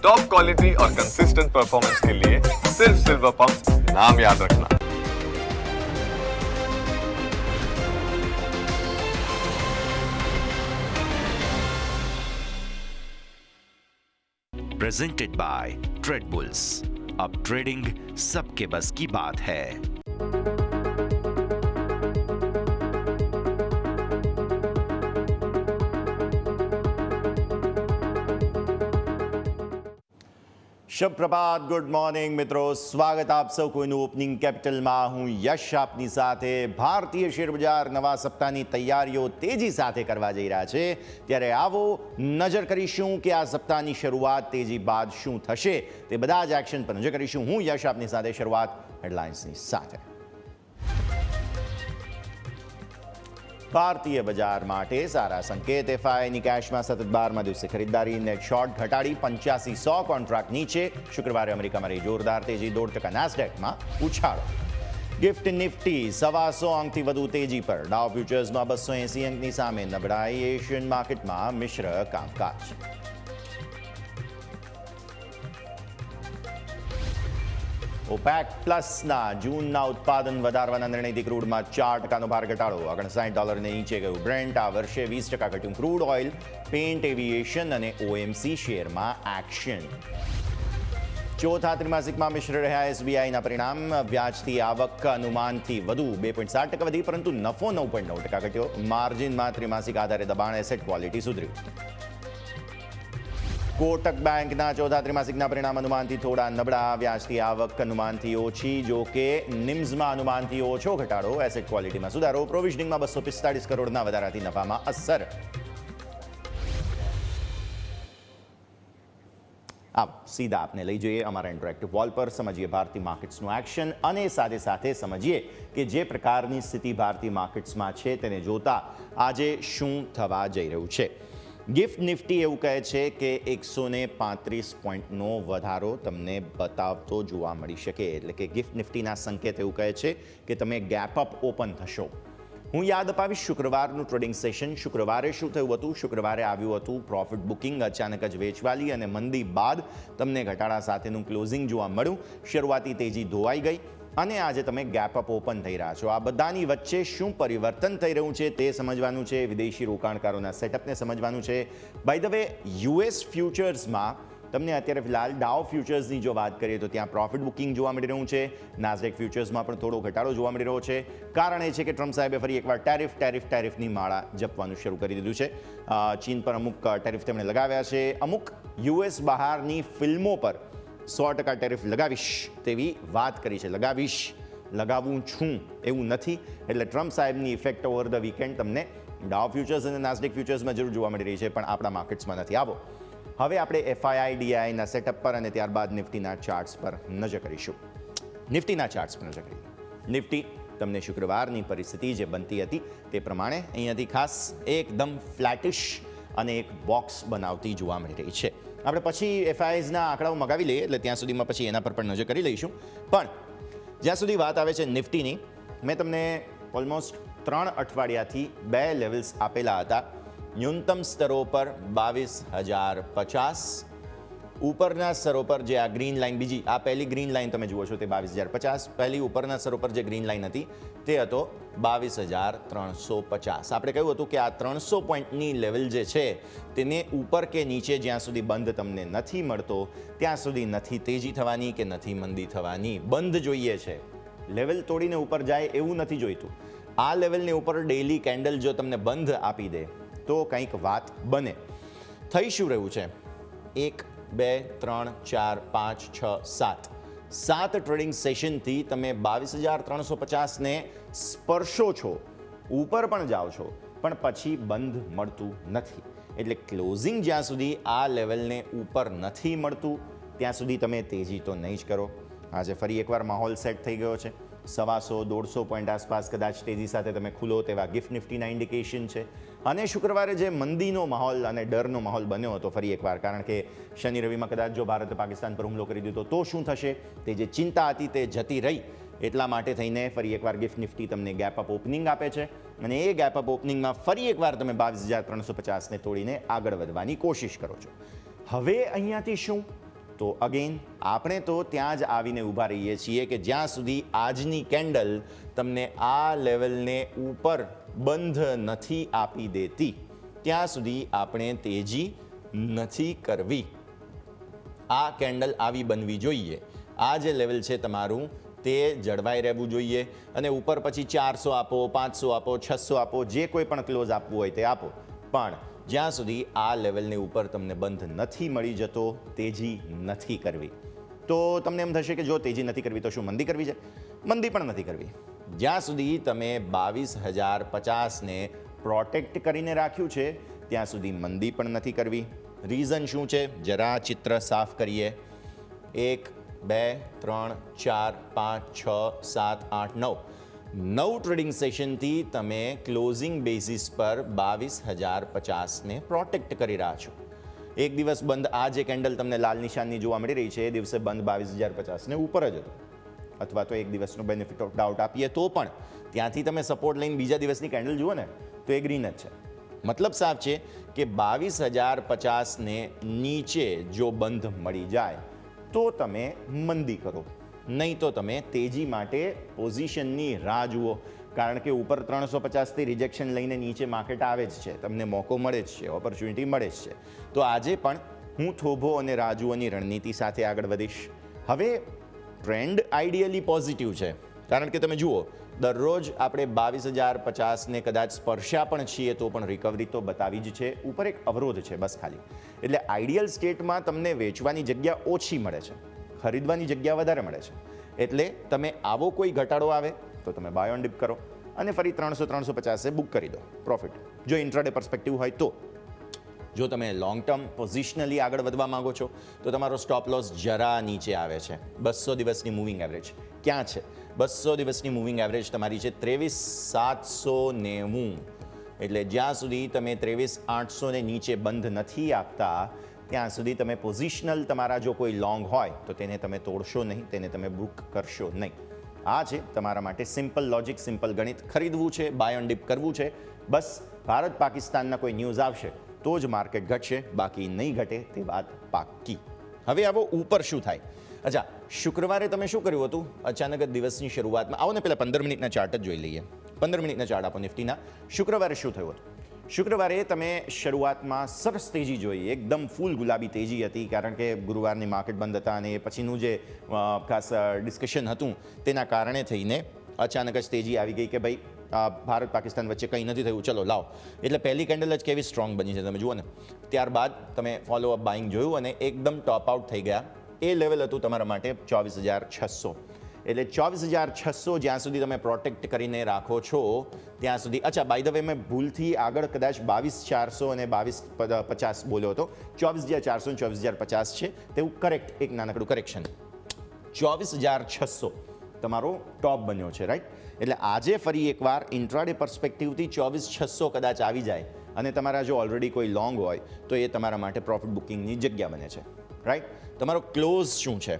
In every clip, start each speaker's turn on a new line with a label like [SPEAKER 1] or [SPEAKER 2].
[SPEAKER 1] Top quality और consistent performance के लिए सिर्फ सिल्वर पंप नाम याद रखना।
[SPEAKER 2] Presented by Tradebulls. अब ट्रेडिंग सबके बस की बात है।
[SPEAKER 3] શુભ પ્રભાત, ગુડ મોર્નિંગ મિત્રો, સ્વાગત આપ સૌ કોઈનું ઓપનિંગ કેપિટલમાં. હું યશ આપની સાથે. ભારતીય શેર બજાર નવા સપ્તાહની તૈયારીઓ તેજી સાથે કરવા જઈ રહ્યા છે, ત્યારે આવો નજર કરીશું કે આ સપ્તાહની શરૂઆત તેજી બાદ શું થશે. તે બધા જ એક્શન પર નજર કરીશું. હું યશ આપની સાથે. શરૂઆત હેડલાઇન્સની સાથે. ભારતીય બજાર માટે સારા સંકેત. એફઆઈની કેશમાં સતત 12મા દિવસે ખરીદદારી. નેટ શોર્ટ ઘટાડી 8500 કોન્ટ્રાક્ટ નીચે. શુક્રવારે અમેરિકામાં રહી જોરદાર તેજી. 0% નાસ્ડેકમાં ઉછાળો. ગિફ્ટ નિફ્ટી 125 અંકથી વધુ તેજી પર. ડાઉ ફ્યુચર્સમાં 280 અંકની સામે નબળાઈ. એશિયન માર્કેટમાં મિશ્ર કામકાજ. ઓપેક પ્લસના જૂનના ઉત્પાદન વધારવાના નિર્ણયથી ક્રૂડમાં 4%નો ભાર ઘટાડો. $59 નીચે ગયું બ્રેન્ટ. આ વર્ષે 20% ઘટ્યું ક્રૂડ ઓઇલ. પેન્ટ, એવિએશન અને ઓએમસી શેરમાં એક્શન. ચોથા ત્રિમાસિકમાં મિશ્ર રહ્યા એસબીઆઈના પરિણામ. વ્યાજથી આવક અનુમાનથી વધુ 2.7% વધી, પરંતુ નફો 9.9% ઘટ્યો. માર્જિનમાં ત્રિમાસિક આધારે દબાણ. Asset quality સુધર્યું. કોટક બેંકના ચોથા ત્રિમાસિકના પરિણામ અનુમાનથી થોડા નબળા. વ્યાજથી આવક અનુમાનથી ઓછી, જો કે નિમ્સમાં અનુમાનથી ઓછો ઘટાડો. એસેટ ક્વોલિટીમાં સુધારો. પ્રોવિઝનિંગમાં 245 કરોડના વધારાથી નફામાં અસર. સીધા આપને લઈ જઈએ અમારા ઇન્ટરેક્ટિવ વોલ પર. સમજીએ ભારતીય માર્કેટ્સનું એક્શન અને સાથે સાથે સમજીએ કે જે પ્રકારની સ્થિતિ ભારતીય માર્કેટ્સમાં છે તેને જોતા આજે શું થવા જઈ રહ્યું છે. ગિફ્ટ નિફ્ટી એવું કહે છે કે 135 પોઈન્ટનો વધારો તમને બતાવતો જોવા મળી શકે. એટલે કે ગિફ્ટ નિફ્ટીના સંકેત એવું કહે છે કે તમે ગેપ અપ ઓપન થશો. હું યાદ અપાવીશ શુક્રવારનું ટ્રેડિંગ સેશન. શુક્રવારે શું થયું હતું? શુક્રવારે આવ્યું હતું પ્રોફિટ બુકિંગ. અચાનક જ વેચવાલી અને મંદી બાદ તમને ઘટાડા સાથેનું ક્લોઝિંગ જોવા મળ્યું. શરૂઆતી તેજી ધોવાઈ ગઈ અને આજે તમે ગેપ અપ ઓપન થઈ રહ્યા છો. આ બધાની વચ્ચે શું પરિવર્તન થઈ રહ્યું છે તે સમજવાનું છે. વિદેશી રોકાણકારોના સેટઅપને સમજવાનું છે. બાય ધ વે, યુએસ ફ્યુચર્સમાં તમને અત્યારે ફિલહાલ ડાઉ ફ્યુચર્સની જો વાત કરીએ તો ત્યાં પ્રોફિટ બુકિંગ જોવા મળી રહ્યું છે. નાસ્ડેક ફ્યુચર્સમાં પણ થોડો ઘટાડો જોવા મળી રહ્યો છે. કારણ એ છે કે ટ્રમ્પ સાહેબે ફરી એકવાર ટેરિફની માળા જપવાનું શરૂ કરી દીધું છે. ચીન પર અમુક ટેરિફ તેમણે લગાવ્યા છે. અમુક યુએસ બહારની ફિલ્મો પર 100% ટેરિફ લગાવીશ તેવી વાત કરી છે. લગાવું છું એવું નથી. એટલે ટ્રમ્પ સાહેબની ઇફેક્ટ ઓવર ધ વીકેન્ડ તમને ડાઉ ફ્યુચર્સ અને નાસ્ડેક ફ્યુચર્સમાં જરૂર જોવા મળી રહી છે, પણ આપણા માર્કેટ્સમાં નથી. આવો હવે આપણે એફઆઈઆઈ ડીઆઈના સેટઅપ પર અને ત્યારબાદ નિફ્ટીના ચાર્ટ્સ પર નજર કરીશું. નિફ્ટીના ચાર્ટ્સ પર નજર કરીએ. નિફ્ટી તમને શુક્રવારની પરિસ્થિતિ જે બનતી હતી તે પ્રમાણે અહીંયાથી ખાસ એકદમ ફ્લેટિશ અને એક બોક્સ બનાવતી જોવા મળી રહી છે. આપણે પછી એફઆઈઆઈઝના આંકડાઓ મગાવી લઈએ, એટલે ત્યાં સુધીમાં પછી એના પર પણ નજર કરી લઈશું. પણ જ્યાં સુધી વાત આવે છે નિફ્ટીની, મેં તમને ઓલમોસ્ટ 3 અઠવાડિયાથી 2 લેવલ્સ આપેલા હતા. ન્યૂનતમ સ્તરો પર 22,050, ઉપરના સ્તરો પર જે આ ગ્રીન લાઇન, બીજી આ પહેલી ગ્રીન લાઇન તમે જુઓ છો તે 22,050. પહેલી ઉપરના સ્તરો પર જે ગ્રીન લાઇન હતી તે હતો 22,350. આપણે કહ્યું હતું કે આ 300 પોઈન્ટની લેવલ જે છે તેને ઉપર કે નીચે જ્યાં સુધી બંધ તમને નથી મળતો ત્યાં સુધી નથી તેજી થવાની કે નથી મંદી થવાની. બંધ જોઈએ છે, લેવલ તોડીને ઉપર જાય એવું નથી જોઈતું. આ લેવલની ઉપર ડેઇલી કેન્ડલ જો તમને બંધ આપી દે તો કંઈક વાત બને. થઈ શું રહ્યું છે? 1, 2, 3, 4, 5, 6, 7 ટ્રેડિંગ સેશનથી તમે 22,350ને સ્પર્શો છો, ઉપર પણ જાઓ છો, પણ પછી બંધ મળતું નથી. એટલે ક્લોઝિંગ જ્યાં સુધી આ લેવલને ઉપર નથી મળતું ત્યાં સુધી તમે તેજી તો નહીં જ કરો. આજે ફરી એકવાર માહોલ સેટ થઈ ગયો છે. 125-150 પોઈન્ટ આસપાસ કદાચ તેજી સાથે તમે ખુલો તેવા ગિફ્ટ નિફ્ટીના ઇન્ડિકેશન છે. અને શુક્રવારે જે મંદીનો માહોલ અને ડરનો માહોલ બન્યો હતો ફરી એકવાર, કારણ કે શનિ રવિમાં કદાચ જો ભારતે પાકિસ્તાન પર હુમલો કરી દીધો તો શું થશે, તે જે ચિંતા હતી તે જતી રહી. એટલા માટે થઈને ફરી એકવાર ગિફ્ટ નિફ્ટી તમને ગેપ અપ ઓપનિંગ આપે છે અને એ ગેપ અપ ઓપનિંગમાં ફરી એકવાર તમે 22,350ને તોડીને આગળ વધવાની કોશિશ કરો છો. હવે અહીંયાથી શું? તો અગેન આપણે તો ત્યાં જ આવીને ઊભા રહીએ છીએ કે જ્યાં સુધી આજની કેન્ડલ તમને આ લેવલને ઉપર બંધ નથી આપી દેતી ત્યાં સુધી આપણે તેજી નથી કરવી. આ કેન્ડલ આવી બનવી જોઈએ. આ જે લેવલ છે તમારું તે જળવાઈ રહેવું જોઈએ અને ઉપર પછી 400 આપો, 500 આપો, 600 આપો, જે કોઈ પણ ક્લોઝ આપવું હોય તે આપો, પણ જ્યાં સુધી આ લેવલની ઉપર તમને બંધ નથી મળી જતો તેજી નથી કરવી. તો તમને એમ થશે કે જો તેજી નથી કરવી તો શું મંદી કરવી છે? મંદી પણ નથી કરવી. જ્યાં સુધી તમે 22,050ને પ્રોટેક્ટ કરીને રાખ્યું છે ત્યાં સુધી મંદી પણ નથી કરવી. રીઝન શું છે? જરા ચિત્ર સાફ કરીએ. 1 2 3 4 5 6 7 8 9 ટ્રેડિંગ સેશનથી તમે ક્લોઝિંગ બેઝિસ પર 22,050ને પ્રોટેક્ટ કરી રહ્યા છો. એક દિવસ બંધ આ જે કેન્ડલ તમને લાલ નિશાનની જોવા મળી રહી છે એ દિવસે બંધ 22,050ને ઉપર જ હતું, અથવા તો એક દિવસનો બેનિફિટ ઓફ ડાઉટ આપીએ તો પણ ત્યાંથી તમે સપોર્ટ લઈને બીજા દિવસની કેન્ડલ જુઓ ને તો એ ગ્રીન જ છે. મતલબ સાફ છે કે 22,050ને નીચે જો બંધ મળી જાય તો તમે મંદી કરો, નહીં તો તમે તેજી માટે પોઝિશનની રાહ જુઓ. કારણ કે ઉપર 350થી રિજેક્શન લઈને નીચે માર્કેટ આવે જ છે, તમને મોકો મળે જ છે, ઓપોર્ચ્યુનિટી મળે જ છે. તો આજે પણ હું થોભો અને રાજુઓની રણનીતિ સાથે આગળ વધીશ. હવે ટ્રેન્ડ આઈડિયલી પોઝિટિવ છે, કારણ કે તમે જુઓ દરરોજ આપણે 22,050ને કદાચ સ્પર્શ્યા પણ છીએ તો પણ રિકવરી તો બતાવી જ છે. ઉપર એક અવરોધ છે બસ ખાલી. એટલે આઈડિયલ સ્ટેટમાં તમને વેચવાની જગ્યા ઓછી મળે છે, ખરીદવાની જગ્યા વધારે મળે છે. એટલે તમે આવો કોઈ ઘટાડો આવે તો તમે બાય ઓન ડીપ કરો અને ફરી 300-350 બુક કરી દો પ્રોફિટ, જો ઇન્ટ્રાડે પર્સપેક્ટિવ હોય તો. જો તમે લોંગ ટર્મ પોઝિશનલી આગળ વધવા માંગો છો તો તમારો સ્ટોપ લોસ જરા નીચે આવે છે. 200 દિવસની મૂવિંગ એવરેજ ક્યાં છે? 200 દિવસની મૂવિંગ એવરેજ તમારી છે 23,790. એટલે જ્યાં સુધી તમે 23,800ને નીચે બંધ નથી આપતા ત્યાં સુધી તમે પોઝિશનલ તમારા જો કોઈ લોંગ હોય તો તેને તમે તોડશો નહીં, તેને તમે બુક કરશો નહીં. આ છે તમારા માટે સિમ્પલ લોજિક, સિમ્પલ ગણિત. ખરીદવું છે, બાય ઓન ડીપ કરવું છે, બસ ભારત પાકિસ્તાનના કોઈ ન્યૂઝ આવશે તો જ માર્કેટ ઘટશે, બાકી નહીં ઘટે તે વાત પાક્કી. હવે આવો ઉપર શું થાય? અચ્છા, શુક્રવારે તમે શું કર્યું હતું? અચાનક જ દિવસની શરૂઆતમાં આવો ને પહેલાં 15 મિનિટના ચાર્ટ જ જોઈ લઈએ. 15 મિનિટના ચાર્ટ આપો નિફ્ટીના. શુક્રવારે શું થયું હતું? શુક્રવારે તમે શરૂઆતમાં સરસ તેજી જોઈ, એકદમ ફૂલ ગુલાબી તેજી હતી, કારણ કે ગુરુવારની માર્કેટ બંધ હતા અને એ પછીનું જે ખાસ ડિસ્કશન હતું તેના કારણે થઈને અચાનક જ તેજી આવી ગઈ કે ભાઈ ભારત પાકિસ્તાન વચ્ચે કંઈ નથી થયું, ચલો લાવો. એટલે પહેલી કેન્ડલ જ કેવી સ્ટ્રોંગ બની છે તમે જુઓ ને. ત્યારબાદ તમે ફોલોઅપ બાઇંગ જોયું અને એકદમ ટોપ આઉટ થઈ ગયા. એ લેવલ હતું તમારા માટે 24,600. એટલે 24,600 જ્યાં સુધી તમે પ્રોટેક્ટ કરીને રાખો છો ત્યાં સુધી. અચ્છા, બાય ધ વે મેં ભૂલથી આગળ કદાચ 22,400 અને 22,50 બોલ્યો હતો. 24,400 અને 24,050 છે તેવું કરેક્ટ, એક નાનકડું કરેક્શન. 24,600 તમારો ટોપ બન્યો છે, રાઈટ? એટલે આજે ફરી એકવાર ઇન્ટ્રાડે પર્સપેક્ટિવથી 24,600 કદાચ આવી જાય અને તમારા જો ઓલરેડી કોઈ લોંગ હોય તો એ તમારા માટે પ્રોફિટ બુકિંગની જગ્યા બને છે, રાઈટ? તમારો ક્લોઝ શું છે?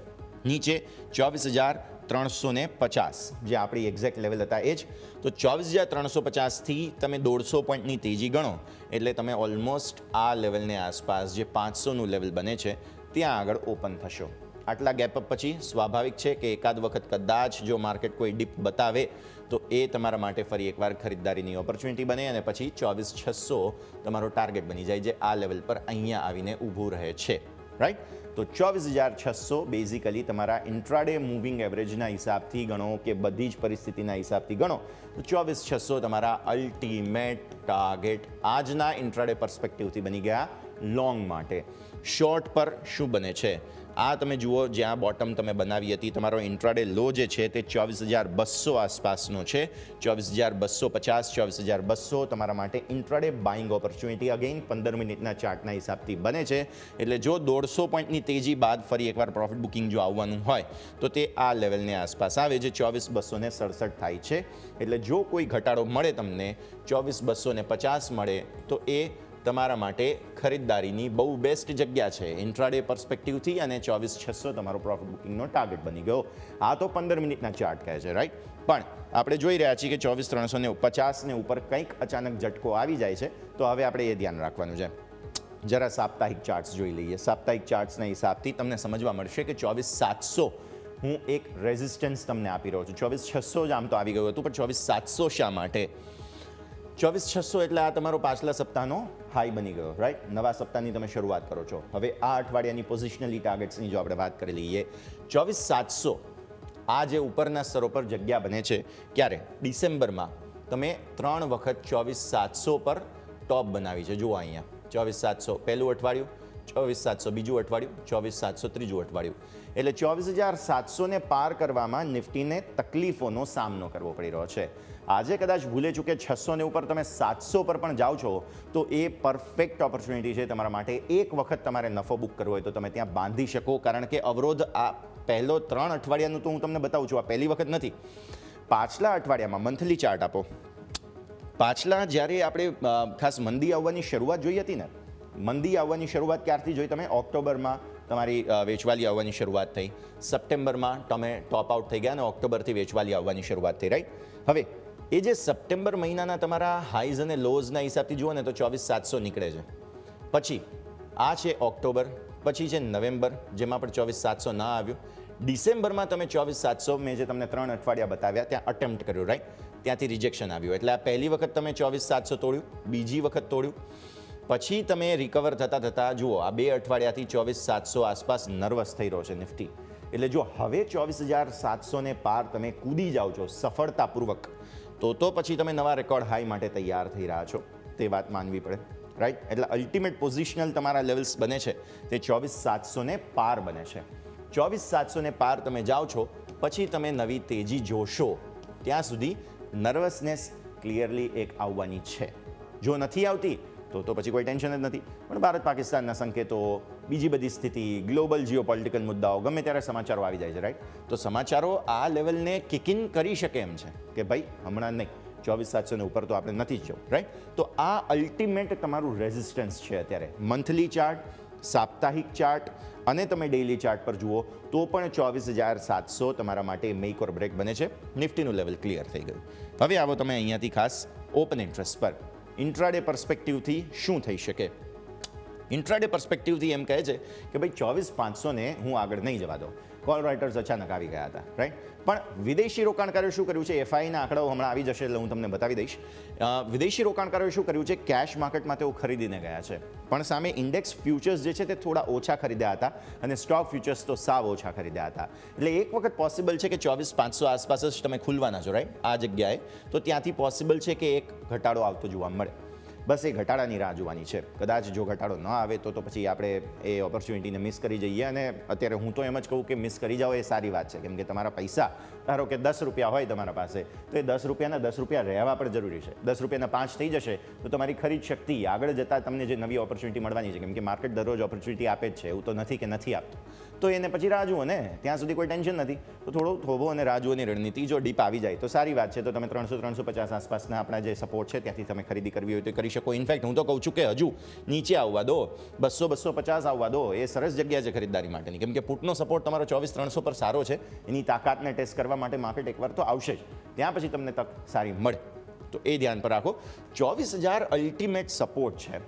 [SPEAKER 3] નીચે 24,350 જે આપણી એક્ઝેક્ટ લેવલ હતા એ જ. તો 24,350થી તમે 150 પોઈન્ટની તેજી ગણો એટલે તમે ઓલમોસ્ટ આ લેવલને આસપાસ જે 500નું લેવલ બને છે ત્યાં આગળ ઓપન થશો. આટલા ગેપઅપ પછી સ્વાભાવિક છે કે એકાદ વખત કદાચ જો માર્કેટ કોઈ ડીપ બતાવે તો એ તમારા માટે ફરી એકવાર ખરીદદારીની ઓપોર્ચ્યુનિટી બને અને પછી 24,600 તમારો ટાર્ગેટ બની જાય, જે આ લેવલ પર અહીંયા આવીને ઊભું રહે છે, રાઈટ? તો 24,600 બેઝિકલી તમારા ઇન્ટ્રાડે મૂવિંગ એવરેજના હિસાબથી ગણો કે બધી જ પરિસ્થિતિના હિસાબથી ગણો તો 24,600 તમારા અલ્ટિમેટ ટાર્ગેટ આજના ઇન્ટ્રાડે પર્સપેક્ટિવથી બની ગયા લોંગ માટે. શોર્ટ પર શું બને છે? આ તમે જુઓ, જ્યાં બોટમ તમે બનાવી હતી, તમારો ઇન્ટ્રાડે લો જે છે તે 24,200 આસપાસનો છે. 24,250, 24,200 તમારા માટે ઇન્ટ્રાડે બાઇંગ ઓપોર્ચ્યુનિટી અગેન 15 મિનિટના ચાર્ટના હિસાબથી બને છે. એટલે જો 150 પોઈન્ટની તેજી બાદ ફરી એકવાર પ્રોફિટ બુકિંગ જો આવવાનું હોય તો તે આ લેવલને આસપાસ આવે જે 24,267 થાય છે. એટલે જો કોઈ ઘટાડો મળે તમને 24,250 મળે તો એ તમારા માટે ખરીદદારીની બહુ બેસ્ટ જગ્યા છે ઇન્ટ્રાડે પર્સપેક્ટિવથી, અને 24,600 તમારો પ્રોફિટ બુકિંગનો ટાર્ગેટ બની ગયો. આ તો 15 મિનિટના ચાર્ટ કહે છે, રાઈટ? પણ આપણે જોઈ રહ્યા છીએ કે 24,350 ઉપર કંઈક અચાનક ઝટકો આવી જાય છે તો હવે આપણે એ ધ્યાન રાખવાનું છે. જરા સાપ્તાહિક ચાર્ટ્સ જોઈ લઈએ. સાપ્તાહિક ચાર્ટ્સના હિસાબથી તમને સમજવા મળશે કે 24,700 હું એક રેઝિસ્ટન્સ તમને આપી રહ્યો છું. 24,600 જ આમ તો આવી ગયું હતું, પણ 24,700 શા માટે? 24,600 એટલે આ તમારો પાછલા સપ્તાહનો હાઈ બની ગયો, રાઈટ? નવા સપ્તાહની તમે શરૂઆત કરો છો. હવે આ અઠવાડિયાની પોઝિશનલી ટાર્ગેટ્સની જો આપણે વાત કરી લઈએ, 24,700 આ જે ઉપરના સ્તરો પર જગ્યા બને છે ક્યારે? ડિસેમ્બરમાં તમે 3 વખત 24,700 પર ટોપ બનાવી છે. જુઓ અહીંયા 24,700 પહેલું અઠવાડિયું, 24,700 બીજું અઠવાડિયું, 24,700 ત્રીજું અઠવાડિયું. એટલે 24,700ને પાર કરવામાં નિફ્ટીને તકલીફોનો સામનો કરવો પડી રહ્યો છે. આજે કદાચ ભૂલે ચૂકે 600 ઉપર તમે 700 પર પણ જાઓ છો તો એ પરફેક્ટ ઓપોર્ચ્યુનિટી છે તમારા માટે. એક વખત તમારે નફો બુક કરવો હોય તો તમે ત્યાં બાંધી શકો, કારણ કે અવરોધ આ પહેલો 3 અઠવાડિયાનું તો હું તમને બતાવું છું, આ પહેલી વખત નથી. પાછલા અઠવાડિયામાં મંથલી ચાર્ટ આપો. પાછલા જ્યારે આપણે ખાસ મંદી આવવાની શરૂઆત જોઈ હતી ને, મંદી આવવાની શરૂઆત ક્યારથી જોઈ તમે? ઓક્ટોબરમાં તમારી વેચવાલી આવવાની શરૂઆત થઈ, સપ્ટેમ્બરમાં તમે ટોપ આઉટ થઈ ગયા અને ઓક્ટોબરથી વેચવાલી આવવાની શરૂઆત થઈ, રાઈટ? હવે એ જે સપ્ટેમ્બર મહિનાના તમારા હાઈઝ અને લોઝના હિસાબથી જુઓ ને તો 24,700 નીકળે છે. પછી આ છે ઓક્ટોબર, પછી છે નવેમ્બર, જેમાં પણ 24,700 ના આવ્યું. ડિસેમ્બરમાં તમે 24,700 મેં જે તમને 3 અઠવાડિયા બતાવ્યા ત્યાં અટેમ્પ્ટ કર્યું, રાઈટ? ત્યાંથી રિજેક્શન આવ્યું. એટલે આ પહેલી વખત તમે 24,700 તોડ્યું, બીજી વખત તોડ્યું, પછી તમે રિકવર થતાં થતાં જુઓ આ 2 અઠવાડિયાથી 24,700 આસપાસ નર્વસ થઈ રહ્યો છે નિફ્ટી. એટલે જો હવે 24,700ને પાર તમે કૂદી જાઓ છો સફળતાપૂર્વક, તો પછી તમે નવા રેકોર્ડ હાઈ માટે તૈયાર થઈ રહ્યા છો, તે વાત માનવી પડે, રાઈટ? એટલે અલ્ટિમેટ પોઝિશનલ તમારા લેવલ્સ બને છે તે 24,700ને પાર બને છે. 24,700ને પાર તમે જાઓ છો પછી તમે નવી તેજી જોશો. ત્યાં સુધી નર્વસનેસ ક્લિયરલી એક આવવાની છે. જો નથી આવતી તો પછી કોઈ ટેન્શન જ નથી. પણ ભારત પાકિસ્તાનના સંકેતો, બીજી બધી સ્થિતિ, ગ્લોબલ જીઓપોલિટિકલ મુદ્દાઓ, ગમે ત્યારે સમાચારો આવી જાય છે, રાઈટ? તો સમાચારો આ લેવલને કિક ઇન કરી શકે એમ છે કે ભાઈ હમણાં નહીં, 24,700 ઉપર તો આપણે નથી જ જવું, રાઈટ? તો આ અલ્ટિમેટ તમારું રેઝિસ્ટન્સ છે અત્યારે. મંથલી ચાર્ટ, સાપ્તાહિક ચાર્ટ અને તમે ડેઇલી ચાર્ટ પર જુઓ તો પણ 24,700 તમારા માટે મેક ઓર બ્રેક બને છે. નિફ્ટીનું લેવલ ક્લિયર થઈ ગયું. હવે આવો તમે અહીંયાથી ખાસ ઓપન ઇન્ટરેસ્ટ પર. ઇન્ટ્રાડે પર્સપેક્ટિવથી શું થઈ શકે? ઇન્ટ્રાડે પર્સપેક્ટિવથી એમ કહે છે કે ભાઈ 24,500ને હું આગળ નહીં જવા દઉં. કોલ રાઇટર્સ અચાનક આવી ગયા હતા, રાઈટ? પણ વિદેશી રોકાણકારોએ શું કર્યું છે? એફઆઈના આંકડાઓ હમણાં આવી જશે એટલે હું તમને બતાવી દઈશ. વિદેશી રોકાણકારોએ શું કર્યું છે? કેશ માર્કેટમાં તેઓ ખરીદીને ગયા છે, પણ સામે ઇન્ડેક્સ ફ્યુચર્સ જે છે તે થોડા ઓછા ખરીદ્યા હતા અને સ્ટોક ફ્યુચર્સ તો સાવ ઓછા ખરીદ્યા હતા. એટલે એક વખત પોસિબલ છે કે 24,500 આસપાસ જ તમે ખુલવાના છો, રાઈટ? આ જગ્યાએ તો ત્યાંથી પોસિબલ છે કે એક ઘટાડો આવતો જોવા મળે. બસ એ ઘટાડાની રાહ જોવાની છે. કદાચ જો ઘટાડો ન આવે તો પછી આપણે એ ઓપોર્ચ્યુનિટીને મિસ કરી જઈએ. અને અત્યારે હું તો એમ જ કહું કે મિસ કરી જાઓ એ સારી વાત છે, કેમ કે તમારા પૈસા, ધારો કે 10 રૂપિયા હોય તમારા પાસે, તો એ 10 રૂપિયાના 10 રૂપિયા રહેવા પણ જરૂરી છે. 10 રૂપિયાના 5 થઈ જશે તો તમારી ખરીદ શક્તિ આગળ જતાં તમને જે નવી ઓપોર્ચ્યુનિટી મળવાની છે, કેમ કે માર્કેટ દરરોજ ઓપોર્ચ્યુનિટી આપે જ છે, એવું તો નથી કે નથી આપતું. તો એને પછી રાહ જુઓ ને, ત્યાં સુધી કોઈ ટેન્શન નથી. તો થોડો થોભો અને રાહ જુઓની રણનીતિ. જો ડીપ આવી જાય તો સારી વાત છે, તો તમે 300-350 આસપાસના આપણા જે સપોર્ટ છે ત્યાંથી તમે ખરીદી કરવી હોય તો કરી શકો. ઇનફેક્ટ હું તો કહું છું કે હજુ નીચે આવવા દો, 200-250 આવવા દો. એ સરસ જગ્યા છે ખરીદદારી માટેની, કેમ કે પુટનો સપોર્ટ તમારો 24,300 પર સારો છે. એની તાકાતને ટેસ્ટ કરવા માટે માર્કેટ એકવાર તો આવશે જ, ત્યાં પછી તમને તક સારી મળે. તો એ ધ્યાન પર રાખો. 24,000 અલ્ટિમેટ સપોર્ટ છે.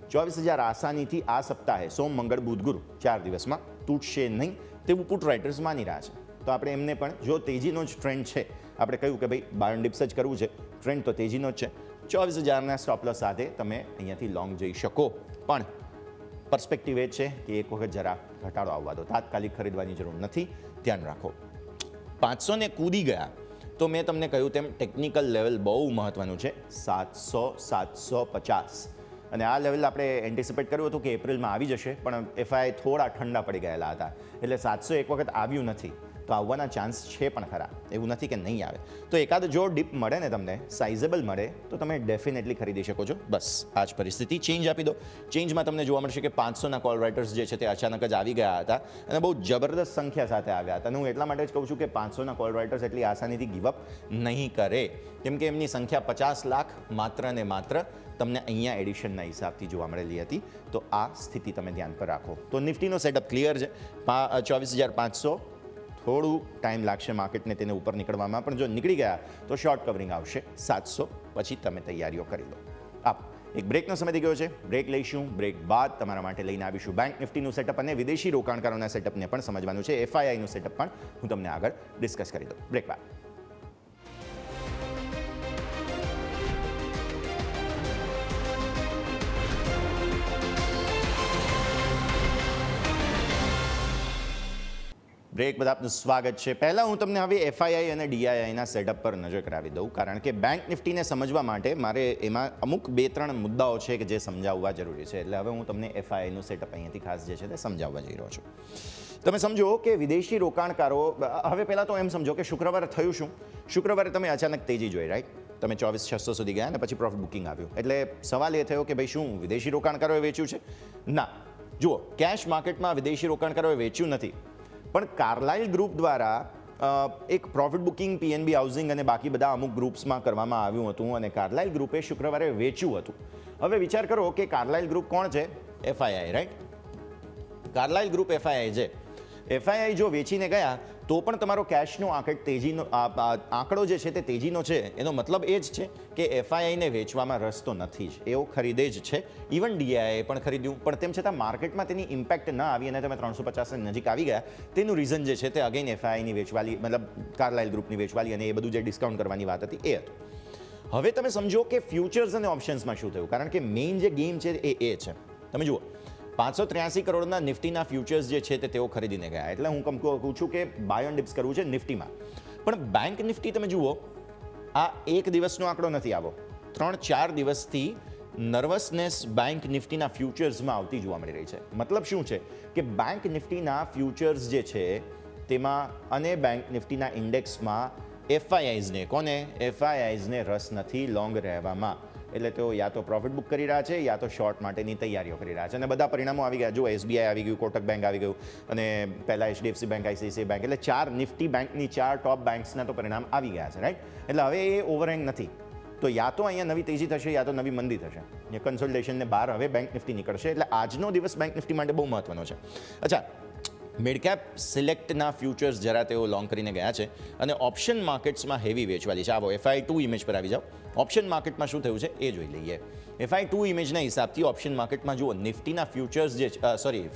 [SPEAKER 3] 24,000 આસાનીથી આ સપ્તાહે સોમ, મંગળ, બુધ, ગુરુ 4 દિવસમાં તૂટશે નહીં તેવું પુટ રાઇટર્સ માની રહ્યા છે. તો આપણે એમને પણ, જો તેજીનો જ ટ્રેન્ડ છે, આપણે કહ્યું કે ભાઈ બાય ડિપ્સ જ કરવું છે, ટ્રેન્ડ તો તેજીનો જ છે, 24,000ના સ્ટોપલોસ સાથે તમે અહીંયાથી લોંગ જઈ શકો. પણ પર્સપેક્ટિવ એ છે કે એક વખત જરા ઘટાડો આવવા દો, તાત્કાલિક ખરીદવાની જરૂર નથી, ધ્યાન રાખો. 500ને કૂદી ગયા તો મેં તમને કહ્યું તેમ ટેકનિકલ લેવલ બહુ મહત્વનું છે, 700-750. અને આ લેવલ આપણે એન્ટિસિપેટ કર્યું હતું કે એપ્રિલમાં આવી જશે, પણ એફઆઈ થોડા ઠંડા પડી ગયેલા હતા, એટલે 700 એક વખત આવ્યું નથી. તો આવવાના ચાન્સ છે પણ ખરા, એવું નથી કે નહીં આવે. તો એકાદ જો ડીપ મળે ને તમને, સાઇઝેબલ મળે, તો તમે ડેફિનેટલી ખરીદી શકો છો. બસ આ જ પરિસ્થિતિ. ચેન્જ આપી દો. ચેન્જમાં તમને જોવા મળશે કે 500ના કોલ રાઇટર્સ જે છે તે અચાનક જ આવી ગયા હતા અને બહુ જબરદસ્ત સંખ્યા સાથે આવ્યા હતા. અને હું એટલા માટે જ કહું છું કે 500ના કોલ રાઇટર્સ એટલી આસાનીથી ગીવઅપ નહીં કરે, કેમ કે એમની સંખ્યા 50 લાખ માત્ર ને માત્ર તમને અહીંયા એડિશનના હિસાબથી જોવા મળેલી હતી. તો આ સ્થિતિ તમે ધ્યાન પર રાખો. તો નિફ્ટીનો સેટઅપ ક્લિયર છે. 24,500 થોડું ટાઈમ લાગશે માર્કેટને તેને ઉપર નીકળવામાં, પણ જો નીકળી ગયા તો શોર્ટ કવરિંગ આવશે 700, પછી તમે તૈયારીઓ કરી લો. આપ એક બ્રેકનો સમય થઈ ગયો છે, બ્રેક લઈશું. બ્રેક બાદ તમારા માટે લઈને આવીશું બેંક નિફ્ટીનું સેટઅપ અને વિદેશી રોકાણકારોના સેટઅપને પણ સમજવાનું છે. એફઆઈઆઈનું સેટઅપ પણ હું તમને આગળ ડિસ્કસ કરી દઉં. બ્રેક બાદ બ્રેક બધા આપનું સ્વાગત છે. પહેલાં હું તમને હવે એફઆઈઆઈ અને ડીઆઈઆઈના સેટઅપ પર નજર કરાવી દઉં, કારણ કે બેંક નિફ્ટીને સમજવા માટે મારે એમાં અમુક 2-3 મુદ્દાઓ છે કે જે સમજાવવા જરૂરી છે. એટલે હવે હું તમને એફઆઈઆઈનું સેટઅપ અહીંયાથી ખાસ જે છે તે સમજાવવા જઈ રહ્યો છું. તમે સમજો કે વિદેશી રોકાણકારો, હવે પહેલાં તો એમ સમજો કે શુક્રવારે થયું શું? શુક્રવારે તમે અચાનક તેજી જોઈ, રાઈટ? તમે 24,600 સુધી ગયા અને પછી પ્રોફિટ બુકિંગ આવ્યું. એટલે સવાલ એ થયો કે ભાઈ શું વિદેશી રોકાણકારોએ વેચ્યું છે? ના. જુઓ, કેશ માર્કેટમાં વિદેશી રોકાણકારોએ વેચ્યું નથી, પણ કાર્લાઇલ ગ્રુપ દ્વારા એક પ્રોફિટ બુકિંગ પીએનબી હાઉસિંગ અને બાકી બધા અમુક ગ્રુપ્સમાં કરવામાં આવ્યું હતું અને કાર્લાઇલ ગ્રુપે શુક્રવારે વેચ્યું હતું. હવે વિચાર કરો કે કાર્લાઇલ ગ્રુપ કોણ છે? FII, right? Carlyle group FII છે. એફઆઈઆઈ જો વેચીને ગયા તો પણ તમારો કેશનો આંકડો જે છે તે તેજીનો છે. એનો મતલબ એ જ છે કે એફઆઈઆઈને વેચવામાં રસ તો નથી જ, એવો ખરીદે જ છે. ઇવન ડીઆઈએ પણ ખરીદ્યું, પણ તેમ છતાં માર્કેટમાં તેની ઇમ્પેક્ટ ન આવી અને તમે 350 નજીક આવી ગયા. તેનું રીઝન જે છે તે અગેન એફઆઈઆઈની વેચવાલી, મતલબ કાર્લાઇલ ગ્રુપની વેચવાલી અને એ બધું જે ડિસ્કાઉન્ટ કરવાની વાત હતી એ હતું. હવે તમે સમજો કે ફ્યુચર્સ અને ઓપ્શન્સમાં શું થયું, કારણ કે મેઇન જે ગેમ છે એ છે. તમે જુઓ, 583 કરોડના નિફ્ટીના ફ્યુચર્સ જે છે તે તેઓ ખરીદીને ગયા. એટલે હું કહું છું કે બાય ઓન ડિપ્સ કરવું છે નિફ્ટીમાં. પણ બેંક નિફ્ટી તમે જુઓ, આ એક દિવસનો આંકડો નથી આવો. 3-4 દિવસથી નર્વસનેસ બેંક નિફ્ટીના ફ્યુચર્સમાં આવતી જોવા મળી રહી છે. મતલબ શું છે કે બેંક નિફ્ટીના ફ્યુચર્સ જે છે તેમાં અને બેંક નિફ્ટીના ઇન્ડેક્સમાં એફઆઈઆઈઝને રસ નથી લોંગ રહેવામાં. એટલે તેઓ યા તો પ્રોફિટ બુક કરી રહ્યા છે યા તો શોર્ટ માટેની તૈયારીઓ કરી રહ્યા છે. અને બધા પરિણામો આવી ગયા. જો એસબીઆઈ આવી ગયું, કોટક બેંક આવી ગયું અને પહેલાં એચડીએફસી બેંક, આઈસીઆઈસીઆઈ બેંક, એટલે 4 નિફ્ટી બેંકની 4 ટોપ બેંક્સના તો પરિણામ આવી ગયા છે, રાઈટ? એટલે હવે એ ઓવરહેંગ નથી. તો યા તો અહીંયા નવી તેજી થશે યા તો નવી મંદી થશે. એ કન્સોલિડેશનને બહાર હવે બેંક નિફ્ટી નીકળશે. એટલે આજનો દિવસ બેંક નિફ્ટી માટે બહુ મહત્વનો છે. અચ્છા, મિડકેપ સિલેક્ટના ફ્યુચર્સ જરા તેઓ લોંગ કરીને ગયા છે અને ઓપ્શન માર્કેટ્સમાં હેવી વેચવાલી છે. આવો FI2 ઇમેજ પર આવી જાઓ. ઓપ્શન માર્કેટમાં શું થયું છે એ જોઈ લઈએ. FI2 ઇમેજના હિસાબથી ઓપ્શન માર્કેટમાં જુઓ, નિફ્ટીના ફ્યુચર્સ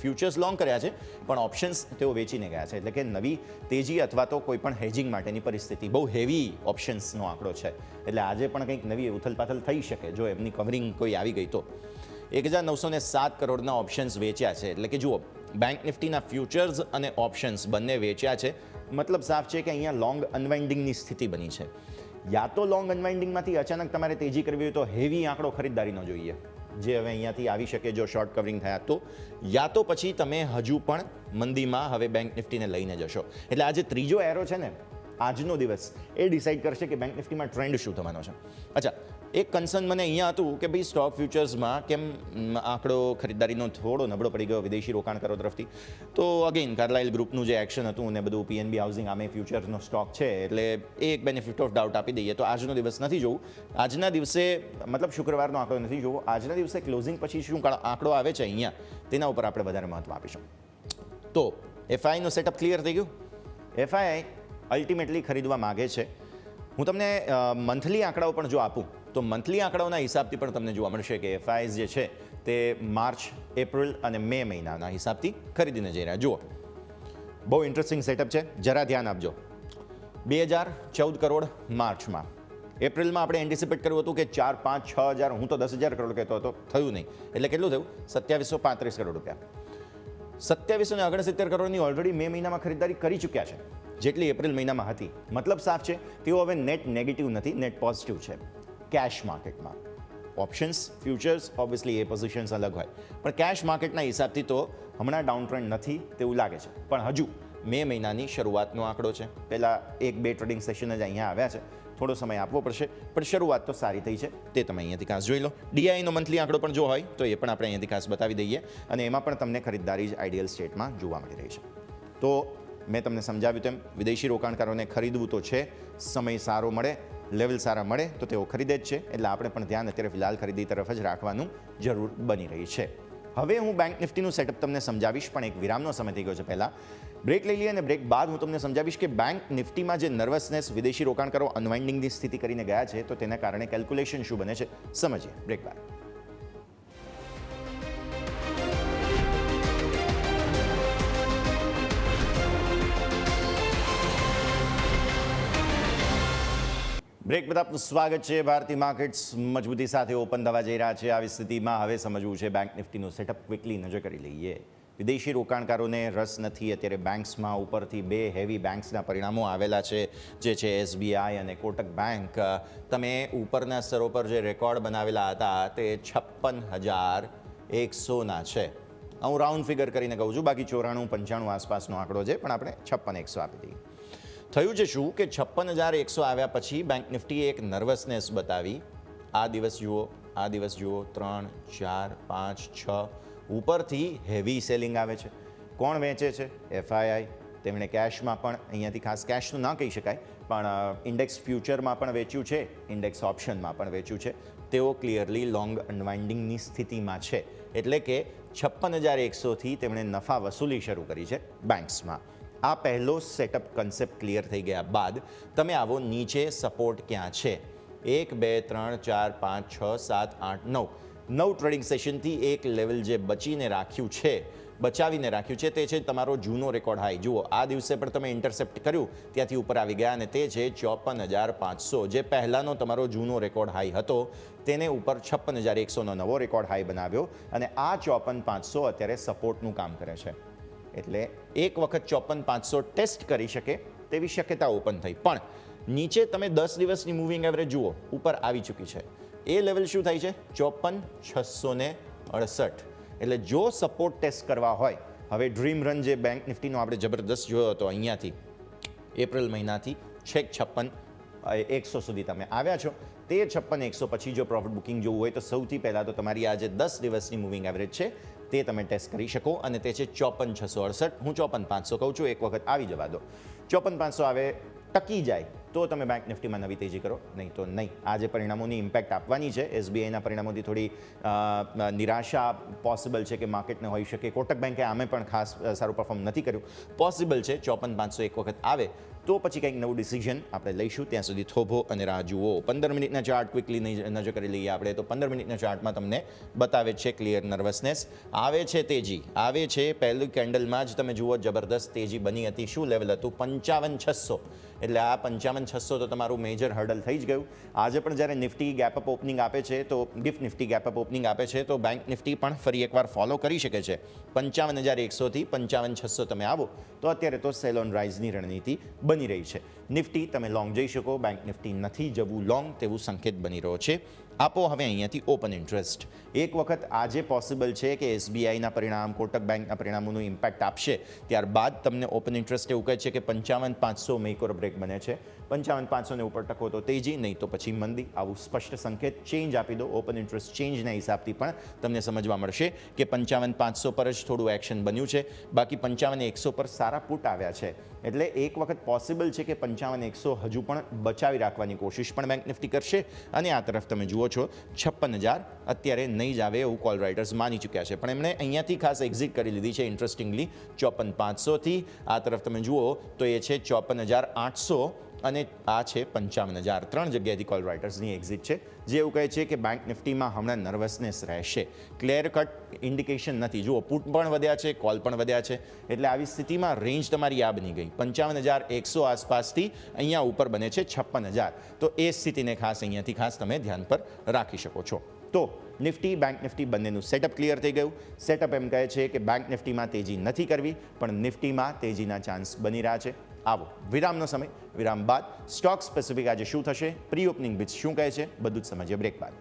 [SPEAKER 3] ફ્યુચર્સ લોંગ કર્યા છે પણ ઓપ્શન્સ તેઓ વેચીને ગયા છે. એટલે કે નવી તેજી અથવા તો કોઈ પણ હેજિંગ માટેની પરિસ્થિતિ, બહુ હેવી ઓપ્શન્સનો આંકડો છે. એટલે આજે પણ કંઈક નવી ઉથલપાથલ થઈ શકે જો એમની કવરિંગ કોઈ આવી ગઈ તો. 1907 કરોડના ઓપ્શન્સ વેચ્યા છે. એટલે કે જુઓ, બેંક નિફ્ટીના ફ્યુચર્સ અને ઓપ્શન્સ બંને વેચ્યા છે. મતલબ સાફ છે કે અહીંયા લોંગ અનવાઇન્ડિંગની સ્થિતિ બની છે. યા તો લોંગ અનવાઇન્ડિંગમાંથી અચાનક તમારે તેજી કરવી હોય તો હેવી આંકડો ખરીદદારીનો જોઈએ, જે હવે અહીંયાથી આવી શકે જો શોર્ટ કવરિંગ થયા તો. યા તો પછી તમે હજુ પણ મંદીમાં હવે બેંક નિફ્ટીને લઈને જશો. એટલે આ જે ત્રીજો એરો છે ને, આજનો દિવસ એ ડિસાઇડ કરશે કે બેંક નિફ્ટીમાં ટ્રેન્ડ શું થવાનો છે. અચ્છા, એક કન્સર્ન મને અહીંયા હતું કે ભાઈ સ્ટોક ફ્યુચર્સમાં કેમ આંકડો ખરીદદારીનો થોડો નબળો પડી ગયો વિદેશી રોકાણકારો તરફથી. તો અગેન કાર્લાઇલ ગ્રુપનું જે એક્શન હતું ને બધું, પીએનબી હાઉસિંગ આમે ફ્યુચર્સનો સ્ટોક છે એટલે એ એક બેનિફિટ ઓફ ડાઉટ આપી દઈએ. તો આજનો દિવસ નથી જોવું. આજના દિવસે, મતલબ શુક્રવારનો આંકડો નથી જોવો. આજના દિવસે ક્લોઝિંગ પછી શું આંકડો આવે છે અહીંયા, તેના ઉપર આપણે વધારે મહત્વ આપીશું. તો એફઆઈનો સેટઅપ ક્લિયર થઈ ગયું. એફઆઈ અલ્ટિમેટલી ખરીદવા માગે છે. હું તમને મંથલી આંકડાઓ પણ જો આપું તો મંથલી આંકડાઓના હિસાબથી પણ તમને જોવા મળશે કે એફઆઈઝ જે છે તે માર્ચ, એપ્રિલ અને મે મહિનાના હિસાબથી ખરીદીને જઈ રહ્યા. જુઓ, બહુ ઇન્ટરેસ્ટિંગ સેટઅપ છે, જરા ધ્યાન આપજો. 2014 કરોડ માર્ચમાં. એપ્રિલમાં આપણે એન્ટિસિપેટ કર્યું હતું કે 4, 5, 6 હજાર, હું તો 10,000 કરોડ કહેતો હતો, થયું નહીં. એટલે કેટલું થયું? 2735 કરોડ રૂપિયા. 2769 કરોડની ઓલરેડી મે મહિનામાં ખરીદારી કરી ચૂક્યા છે, જેટલી એપ્રિલ મહિનામાં હતી. મતલબ સાફ છે, તેઓ હવે નેટ નેગેટિવ નથી, નેટ પોઝિટિવ છે કેશ માર્કેટમાં. ઓપ્શન્સ, ફ્યુચર્સ, ઓબ્વિયસલી એ પોઝિશન્સ અલગ હોય, પણ કેશ માર્કેટના હિસાબથી તો હમણાં ડાઉન ટ્રેન્ડ નથી તેવું લાગે છે. પણ હજુ મે મહિનાની શરૂઆતનો આંકડો છે. પહેલાં 1-2 ટ્રેડિંગ સેશન જ અહીંયા આવ્યા છે, થોડો સમય આપવો પડશે, પણ શરૂઆત તો સારી થઈ છે. તે તમે અહીંયાથી ખાસ જોઈ લો. ડીઆઈનો મંથલી આંકડો પણ જો હોય તો એ પણ આપણે અહીંયાથી ખાસ બતાવી દઈએ, અને એમાં પણ તમને ખરીદદારી જ આઈડિયલ સ્ટેટમાં જોવા મળી રહી છે. તો મેં તમને સમજાવ્યું તેમ વિદેશી રોકાણકારોને ખરીદવું તો છે, સમય સારો મળે, લેવલ સારા મળે તો તેઓ ખરીદે જ છે. એટલે આપણે પણ ધ્યાન અત્યારે ફિલહાલ ખરીદી તરફ જ રાખવાનું જરૂર બની રહી છે. હવે હું બેંક નિફ્ટીનું સેટઅપ તમને સમજાવીશ, પણ એક વિરામનો સમય થઈ ગયો છે. પહેલાં બ્રેક લઈ લઈએ અને બ્રેક બાદ હું તમને સમજાવીશ કે બેંક નિફ્ટીમાં જે નર્વસનેસ વિદેશી રોકાણકારો અનવાઇન્ડિંગની સ્થિતિ કરીને ગયા છે તો તેના કારણે કેલ્ક્યુલેશન શું બને છે, સમજીએ બ્રેક બાદ. બ્રેક બાદ આપનું સ્વાગત છે. ભારતીય માર્કેટ્સ મજબૂતી સાથે ઓપન થવા જઈ રહ્યા છે. આવી સ્થિતિમાં હવે સમજવું છે બેંક નિફ્ટીનું સેટઅપ. ક્વિકલી નજર કરી લઈએ. વિદેશી રોકાણકારોને રસ નથી અત્યારે બેંક્સમાં. ઉપરથી બે હેવી બેંક્સના પરિણામો આવેલા છે, જે છે SBI અને કોટક બેંક. તમે ઉપરના સ્તરો પર જે રેકોર્ડ બનાવેલા હતા તે 56,100ના છે. હું રાઉન્ડ ફિગર કરીને કહું છું, બાકી 94-95 આસપાસનો આંકડો છે, પણ આપણે 56,100 આપી દઈએ. થયું છે શું કે 56,100 આવ્યા પછી બેંક નિફ્ટીએ એક નર્વસનેસ બતાવી. આ દિવસ જુઓ, 3, 4, 5, 6 ઉપરથી હેવી સેલિંગ આવે છે. કોણ વેચે છે? FII. તેમણે કેશમાં પણ, અહીંયાથી ખાસ કેશનું ના કહી શકાય, પણ ઇન્ડેક્સ ફ્યુચરમાં પણ વેચ્યું છે, ઇન્ડેક્સ ઓપ્શનમાં પણ વેચ્યું છે. તેઓ ક્લિયરલી લોંગ અનવાઇન્ડિંગની સ્થિતિમાં છે. એટલે કે 56,100થી તેમણે નફા વસૂલી શરૂ કરી છે બેંક્સમાં. આ પહેલો સેટઅપ કન્સેપ્ટ ક્લિયર થઈ ગયા બાદ તમે આવો નીચે સપોર્ટ ક્યાં છે. 1, 2, 3, 4, 5, 6, 7, 8, 9 ટ્રેડિંગ સેશનથી એક લેવલ જે બચાવીને રાખ્યું છે તે છે તમારો જૂનો રેકોર્ડ હાઈ. જુઓ, આ દિવસે પણ તમે ઇન્ટરસેપ્ટ કર્યું, ત્યાંથી ઉપર આવી ગયા અને તે છે 54,500, જે પહેલાંનો તમારો જૂનો રેકોર્ડ હાઈ હતો. તેને ઉપર 56,100નો નવો રેકોર્ડ હાઈ બનાવ્યો અને આ 54,500 અત્યારે સપોર્ટનું કામ કરે છે. એટલે એક વખત 54,500 ટેસ્ટ કરી શકે તેવી શક્યતા ઓપન થઈ. પણ નીચે તમે 10 દિવસની મૂવિંગ એવરેજ જુઓ, ઉપર આવી ચૂકી છે. એ લેવલ શું થાય છે? 54,668. એટલે જો સપોર્ટ ટેસ્ટ કરવા હોય, હવે ડ્રીમ રન જે બેંક નિફ્ટીનો આપણે જબરદસ્ત જોયો હતો, અહીંયાથી એપ્રિલ મહિનાથી છેક 56,100 સુધી તમે આવ્યા છો. તે 56,100 પછી જો પ્રોફિટ બુકિંગ જોવું હોય તો સૌથી પહેલાં તો તમારી આ જે 10 દિવસની મૂવિંગ એવરેજ છે તે તમે ટેસ્ટ કરી શકો અને તે છે 54,668. હું 54,500 કહું છું, એક વખત આવી જવા દો. 54,500 આવે, ટકી જાય તો તમે બેંક નિફ્ટીમાં નવી તેજી કરો, નહીં તો નહીં. આ જે પરિણામોની ઇમ્પેક્ટ આપવાની છે, SBIના પરિણામોથી થોડી નિરાશા પોસિબલ છે કે માર્કેટને હોઈ શકે. કોટક બેંકે આમે પણ ખાસ સારું પરફોર્મ નથી કર્યું. પોસિબલ છે 54,500 એક વખત આવે તો પછી કંઈક નવું ડિસિઝન આપણે લઈશું. ત્યાં સુધી થોભો અને રાહ જુઓ. 15 મિનિટના ચાર્ટ ક્વિકલી નજર કરી લઈએ આપણે. તો 15 મિનિટના ચાર્ટમાં તમને બતાવે છે ક્લિયર નર્વસનેસ. આવે છે તેજી, આવે છે. પહેલું કેન્ડલમાં જ તમે જુઓ જબરદસ્ત તેજી બની હતી. શું લેવલ હતું? 55,600. એટલે આ 55,600 તો તમારું મેજર હર્ડલ થઈ જ ગયું. આજે પણ જ્યારે નિફ્ટી ગેપઅપ ઓપનિંગ આપે છે, તો ગિફ્ટ નિફ્ટી ગેપઅપ ઓપનિંગ આપે છે, તો બેંક નિફ્ટી પણ ફરી એકવાર ફોલો કરી શકે છે. 55,100થી 55,600 તમે આવો તો અત્યારે તો સેલ ઓન રાઇઝની રણનીતિ બની રહી છે. નિફ્ટી તમે લોંગ જઈ શકો, બેંક નિફ્ટી નથી જવું લોંગ તેવું સંકેત બની રહ્યો છે. આપો હવે અહીંયાથી ઓપન ઇન્ટરેસ્ટ. એક વખત આજે પોસિબલ છે કે SBIના પરિણામ, કોટક બેંકના પરિણામોનું ઇમ્પેક્ટ આપશે, ત્યારબાદ તમને ઓપન ઇન્ટરેસ્ટ એવું કહે છે કે 55,500 મેક ઓર બ્રેક બને છે. 55,500ને ઉપર ટકો તો તેજી, નહીં તો પછી મંદી. આવું સ્પષ્ટ સંકેત. ચેન્જ આપી દો. ઓપન ઇન્ટરેસ્ટ ચેન્જના હિસાબથી પણ તમને સમજવા મળશે કે 55,500 પર જ થોડું એક્શન બન્યું છે. બાકી 55,100 પર સારા પુટ આવ્યા છે. એટલે એક વખત પોસિબલ છે કે 55,100 હજુ પણ બચાવી રાખવાની કોશિશ પણ બેંક નિફ્ટી કરશે. અને આ તરફ તમે જુઓ છો 56,000 અત્યારે નહીં જ આવે એવું કોલ રાઇટર્સ માની ચૂક્યા છે, પણ એમણે અહીંયાથી ખાસ એક્ઝિટ કરી લીધી છે ઇન્ટરેસ્ટિંગલી 54,500થી. આ તરફ તમે જુઓ તો એ છે 54,800 અને આ છે 55,000. 3 જગ્યાએથી કોલ રાઇટર્સની એક્ઝિટ છે, જે એવું કહે છે કે બેંક નિફ્ટીમાં હમણાં નર્વસનેસ રહેશે. ક્લિયર કટ ઇન્ડિકેશન નથી. જુઓ, પુટ પણ વધ્યા છે, કોલ પણ વધ્યા છે. એટલે આવી સ્થિતિમાં રેન્જ તમારી આ બની ગઈ 55,100 આસપાસથી અહીંયા ઉપર બને છે 56,000. તો એ સ્થિતિને ખાસ અહીંયાથી ખાસ તમે ધ્યાન પર રાખી શકો છો. તો નિફ્ટી, બેંક નિફ્ટી બંનેનું સેટઅપ ક્લિયર થઈ ગયું. સેટઅપ એમ કહે છે કે બેંક નિફ્ટીમાં તેજી નથી કરવી, પણ નિફ્ટીમાં તેજીના ચાન્સ બની રહ્યા છે. આવો વિરામનો સમય. વિરામ બાદ સ્ટોક સ્પેસિફિક આજે શું થશે, પ્રી ઓપનિંગ બીટ્સ શું કહે છે, બધું જ સમજીએ બ્રેક બાદ.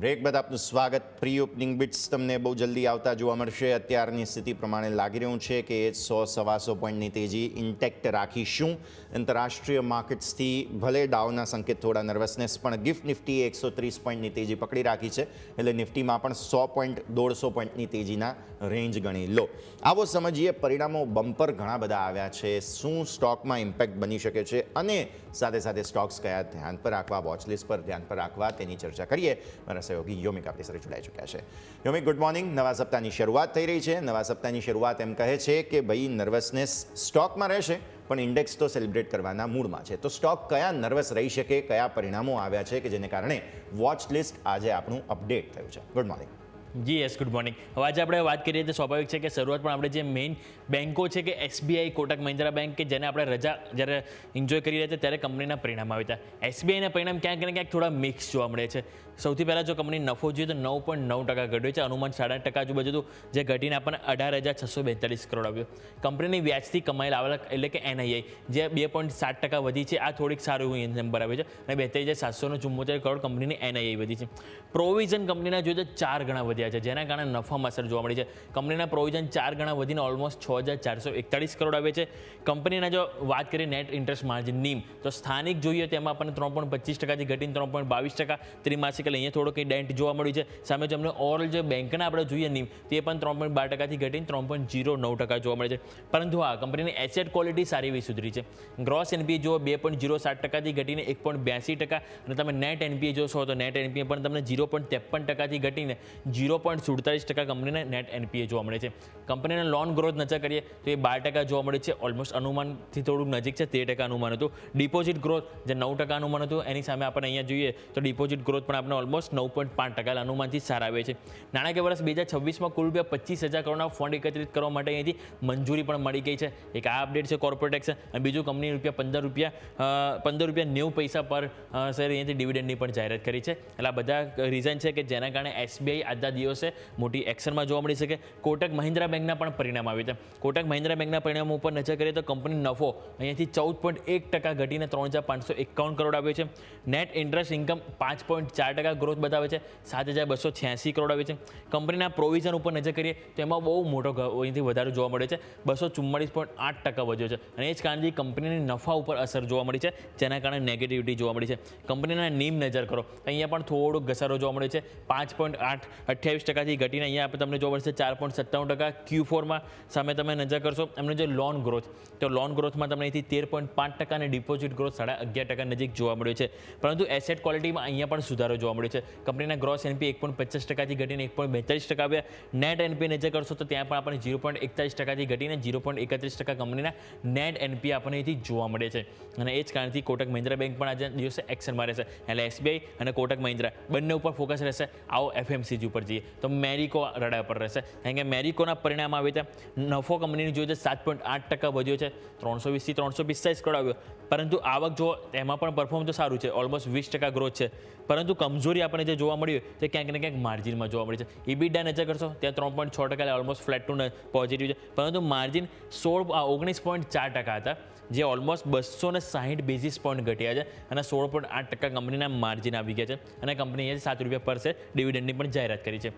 [SPEAKER 3] બ્રેક બાદ આપનું સ્વાગત. પ્રી ઓપનિંગ બિટ્સ તમને બહુ જલ્દી આવતા જોવા મળશે. અત્યારની સ્થિતિ પ્રમાણે લાગી રહ્યું છે કે 100-125 પોઈન્ટની તેજી ઇન્ટેક્ટ રાખીશું. આંતરરાષ્ટ્રીય માર્કેટ્સથી ભલે ડાઉના સંકેત, થોડા નર્વસનેસ, પણ ગિફ્ટ નિફ્ટીએ 130 પોઈન્ટની તેજી પકડી રાખી છે. એટલે નિફ્ટીમાં પણ 100 પોઈન્ટ, 150 પોઈન્ટની તેજીના રેન્જ ગણી લો. આવો સમજીએ. પરિણામો બમ્પર ઘણા બધા આવ્યા છે. શું સ્ટોકમાં ઇમ્પેક્ટ બની શકે છે અને સાથે સાથે સ્ટોક્સ કયા ધ્યાન પર રાખવા, વોચલિસ્ટ પર ધ્યાન પર રાખવા, તેની ચર્ચા કરીએ. મારા સહયોગી યોમિક આપણી સાથે જોડાઈ ચૂક્યા છે. યોમિક, ગુડ મોર્નિંગ. નવા સપ્તાહની શરૂઆત થઈ રહી છે. નવા સપ્તાહની શરૂઆત એમ કહે છે કે ભાઈ નર્વસનેસ સ્ટોકમાં રહેશે, પણ ઇન્ડેક્સ તો સેલિબ્રેટ કરવાના મૂડમાં છે. તો સ્ટોક કયા નર્વસ રહી શકે, કયા પરિણામો આવ્યા છે કે જેને કારણે વોચ લિસ્ટ આજે આપણું અપડેટ થયું છે? Good morning.
[SPEAKER 4] જી યસ, ગુડ મોર્નિંગ. હવે આજે આપણે વાત કરીએ તો સ્વાભાવિક છે કે શરૂઆત પણ આપણે જે મેઇન બેન્કો છે કે SBI, કોટક મહિન્દ્રા બેંક કે જેને આપણે રજા જ્યારે એન્જોય કરી રહ્યા હતા ત્યારે કંપનીના પરિણામ આવ્યા હતા. SBIના પરિણામ ક્યાંક ને ક્યાંક થોડા મિક્સ જોવા મળે છે. સૌથી પહેલાં જો કંપની નફો જોઈએ તો 9.9% ઘટ્યો છે. અનુમાન 8.5% આજુબાજુ હતું, જે ઘટીને આપણને 18,642 કરોડ આવ્યો. કંપનીની વ્યાજથી કમાયેલ આવક એટલે કે NII જે 2.7% વધી છે. આ થોડીક સારું નંબર આવે છે અને 42,774 કરોડ કંપનીની NII વધી છે. પ્રોવિઝન કંપનીના જોઈએ તો 4 ગણા વધ્યા છે, જેના કારણે નફામાં અસર જોવા મળી છે. કંપનીના પ્રોવિઝન 4 ગણા વધીને ઓલમોસ્ટ 6,441 કરોડ આવે છે. કંપનીના જો વાત કરીએ નેટ ઇન્ટરેસ્ટ માર્જિન NIM તો સ્થાનિક જોઈએ તેમાં આપણને 3.25%થી ઘટીને 3.22%, ત્રિમાસિક એટલે અહીંયા થોડો કંઈ ડેન્ટ જોવા મળ્યું છે. સામે જો અમને ઓવરઓલ જે બેંકના આપણે જોઈએ NIM તે પણ 3.12%થી ઘટીને 3.09% જોવા મળે છે. પરંતુ હા, કંપનીની એસેટ ક્વોલિટી સારી એવી સુધરી છે. ગ્રોસ NPA જો 2.07%થી ઘટીને 1.82% અને તમે નેટ NPA જોશો તો નેટ NPA પણ તમને 0.53%થી ઘટીને 0.47% કંપનીને નેટ NPA જોવા મળે છે. કંપનીને લોન ગ્રોથ નજર કરીએ તો એ 12% જોવા મળે છે. ઓલમોસ્ટ અનુમાનથી થોડુંક નજીક છે, 13% અનુમાન હતું. ડિપોઝિટ ગ્રોથ જે 9% અનુમાન હતું એની સામે આપણે અહીંયા જોઈએ તો ડિપોઝિટ ગ્રોથ પણ આપણે ઓલમોસ્ટ 9.5% અનુમાનથી સારા આવે છે. નાણાકીય વર્ષ 2026માં કુલ રૂપિયા 25,000 કરોડના ફંડ એકત્રિત કરવા માટે અહીંથી મંજૂરી પણ મળી ગઈ છે. એક આ અપડેટ છે કોર્પોરેટ ટેક્સ, અને બીજું કંપની ₹15.90 પર શેર અહીંયાથી ડિવિડન્ડની પણ જાહેરાત કરી છે. એટલે આ બધા રીઝન છે કે જેના કારણે SBI આજના દિવસે મોટી એક્શનમાં જોવા મળી શકે. કોટક મહિન્દ્રા બેંકના પણ પરિણામ આવ્યા હતા. કોટક મહિન્દ્રા બેંકના પરિણામો ઉપર નજર કરીએ તો કંપની નફો અહીંયાથી 14.1% ઘટીને 3,551 કરોડ આવ્યો છે. નેટ ઇન્ટરેસ્ટ ઇન્કમ 5.4% ગ્રોથ બતાવે છે, 7,286 કરોડ આવે છે. કંપનીના પ્રોવિઝન ઉપર નજર કરીએ તો એમાં બહુ મોટો અહીંથી વધારો જોવા મળે છે, 244.8% વધ્યો છે. અને એ જ કારણથી કંપનીની નફા ઉપર અસર જોવા મળી છે, જેના કારણે નેગેટિવિટી જોવા મળી છે. કંપનીના NIM નજર કરો, અહીંયા પણ થોડોક ઘસારો જોવા મળે છે. 5.28%થી ઘટીને અહીંયા આપણે તમને જોવા મળશે 4.57%. Q4માં સામે તમે નજર કરશો એમને જે લોન ગ્રોથ, તો લોન ગ્રોથમાં તમને અહીંથી 13.5% અને ડિપોઝિટ ગ્રોથ 11.5% નજીક જોવા મળ્યો છે. પરંતુ એસેટ ક્વોલિટીમાં અહીંયા પણ સુધારો જોવા મળ્યો છે. કંપનીના ગ્રોસ NPA 1.50%થી ઘટીને 1.42% આવ્યા. નેટ NPA નજર કરશો તો ત્યાં પણ આપણને 0.41%થી ઘટીને 0.31% કંપનીના નેટ NPA આપણને અહીંથી જોવા મળે છે. અને એ જ કારણથી કોટક મહિન્દ્રા બેંક પણ આજે દિવસે એક્શનમાં રહેશે. એટલે SBI અને કોટક મહિન્દ્રા બંને ઉપર ફોકસ રહેશે. આવો FMCG ઉપર જઈએ તો મેરિકો રડા પર રહેશે, કારણ કે મેરિકોના પરિણામ આવે છે. નફો કંપનીની જોઈએ તો 7.8% વધ્યો છે, 320થી 345 કરોડ આવ્યો. પરંતુ આવક જો એમાં પણ પરફોર્મ તો સારું છે, ઓલમોસ્ટ 20% ગ્રોથ છે. પરંતુ કમજોરી આપણને જે જોવા મળ્યું તે ક્યાંક ને ક્યાંક માર્જિનમાં જોવા મળી છે. EBITDA નજર કરશો ત્યાં 3.6% ઓલમોસ્ટ ફ્લેટ ટુ પોઝિટિવ છે. પરંતુ માર્જિન 19.4% હતા, જે ઓલમોસ્ટ 260 બેઝિસ પોઈન્ટ ઘટ્યા છે અને 16.8% કંપનીના માર્જિન આવી ગયા છે. અને કંપનીએ ₹7 પર શેર ડિવિડન્ડની પણ જાહેરાત કરી છે.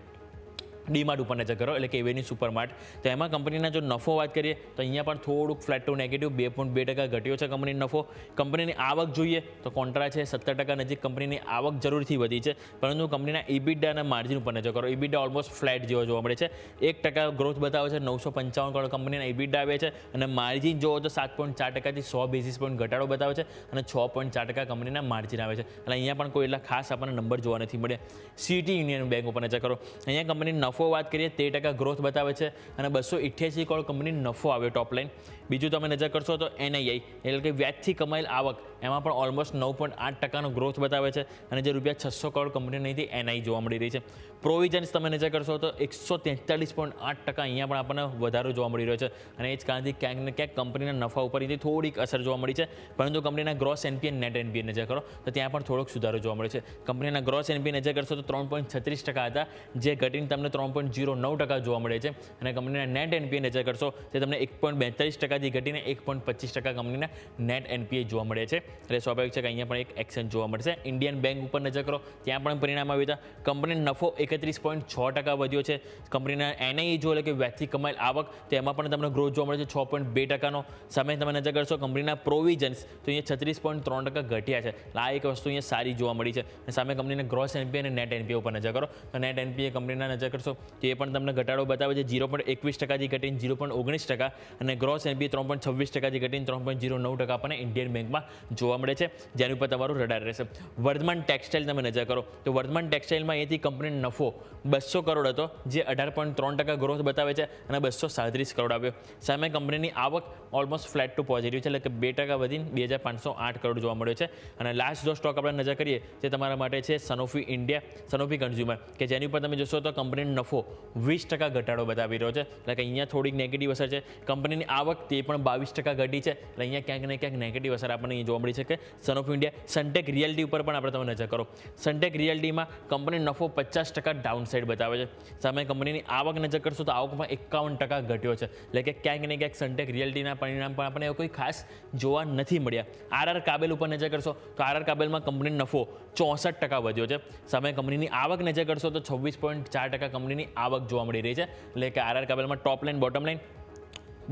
[SPEAKER 4] ડીમાર્ટ ઉપર નજર કરો એટલે કે એવેન્યુ સુપરમાર્ટ, તો એમાં કંપનીના જો નફો વાત કરીએ તો અહીંયા પણ થોડુંક ફ્લેટ ટુ નેગેટિવ 2.2% ઘટ્યો છે કંપનીનો નફો. કંપનીની આવક જોઈએ તો કોન્ટ્રા છે 17% નજીક કંપનીની આવક જરૂરથી વધી છે. પરંતુ કંપનીના EBITDA અને માર્જિન ઉપર નજર કરો, EBITDA ઓલમોસ્ટ ફ્લેટ જેવો જોવા મળે છે. 1% ગ્રોથ બતાવે છે, 955 કરોડ કંપનીના EBITDA આવે છે. અને માર્જિન જોવો તો 7.4%થી 100 બેઝિસ પોઈન્ટ ઘટાડો બતાવે છે અને 6.4% કંપનીના માર્જિન આવે છે. એટલે અહીંયા પણ કોઈ એટલા ખાસ આપણને નંબર જોવા નથી મળ્યા. સિટી યુનિયન બેંક ઉપર નજર કરો, અહીંયા કંપની નફો વાત કરીએ 13% ગ્રોથ બતાવે છે અને 288 કરોડ કંપની નફો આવ્યો ટોપ લાઈન. બીજું તમે નજર કરશો તો NII એટલે કે વ્યાજથી કમાયેલ આવક, એમાં પણ ઓલમોસ્ટ 9.8% ગ્રોથ બતાવે છે અને જે ₹600 કરોડ કંપનીની NII જોવા મળી રહી છે. પ્રોવિઝન્સ તમે નજર કરશો તો 143.8% અહીંયા પણ આપણને વધારો જોવા મળી રહ્યો છે. અને એ જ કારણથી ક્યાંક ને ક્યાંક કંપનીના નફા ઉપરથી થોડીક અસર જોવા મળી છે. પરંતુ કંપનીના ગ્રોસ NPA નેટ NPA નજર કરો તો ત્યાં પણ થોડોક સુધારો જોવા મળે છે. કંપનીના ગ્રોસ NPA નજર કરશો તો 3.36% હતા, જે ઘટીને તમને 3.09% જોવા મળે છે. અને કંપનીના નેટ NPA નજર કરશો તે તમને 1.42%થી ઘટીને 1.25% કંપનીના નેટ NPA જોવા મળે છે. એટલે સ્વાભાવિક છે કે અહીંયા પણ એક એક્શન જોવા મળશે. ઇન્ડિયન બેંક ઉપર નજર કરો, ત્યાં પણ પરિણામ આવ્યું હતા. કંપનીનો નફો 31.6% વધ્યો છે. કંપનીના NII જો એટલે કે વ્યાજથી કમાયેલ આવક, તો એમાં પણ તમને ગ્રોથ જોવા મળે છે 6.2%નો. સામે તમે નજર કરશો કંપનીના પ્રોવિઝન્સ તો અહીંયા 36.3% ઘટ્યા છે. આ એક વસ્તુ અહીંયા સારી જોવા મળી છે. અને સામે કંપનીના ગ્રોસ NPA અને નેટ NPA ઉપર નજર કરો તો નેટ NPA કંપનીના નજર કરશો તો એ પણ તમને ઘટાડો બતાવે છે, 0.21%થી ઘટીને 0.19% અને ગ્રોસ NPA 3.26%થી ઘટીને 3.09% આપણને ઇન્ડિયન બેંકમાં જોવા મળે છે, જેની ઉપર તમારું રડાર રહેશે. વર્ધમાન ટેક્સટાઇલ તમે નજર કરો તો વર્ધમાન ટેક્સટાઇલમાં અહીંથી કંપનીનો નફો 200 કરોડ હતો, જે 18.3% ગ્રોથ બતાવે છે અને 237 કરોડ આવ્યો. સામે કંપનીની આવક ઓલમોસ્ટ ફ્લેટ ટુ પોઝિટિવ છે, એટલે કે 2% વધીને 2,508 કરોડ જોવા મળ્યો છે. અને લાસ્ટ જો સ્ટોક આપણે નજર કરીએ તે તમારા માટે છે સનોફી ઇન્ડિયા, સનોફી કન્ઝ્યુમર, કે જેની ઉપર તમે જોશો તો કંપનીનો નફો 20% ઘટાડો બતાવી રહ્યો છે, એટલે કે અહીંયા થોડીક નેગેટિવ અસર છે. કંપનીની આવક તે પણ 22% ઘટી છે, એટલે અહીંયા ક્યાંક ને ક્યાંક નેગેટિવ અસર આપણને અહીં જોવા મળી છે કે સનોફી ઇન્ડિયા. સનટેક રિયલ્ટી ઉપર પણ આપણે તમે નજર કરો, સનટેક રિયલ્ટીમાં કંપનીનો નફો 50% ડાઉન સાઇડ બતાવે છે. સામે કંપનીની આવક નજર કરશો તો આવકમાં 51% ઘટ્યો છે, એટલે કે ક્યાંક ને ક્યાંક સનટેક રિયલ્ટીના પરિણામ પણ આપણને કોઈ ખાસ જોવા નથી મળ્યા. આરઆર કાબેલ ઉપર નજર કરશો તો આરઆર કાબેલમાં કંપનીનો નફો 64% વધ્યો છે. સામે કંપનીની આવક નજર કરશો તો 26.4% કંપનીની આવક જોવા મળી રહી છે, એટલે કે આરઆર કાબેલમાં ટોપ લાઇન બોટમ લાઇન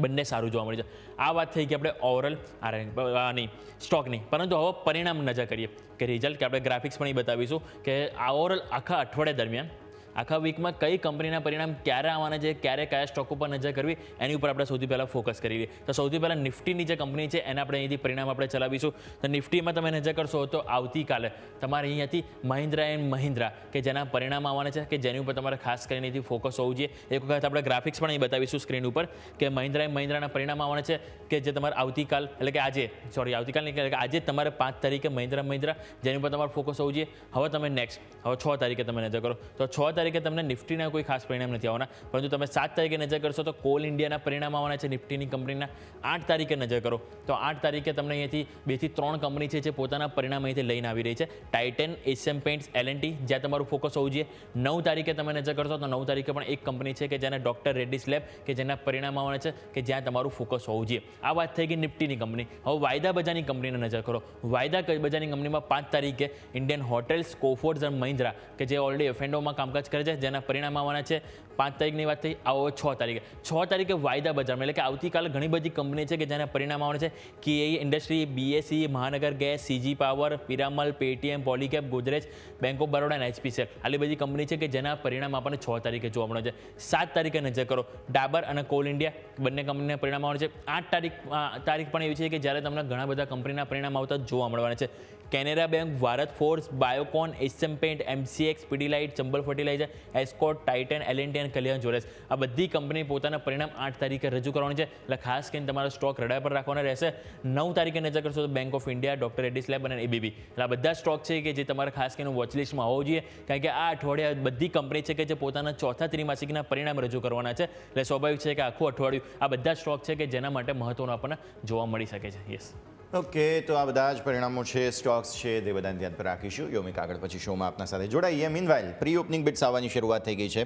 [SPEAKER 4] બંને સારું જોવા મળે છે. આ વાત થઈ કે આપણે ઓવરઓલ નહીં સ્ટોકની, પરંતુ હવે પરિણામ નજર કરીએ કે રિઝલ્ટ, કે આપણે ગ્રાફિક્સ પણ એ બતાવીશું કે ઓવરઓલ આખા અઠવાડિયા દરમિયાન આખા વીકમાં કઈ કંપનીના પરિણામ ક્યારે આવવાના છે, ક્યારે કયા સ્ટોક ઉપર નજર કરવી, એની ઉપર આપણે સૌથી પહેલાં ફોકસ કરીએ. તો સૌથી પહેલાં નિફ્ટીની જે કંપની છે એને આપણે અહીંથી પરિણામ આપણે ચલાવીશું. તો નિફ્ટીમાં તમે નજર કરશો તો આવતીકાલે તમારે અહીંયાથી મહિન્દ્રા એન્ડ મહિન્દ્રા, કે જેના પરિણામ આવવાના છે, કે જેની ઉપર તમારે ખાસ કરીને અહીંથી ફોકસ હોવું જોઈએ. એક વખત આપણે ગ્રાફિક્સ પણ અહીં બતાવીશું સ્ક્રીન ઉપર કે મહિન્દ્રા એન્ડ મહિન્દ્રાના પરિણામ આવવાના છે, કે જે તમારે આવતીકાલ એટલે કે આવતીકાલ નહીં, એટલે કે આજે તમારે 5 તારીખે મહિન્દ્રા, જેની ઉપર તમારે ફોકસ હોવું જોઈએ. હવે તમે નેક્સ્ટ 6 તારીખે તમે નજર કરો તો 6 તારીખે તમને નિફ્ટીના કોઈ ખાસ પરિણામ નથી આવવાના, પરંતુ તમે 7 તારીખે નજર કરશો તો કોલ ઇન્ડિયાના પરિણામ આવવાના છે નિફ્ટીની કંપનીના. 8 તારીખે નજર કરો તો 8 તારીખે તમને અહીંયાથી 2 થી 3 કંપની છે જે પોતાના પરિણામ અહીંથી લઈને આવી રહી છે. ટાઇટન, એશિયન પેઇન્ટ્સ, L&T, જ્યાં તમારું ફોકસ હોવું જોઈએ. 9 તારીખે તમે નજર કરશો તો 9 તારીખે પણ એક કંપની છે કે જેને ડોક્ટર રેડ્ડીઝ લેબ, કે જેના પરિણામ આવવાના છે, કે જ્યાં તમારું ફોકસ હોવું જોઈએ. આ વાત થઈ ગઈ નિફ્ટીની કંપની. હવે વાયદા બજારની કંપનીને નજર કરો. વાયદા બજારની કંપનીમાં 5 તારીખે ઇન્ડિયન હોટેલ્સ, કોફોર્ડ્સ અને મહિન્દ્રા, કે જે ઓલરેડી F&Oમાં કામકાજ કરે છે, જેના પરિણામ આવવાના છે. 5 તારીખની વાત થઈ. આવો 6 તારીખે. 6 તારીખે વાયદા બજારમાં, એટલે કે આવતીકાલે ઘણી બધી કંપની છે કે જેના પરિણામ આવવાના છે. KE industry, BSE, Mahanagar gas, CG power, Piramal, Paytm, Polycab, Godrej, bank of Baroda અને HPCL, આટલી બધી કંપની છે કે જેના પરિણામ આપણને 6 તારીખે જોવા મળે છે. 7 તારીખે નજર કરો ડાબર અને કોલ ઇન્ડિયા, બંને કંપનીના પરિણામ આવવાના છે. 8 તારીખ પણ એવી છે કે જ્યારે તમને ઘણા બધા કંપનીના પરિણામ આવતા જોવા મળવાના છે. Canara Bank, Bharat Forge, Biocon, Asian Paint, MCX, Pidilite, Chambal Fertilizer, Escorts, Titan, L&T અને કલ્યાણ જ્વેલર્સ, આ બધી કંપની પોતાના પરિણામ 8 તારીખે રજૂ કરવાની છે, એટલે ખાસ કરીને તમારો સ્ટોક રડાર પર રાખવાના રહેશે. 9 તારીખે નજર કરશો તો bank of India, doctor Reddy's lab અને ABB, એટલે આ બધા સ્ટોક છે કે જે તમારે ખાસ કરીને વોચલિસ્ટમાં હોવો જોઈએ, કારણ કે આ અઠવાડિયા બધી કંપની છે કે જે પોતાના ચોથા ત્રિમાસિકના પરિણામ રજૂ કરવાના છે, એટલે સ્વાભાવિક છે કે આખું અઠવાડિયું આ બધા સ્ટોક છે કે જેના માટે મહત્વનું આપણને જોવા મળી શકે છે. યસ,
[SPEAKER 3] ઓકે, તો આ બધા જ પરિણામો છે, સ્ટોક્સ છે, તે બધાને ધ્યાન પર રાખીશું. યોમિક આગળ પછી શોમાં આપના સાથે જોડાઈએ. મીનવાઇલ પ્રી ઓપનિંગ બિટ્સ આવવાની શરૂઆત થઈ ગઈ છે.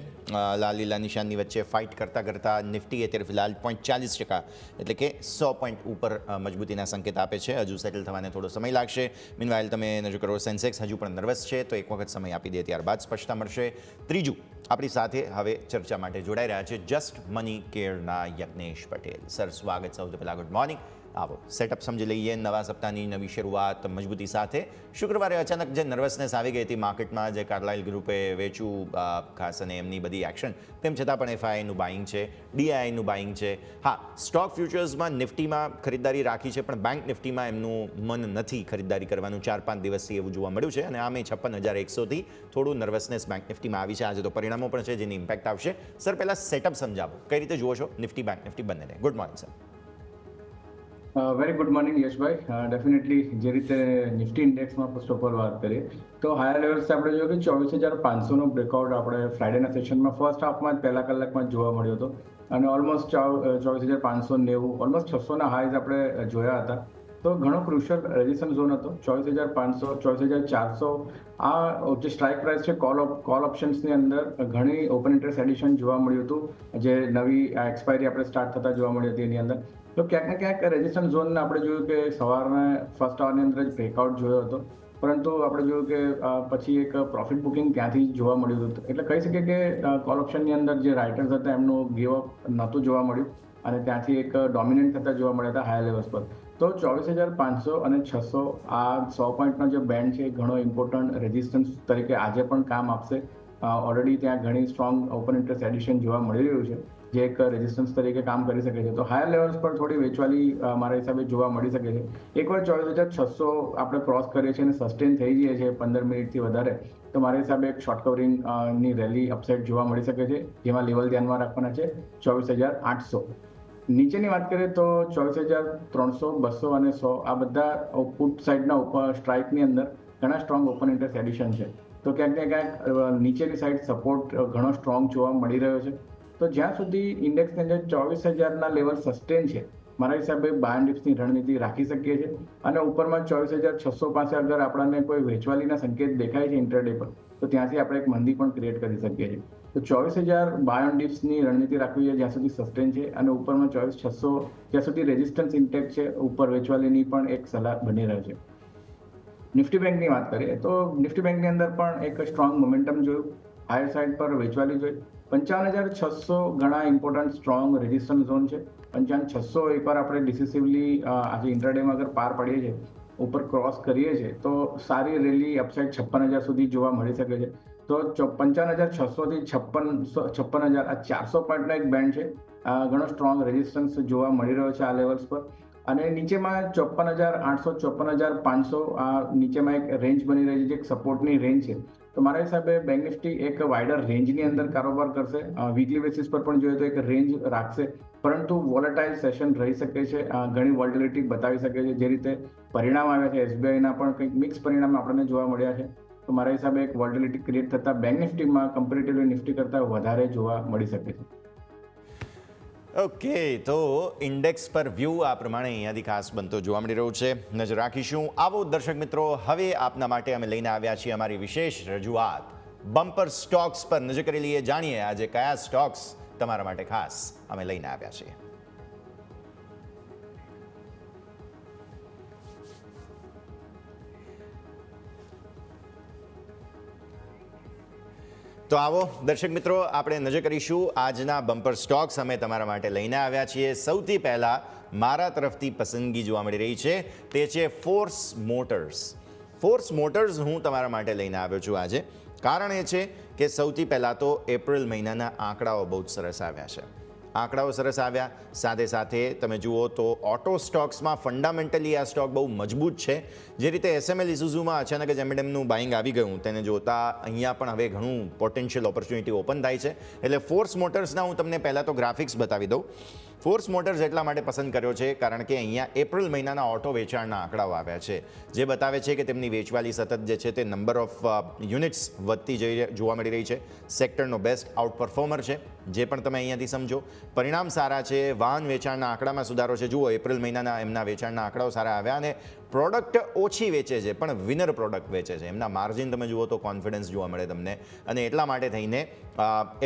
[SPEAKER 3] લાલ લીલા નિશાનની વચ્ચે ફાઇટ કરતાં નિફ્ટી અત્યારે ફિલહાલ 0.40%, એટલે કે 100 પોઈન્ટ ઉપર મજબૂતીના સંકેત આપે છે. હજુ સેટલ થવાને થોડો સમય લાગશે. મીનવાઇલ તમે નજર કરો સેન્સેક્સ હજુ પણ નર્વસ છે, તો એક વખત સમય આપી દે ત્યારબાદ સ્પષ્ટતા મળશે. ત્રીજું, આપણી સાથે હવે ચર્ચા માટે જોડાઈ રહ્યા છે જસ્ટ મની કેરના યજ્ઞેશ પટેલ. સર, સ્વાગત. સૌથી પહેલાં ગુડ મોર્નિંગ. આવો સેટઅપ સમજી લઈએ. નવા સપ્તાહની નવી શરૂઆત મજબૂતી સાથે. શુક્રવારે અચાનક જે નર્વસનેસ આવી ગઈ હતી માર્કેટમાં, જે કાર્લાઇલ ગ્રુપે વેચ્યું ખાસ અને એમની બધી એક્શન, તેમ છતાં પણ FIIનું બાઇંગ છે, DIIનું બાઇંગ છે. હા, સ્ટોક ફ્યુચર્સમાં નિફ્ટીમાં ખરીદદારી રાખી છે, પણ બેંક નિફ્ટીમાં એમનું મન નથી ખરીદદારી કરવાનું. 4-5 દિવસથી એવું જોવા મળ્યું છે, અને આમે 56,100થી થોડું નર્વસનેસ બેંક નિફ્ટીમાં આવી છે. આજે તો પરિણામો પણ છે જેની ઇમ્પેક્ટ આવશે. સર, પહેલાં સેટઅપ સમજાવો, કઈ રીતે જુઓ છો નિફ્ટી બેંક નિફ્ટી બંનેને? Good morning sir.
[SPEAKER 5] Very good morning Yashbhai. Definitely જે રીતે નિફ્ટી ઇન્ડેક્સમાં ફર્સ્ટ ઓફ ઓલ વાત કરીએ તો હાયર લેવલ્સ આપણે જોયું કે 24,500નો બ્રેકઆઉટ આપણે ફ્રાઇડેના સેશનમાં ફર્સ્ટ હાફમાં જ પહેલા કલાકમાં જ જોવા મળ્યો હતો, અને ઓલમોસ્ટ 24,590 ઓલમોસ્ટ 600ના હાઈઝ આપણે જોયા હતા. તો ઘણો ક્રુશિયલ રેઝિસ્ટન્સ ઝોન હતો 24,500, 24,400. આ જે સ્ટ્રાઇક પ્રાઇસ છે કોલ ઓપ્શન્સની અંદર ઘણી ઓપન ઇન્ટરેસ્ટ એડિશન જોવા મળ્યું હતું, જે નવી એક્સપાયરી આપણે સ્ટાર્ટ થતા જોવા મળી હતી એની અંદર. તો ક્યાંક ને ક્યાંક રેઝિસ્ટન્સ ઝોનને આપણે જોયું કે સવારના ફર્સ્ટ આવરની અંદર જ બ્રેકઆઉટ જોયો હતો, પરંતુ આપણે જોયું કે પછી એક પ્રોફિટ બુકિંગ ત્યાંથી જોવા મળ્યું હતું. એટલે કહી શકીએ કે કોલ ઓપ્શનની અંદર જે રાઇટર્સ હતા એમનું ગીવ અપ નહોતું જોવા મળ્યું, અને ત્યાંથી એક ડોમિનન્ટ થતા જોવા મળ્યા હતા હાયર લેવલ્સ પર. તો 24,500 અને 600 આ 100 પોઈન્ટનો જે બેન્ડ છે એ ઘણો ઇમ્પોર્ટન્ટ રેઝિસ્ટન્સ તરીકે આજે પણ કામ આપશે. ઓલરેડી ત્યાં ઘણી સ્ટ્રોંગ ઓપન ઇન્ટરેસ્ટ એડિશન જોવા મળી રહ્યું છે. જે એક રેઝિસ્ટન્સ તરીકે કામ કરી શકે છે. તો હાયર લેવલ્સ પર થોડી વેચવાલી મારા હિસાબે જોવા મળી શકે છે. એકવાર 24,600 આપણે ક્રોસ કરીએ છીએ અને સસ્ટેન થઈ જઈએ છીએ 15 મિનિટથી વધારે, તો મારા હિસાબે એક શોર્ટ કવરિંગ ની રેલી અપસાઇડ જોવા મળી શકે છે, જેમાં લેવલ ધ્યાનમાં રાખવાના છે 24,800. નીચેની વાત કરીએ તો 24,300, 200 અને 100 આ બધા પુટ સાઇડના ઉપર સ્ટ્રાઇકની અંદર ઘણા સ્ટ્રોંગ ઓપન ઇન્ટરેસ્ટ એડિશન છે. તો ક્યાંક ને ક્યાંક નીચેની સાઈડ સપોર્ટ ઘણો સ્ટ્રોંગ જોવા મળી રહ્યો છે. તો જ્યાં સુધી ઇન્ડેક્સની અંદર 24,000ના લેવલ સસ્ટેન છે, મારા હિસાબે બાય એન્ડ ડિપ્સની રણનીતિ રાખી શકીએ છીએ. અને ઉપરમાં 24,600 પાસે અગર આપણને કોઈ વેચવાલીના સંકેત દેખાય છે ઇન્ટરડે પર, તો ત્યાંથી આપણે એક મંદી પણ ક્રિએટ કરી શકીએ છીએ. તો 24,000 બાય ઓન ડિપ્સની રણનીતિ રાખવી છે જ્યાં સુધી સસ્ટેન છે, અને ઉપરમાં 24,600 જ્યાં સુધી રેઝિસ્ટન્સ ઇન્ટેક છે ઉપર વેચવાલીની પણ એક સલાહ બની રહે છે. નિફ્ટી બેંકની વાત કરીએ તો નિફ્ટી બેંકની અંદર પણ એક સ્ટ્રોંગ મોમેન્ટમ જોયું, હાયર સાઇડ પર વેચવાલી જોઈ. 55,600 ઘણા ઇમ્પોર્ટન્ટ સ્ટ્રોંગ રેઝિસ્ટન્સ ઝોન છે. 55,600 એકવાર આપણે ડિસિસિવલી આજે ઇન્ટ્રાડેમાં અગર પાર પાડીએ છીએ, ઉપર ક્રોસ કરીએ છીએ, તો સારી રેલી અપસાઇડ 56,000 સુધી જોવા મળી શકે છે. તો 55,600 થી 56,000 આ 400 પોઈન્ટનો એક બેન્ડ છે, ઘણો સ્ટ્રોંગ રેઝિસ્ટન્સ જોવા મળી રહ્યો છે આ લેવલ્સ પર. અને નીચેમાં 54,800, 54,500 આ નીચેમાં એક રેન્જ બની રહી છે, જે એક સપોર્ટની રેન્જ છે. તો મારા હિસાબે બેંક નિફ્ટી એક વાઇડર રેન્જની અંદર કારોબાર કરશે. વીકલી બેસિસ પર પણ જોઈએ તો એક રેન્જ રાખશે, પરંતુ વોલેટાઇલ સેશન રહી શકે છે, ઘણી વોલેટિલિટી બતાવી શકે છે. જે રીતે પરિણામ આવ્યા છે એસબીઆઈના પણ કંઈક મિક્સ પરિણામ આપણને જોવા મળ્યા છે. તો મારા હિસાબે એક વોલેટિલિટી ક્રિએટ થતા બેંક નિફ્ટીમાં કમ્પેરેટિવલી નિફ્ટી કરતાં વધારે જોવા મળી શકે છે.
[SPEAKER 3] ઓકે, તો ઇન્ડેક્સ પર વ્યૂ આ પ્રમાણે અહીંયાથી ખાસ બનતો જોવા મળી રહ્યું છે. નજર રાખીશું. આવો દર્શક મિત્રો, હવે આપના માટે અમે લઈને આવ્યા છીએ અમારી વિશેષ રજૂઆત બમ્પર સ્ટોક્સ પર. નજર કરી લઈએ, જાણીએ આજે કયા સ્ટોક્સ તમારા માટે ખાસ અમે લઈને આવ્યા છીએ. તો આવો દર્શક મિત્રો, આપણે નજર કરીશું આજના બમ્પર સ્ટોક્સ અમે તમારા માટે લઈને આવ્યા છીએ. સૌથી પહેલા મારા તરફથી પસંદગી જોવા મળી રહી છે તે છે ફોર્સ મોટર્સ. ફોર્સ મોટર્સ હું તમારા માટે લઈને આવ્યો છું આજે. કારણ એ છે કે સૌથી પહેલાં તો એપ્રિલ મહિનાના આંકડાઓ બહુ જ સરસ આવ્યા છે. આંકડાઓ સરસ આવ્યા, સાથે સાથે તમે જુઓ તો ઓટો સ્ટોક્સમાં ફંડામેન્ટલી આ સ્ટોક બહુ મજબૂત છે. જે રીતે એસએમએલ ઇસુઝુમાં અચાનક જ એમએડએમનું બાઇંગ આવી ગયું, તેને જોતા અહીંયા પણ હવે ઘણું પોટેન્શિયલ ઓપોર્ચ્યુનિટી ઓપન થાય છે. એટલે ફોર્સ મોટર્સના હું તમને પહેલાં તો ગ્રાફિક્સ બતાવી દઉં. ફોર્સ મોટર્સ એટલા માટે પસંદ કર્યો છે કારણ કે અહીંયા એપ્રિલ મહિનાના ઓટો વેચાણના આંકડાઓ આવ્યા છે, જે બતાવે છે કે તેમની વેચવાલી સતત જે છે તે નંબર ઓફ યુનિટ્સ વધતી જોવા મળી રહી છે. સેક્ટરનો બેસ્ટ આઉટ પરફોર્મર છે, જે પણ તમે અહીંયાથી સમજો. પરિણામ સારા છે, વાહન વેચાણના આંકડામાં સુધારો છે. જુઓ, એપ્રિલ મહિનાના એમના વેચાણના આંકડાઓ સારા આવ્યા, અને પ્રોડક્ટ ઓછી વેચે છે પણ વિનર પ્રોડક્ટ વેચે છે. એમના માર્જિન તમે જુઓ તો કોન્ફિડન્સ જોવા મળે તમને, અને એટલા માટે થઈને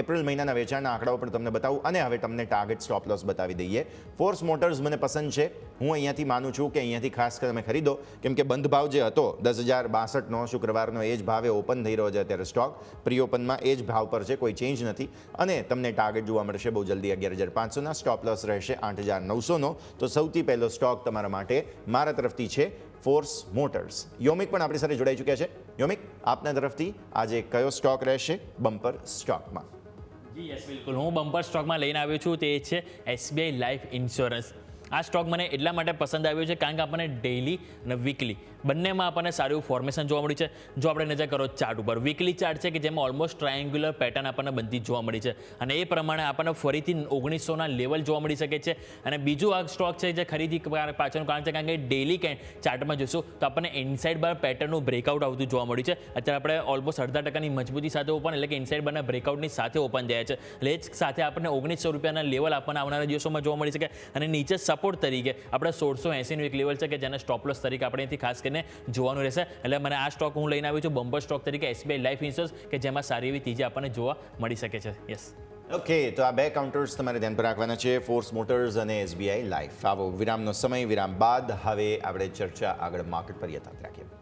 [SPEAKER 3] એપ્રિલ મહિનાના વેચાણના આંકડાઓ પણ તમને બતાવું, અને હવે તમને ટાર્ગેટ સ્ટોપ લોસ બતાવી દઈએ. ફોર્સ મોટર્સ મને પસંદ છે. હું અહીંયાથી માનું છું કે અહીંયાથી ખાસ તમે ખરીદો, કેમ કે બંધ ભાવ જે હતો 10,062નો શુક્રવારનો, એ જ ભાવે ઓપન થઈ રહ્યો છે અત્યારે સ્ટોક. પ્રી ઓપનમાં એ જ ભાવ પર છે, કોઈ ચેન્જ નથી. અને તમને ટાર્ગેટ જોવા મળશે બહુ જલ્દી 11,500ના, સ્ટોપ લોસ રહેશે 8,900નો. તો સૌથી પહેલો સ્ટોક તમારા માટે મારા તરફથી છે ફોર્સ મોટર્સ. યોમિક પણ આપણી સાથે જોડાઈ ચૂક્યા છે. યોમિક, આપના તરફથી આજે કયો સ્ટોક રહેશે બમ્પર સ્ટોકમાં?
[SPEAKER 4] જી યસ, બિલકુલ. હું બમ્પર સ્ટોકમાં લઈને આવ્યો છું, તે છે એસબીઆઈ લાઈફ ઇન્સ્યોરન્સ. આ સ્ટોક મને એટલા માટે પસંદ આવ્યો છે કારણ કે આપણને ડેઇલી અને વીકલી બંનેમાં આપણને સારું ફોર્મેશન જોવા મળ્યું છે. જો આપણે નજર કરો ચાર્ટ ઉપર, વીકલી ચાર્ટ છે કે જેમાં ઓલમોસ્ટ ટ્રાયેન્ગ્યુલર પેટર્ન આપણને બનતી જોવા મળી છે, અને એ પ્રમાણે આપણને ફરીથી 1900ના લેવલ જોવા મળી શકે છે. અને બીજું આ સ્ટોક છે જે ખરીદી પાછળનું કારણ છે કારણ કે ડેઇલી ચાર્ટમાં જોઈશું તો આપણને ઇનસાઇડ બાર પેટર્નનું બ્રેકઆઉટ આવતું જોવા મળ્યું છે. અત્યારે આપણે ઓલમોસ્ટ 0.5% મજબૂતી સાથે ઓપન, એટલે કે ઇનસાઇડ બારના બ્રેકઆઉટની સાથે ઓપન થયા છે. એટલે એ જ સાથે આપણને 1900 રૂપિયાના લેવલ આપણને આવનારા દિવસોમાં જોવા મળી શકે. અને નીચે સપોર્ટ તરીકે આપણે 1680નું એક લેવલ છે કે જેને સ્ટોપ લોસ તરીકે આપણે અહીંથી ખાસ કરીને જોવાનું રહેશે. એટલે મને આ સ્ટોક હું લઈને આવ્યો છું બમ્પર સ્ટોક તરીકે એસબીઆઈ લાઈફ ઇન્સ્યોરન્સ, કે જેમાં સારી એવી તેજી આપણને જોવા મળી શકે છે. યસ,
[SPEAKER 3] ઓકે, તો આ બે કાઉન્ટર્સ તમારે ધ્યાન પર રાખવાના છે, ફોર્સ મોટર્સ અને એસબીઆઈ લાઈફ. આવો વિરામનો સમય, વિરામ બાદ હવે આપણે ચર્ચા આગળ માર્કેટ પર યથાવત રાખીએ.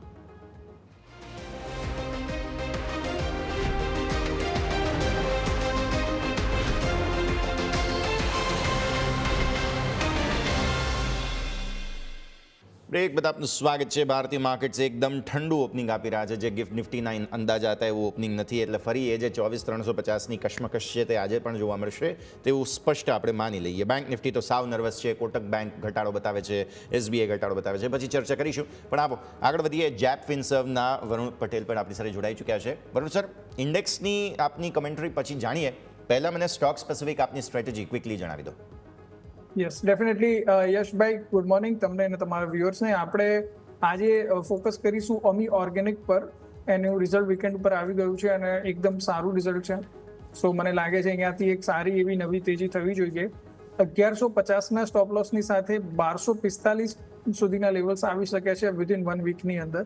[SPEAKER 3] બ્રેક બધા આપનું સ્વાગત છે. ભારતીય માર્કેટ્સ એકદમ ઠંડુ ઓપનિંગ આપી રહ્યા છે. જે ગિફ્ટ નિફ્ટીના અંદાજ હતા એવું ઓપનિંગ નથી, એટલે ફરી એ જે 24,350ની કશમકશ છે તે આજે પણ જોવા મળશે તેવું સ્પષ્ટ આપણે માની લઈએ. બેંક નિફ્ટી તો સાવ નર્વસ છે. કોટક બેંક ઘટાડો બતાવે છે, SBI ઘટાડો બતાવે છે, પછી ચર્ચા કરીશું. પણ આપો આગળ વધીએ. જેપ ફિનસર્વના વરુણ પટેલ પણ આપણી સાથે જોડાઈ ચૂક્યા છે. વરુણ સર, ઇન્ડેક્સની આપની કમેન્ટરી પછી જાણીએ. પહેલાં મને સ્ટોક સ્પેસિફિક આપની સ્ટ્રેટેજી ક્વિકલી જણાવી દો.
[SPEAKER 6] યસ ડેફિનેટલી યશભાઈ, ગુડ મોર્નિંગ તમને અને તમારા વ્યુઅર્સને. આપણે આજે ફોકસ કરીશું અમી ઓર્ગેનિક પર. એનું રિઝલ્ટ વીકેન્ડ ઉપર આવી ગયું છે અને એકદમ સારું રિઝલ્ટ છે. સો મને લાગે છે અહીંયાથી એક સારી એવી નવી તેજી થવી જોઈએ. 1150ના સ્ટોપ લોસની સાથે 1245 સુધીના લેવલ્સ આવી શકે છે વિધિન 1 વીકની અંદર.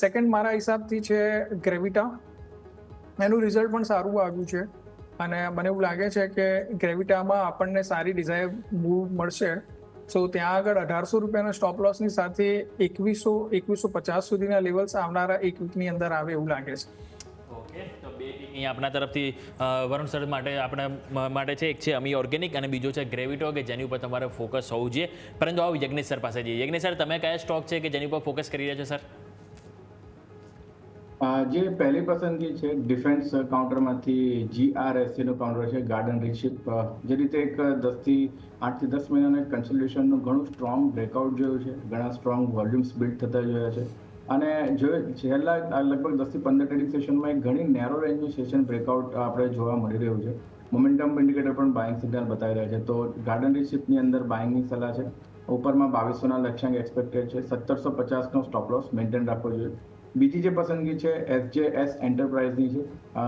[SPEAKER 6] સેકન્ડ મારા હિસાબથી છે ગ્રેવિટા. એનું રિઝલ્ટ પણ સારું આવ્યું છે અને મને એવું લાગે છે કે ગ્રેવિટામાં આપણને સારી ડિઝાયર મૂવ મળશે. સો ત્યાં આગળ 1800 રૂપિયાના સ્ટોપ લોસની સાથે 2150 સુધીના લેવલ્સ આવનારા એક વીકની અંદર આવે એવું લાગે છે.
[SPEAKER 4] ઓકે, તો બે અહીં આપણા તરફથી વરુણ સર માટે આપણા માટે છે. એક છે અમી ઓર્ગેનિક અને બીજો છે ગ્રેવિટો, કે જેની ઉપર તમારે ફોકસ હોવું જોઈએ. પરંતુ આવો યજ્ઞેશ સર પાસે જઈએ. યજ્ઞેશ સર, તમે કયા સ્ટોક છે કે જેની ઉપર ફોકસ કરી રહ્યા છો સર?
[SPEAKER 5] જે પહેલી પસંદગી છે ડિફેન્સ કાઉન્ટરમાંથી GRSC નું કાઉન્ટર છે, ગાર્ડન રીચશિપ. જે રીતે એક 8 થી 10 મહિનાનું એક કન્સોલિડેશનનું ઘણું સ્ટ્રોંગ બ્રેકઆઉટ જોયું છે, ઘણા સ્ટ્રોંગ વોલ્યુમ્સ બિલ્ડ થતા જોયા છે અને છેલ્લા લગભગ 10 થી 15 ટ્રેડિંગ સેશનમાં એક ઘણી નેરો રેન્જનું સેશન બ્રેકઆઉટ આપણે જોવા મળી રહ્યું છે. મોમેન્ટમ ઇન્ડિકેટર પણ બાઇંગ સિગ્નલ બતાવી રહ્યા છે. તો ગાર્ડન રીચશિપની અંદર બાઇંગની સલાહ છે. ઉપરમાં 2200ના લક્ષ્યાંક એક્સપેક્ટેડ છે. 1750નો સ્ટોપ લોસ મેન્ટેન રાખવો જોઈએ. બીજી જે પસંદગી છે SJS એન્ટરપ્રાઇઝની છે.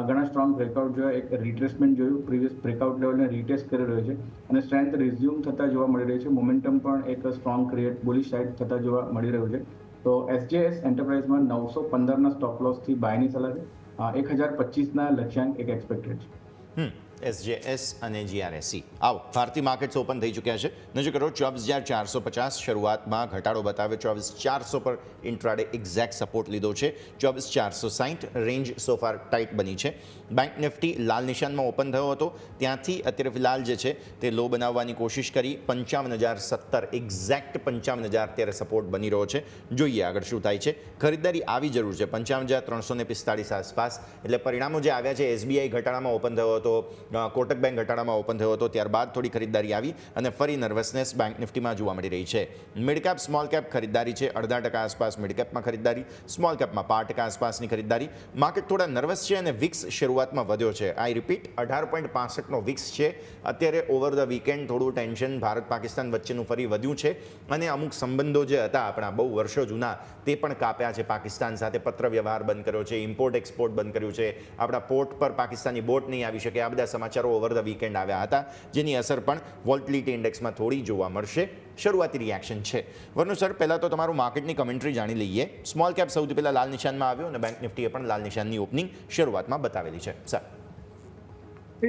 [SPEAKER 5] ઘણા સ્ટ્રોંગ બ્રેકઆઉટ જોયા, એક રિટ્રેસમેન્ટ જોયું, પ્રીવિયસ બ્રેકઆઉટ લેવલને રીટેસ્ટ કરી રહ્યો છે અને સ્ટ્રેન્થ રિઝ્યુમ થતા જોવા મળી રહી છે. મોમેન્ટમ પણ એક સ્ટ્રોંગ ક્રિએટ બુલિશ સાઇડ થતા જોવા મળી રહ્યું છે. તો SJS એન્ટરપ્રાઇઝમાં 915ના સ્ટોપ લોસથી બાયની સલાહ છે. 1025ના લક્ષ્યાંક એક એક્સપેક્ટેડ છે.
[SPEAKER 3] SJS અને GRSC. આવો, ભારતીય માર્કેટ્સ ઓપન થઈ ચૂક્યા છે. નજર કરો 24,450 શરૂઆતમાં ઘટાડો બતાવ્યો. 24,400 પર ઇન્ટ્રાડે એક્ઝેક્ટ સપોર્ટ લીધો છે. 24,460 રેન્જ સોફાર ટાઈટ બની છે. બેંક નિફ્ટી લાલ નિશાનમાં ઓપન થયો હતો, ત્યાંથી અત્યારે ફિલહાલ જે છે તે લો બનાવવાની કોશિશ કરી. 55,070 એક્ઝેક્ટ 55,000 અત્યારે સપોર્ટ બની રહ્યો છે. જોઈએ આગળ શું થાય છે. ખરીદારી આવી જરૂર છે 55,345 આસપાસ. એટલે પરિણામો જે આવ્યા છે, SBI ઘટાડામાં ઓપન થયો હતો, કોટક બેંક ઘટાડામાં ઓપન થયો હતો, ત્યારબાદ થોડી ખરીદારી આવી અને ફરી નર્વસનેસ બેંક નિફ્ટીમાં જોવા મળી રહી છે. મિડ કેપ સ્મોલ કેપ ખરીદારી છે. 0.5% આસપાસ મિડ કેપમાં ખરીદારી, સ્મોલ કેપમાં 0.5% આસપાસની ખરીદારી. માર્કેટ થોડા નર્વસ છે અને વિક્સ શરૂઆતમાં વધ્યો છે. આઈ રિપીટ, 18.65નો વિક્સ છે. અત્યારે ઓવર ધ વીકેન્ડ થોડું ટેન્શન ભારત પાકિસ્તાન વચ્ચેનું ફરી વધ્યું છે અને અમુક સંબંધો જે હતા આપણા બહુ વર્ષો જૂના તે પણ કાપ્યા છે. પાકિસ્તાન સાથે પત્ર વ્યવહાર બંધ કર્યો છે, ઇમ્પોર્ટ એક્સપોર્ટ બંધ કર્યું છે, આપણા પોર્ટ પર પાકિસ્તાની બોટ નહીં આવી શકે. આ બધા સમાચારો ઓવર ધ વીકેન્ડ આવ્યા હતા, જેની અસર પણ વોલ્ટિલિટી ઇન્ડેક્સમાં થોડી જોવા મળશે. શરૂઆતી રિએક્શન છે. વરુણ સર, પહેલાં તો તમારું માર્કેટની કમેન્ટ્રી જાણી લઈએ. સ્મોલ કેપ સૌથી પહેલાં લાલ નિશાનમાં આવ્યો અને બેંક નિફ્ટીએ પણ લાલ નિશાનની ઓપનિંગ શરૂઆતમાં બતાવેલી છે. સર,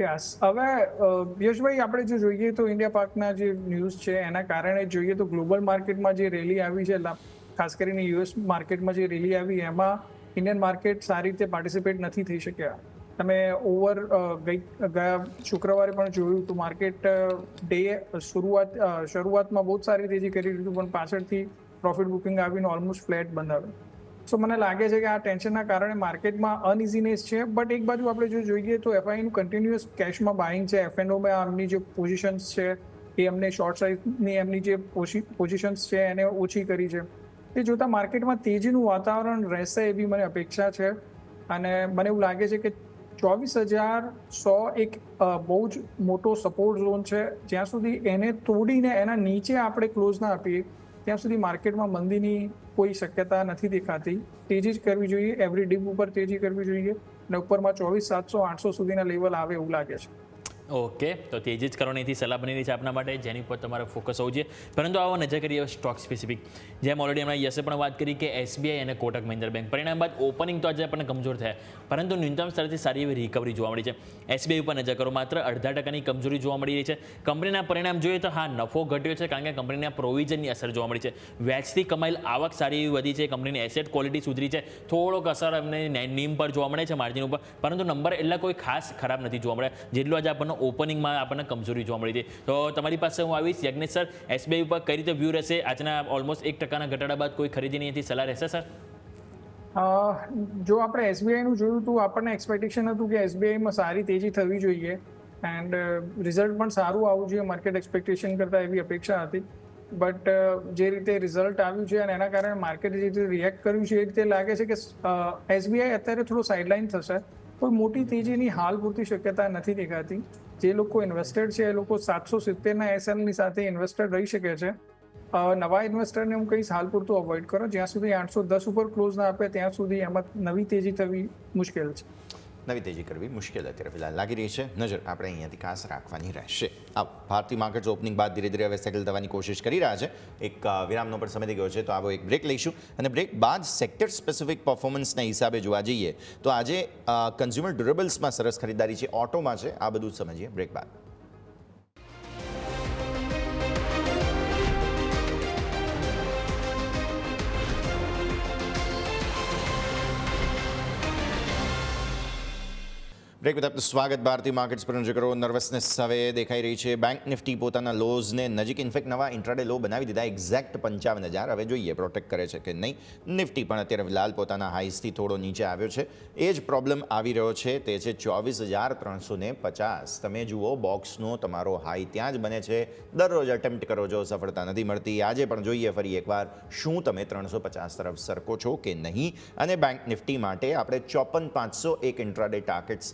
[SPEAKER 6] યસ, હવે યશભાઈ આપણે જો જોઈએ તો ઇન્ડિયા પાકના જે ન્યૂઝ છે એના કારણે જોઈએ તો ગ્લોબલ માર્કેટમાં જે રેલી આવી છે, ખાસ કરીને US માર્કેટમાં જે રેલી આવી એમાં ઇન્ડિયન માર્કેટ સારી રીતે પાર્ટિસિપેટ નથી થઈ શક્યા. તમે ગયા શુક્રવારે પણ જોયું તો માર્કેટ ડે શરૂઆતમાં બહુ સારી તેજી કરી દીધું પણ પાછળથી પ્રોફિટ બુકિંગ આવીને ઓલમોસ્ટ ફ્લેટ બંધ આવ્યું. સો મને લાગે છે કે આ ટેન્શનના કારણે માર્કેટમાં અનઇઝીનેસ છે. બટ એક બાજુ આપણે જો જોઈએ તો FIનું કન્ટિન્યુઅસ કેશમાં બાઇંગ છે. F&Oમાં એમની જે પોઝિશન્સ છે એ એમને શોર્ટ સાઇઝની એમની જે પોઝિશન્સ છે એને ઓછી કરી છે. એ જોતાં માર્કેટમાં તેજીનું વાતાવરણ રહેશે એવી મને અપેક્ષા છે અને મને એવું લાગે છે કે 24,100 એક બહુ જ મોટો સપોર્ટ ઝોન છે. જ્યાં સુધી એને તોડીને એના નીચે આપણે ક્લોઝ ના આપીએ ત્યાં સુધી માર્કેટમાં મંદીની કોઈ શક્યતા નથી દેખાતી. તેજી જ કરવી જોઈએ, એવરી ડીપ ઉપર તેજી કરવી જોઈએ અને ઉપરમાં 24,700 800 સુધીના લેવલ આવે એવું લાગે છે.
[SPEAKER 4] ઓકે, તો તેજી જ કરવાનીથી સલાહ બની રહી છે આપના માટે, જેની પર તમારે ફોકસ હોવું જોઈએ. પરંતુ આવો નજર કરીએ સ્ટોક સ્પેસિફિક. જેમ ઓલરેડી હમણાં યસે પણ વાત કરી કે SBI અને કોટક મહિન્દ્રા બેંક પરિણામ બાદ ઓપનિંગ તો આજે આપણને કમજોર થયા, પરંતુ ન્યૂનતમ સ્તરથી સારી એવી રિકવરી જોવા મળી છે. SBI ઉપર નજર કરો, માત્ર 0.5%ની કમજોરી જોવા મળી રહી છે. કંપનીના પરિણામ જોઈએ તો હા, નફો ઘટ્યો છે કારણ કે કંપનીના પ્રોવિઝનની અસર જોવા મળી છે. વ્યાજથી કમાયેલ આવક સારી એવી વધી છે, કંપનીની એસેટ ક્વોલિટી સુધરી છે, થોડોક અસર અમને નીમ પર જોવા મળે છે, માર્જિન ઉપર, પરંતુ નંબર એટલા કોઈ ખાસ ખરાબ નથી જોવા મળ્યા જેટલું આજે આપણને ઓપનિંગમાં આપણને કમજોરી જોવા મળી હતી. તો તમારી પાસે હું આવીશ યજ્ઞેશ સર, એસબીઆઈ ઉપર કઈ રીતે વ્યૂ રહેશે? આજના ઓલમોસ્ટ 1% ઘટાડા બાદ કોઈ ખરીદી નહીં હતી, સલાહ રહેશે સર?
[SPEAKER 6] જો આપણે એસબીઆઈનું જોયું તો આપણને એક્સપેક્ટેશન હતું કે એસબીઆઈમાં સારી તેજી થવી જોઈએ એન્ડ રિઝલ્ટ પણ સારું આવવું જોઈએ માર્કેટ એક્સપેક્ટેશન કરતાં એવી અપેક્ષા હતી. બટ જે રીતે રિઝલ્ટ આવ્યું છે અને એના કારણે માર્કેટ જે રીતે રિએક્ટ કર્યું છે એ રીતે લાગે છે કે એસબીઆઈ અત્યારે થોડું સાઇડલાઇન થશે. કોઈ મોટી તેજીની હાલ પૂરતી શક્યતા નથી દેખાતી. જે લોકો ઇન્વેસ્ટેડ છે એ લોકો 770ના એસએલની સાથે ઇન્વેસ્ટેડ રહી શકે છે. નવા ઇન્વેસ્ટરને હું કહીશ હાલ પૂરતું અવોઇડ કરો. જ્યાં સુધી 810 ઉપર ક્લોઝ ના આપે ત્યાં સુધી એમાં નવી તેજી થવી મુશ્કેલ છે.
[SPEAKER 3] નવી તેજી કરવી મુશ્કેલ અત્યારે ફિલહાલ લાગી રહી છે. નજર આપણે અહીંયાથી ખાસ રાખવાની રહેશે. આ ભારતીય માર્કેટ્સ ઓપનિંગ બાદ ધીરે ધીરે હવે સેટલ થવાની કોશિશ કરી રહ્યા છે. એક વિરામનો પણ સમય થઈ ગયો છે, તો આવો એક બ્રેક લઈશું અને બ્રેક બાદ સેક્ટર સ્પેસિફિક પરફોર્મન્સના હિસાબે જોવા જઈએ તો આજે કન્ઝ્યુમર ડ્યુરેબલ્સમાં સરસ ખરીદારી છે, ઓટોમાં છે. આ બધું સમજીએ બ્રેક બાદ. બ્રેક બાદ આપનું સ્વાગત. ભારતીય માર્કેટ્સ પર નજર કરો. નર્વસનેસ હવે દેખાઈ રહી છે. બેંક નિફ્ટી પોતાના લોઝને નજીક, ઇનફેક્ટ નવા ઇન્ટ્રાડે લો બનાવી દીધા, એક્ઝેક્ટ 55,000. હવે જોઈએ પ્રોટેક્ટ કરે છે કે નહીં. નિફ્ટી પણ અત્યારે ફિલહાલ પોતાના હાઈસથી થોડો નીચે આવ્યો છે. એ જ પ્રોબ્લેમ આવી રહ્યો છે, તે છે 24,350. તમે જુઓ બોક્સનો તમારો હાઈ ત્યાં જ બને છે. દરરોજ અટેમ્પ્ટ કરો છો, સફળતા નથી મળતી. આજે પણ જોઈએ ફરી એકવાર શું તમે 350 તરફ સરકો છો કે નહીં. અને બેંક નિફ્ટી માટે આપણે 54,500 એક ઇન્ટ્રાડે ટાર્ગેટ્સ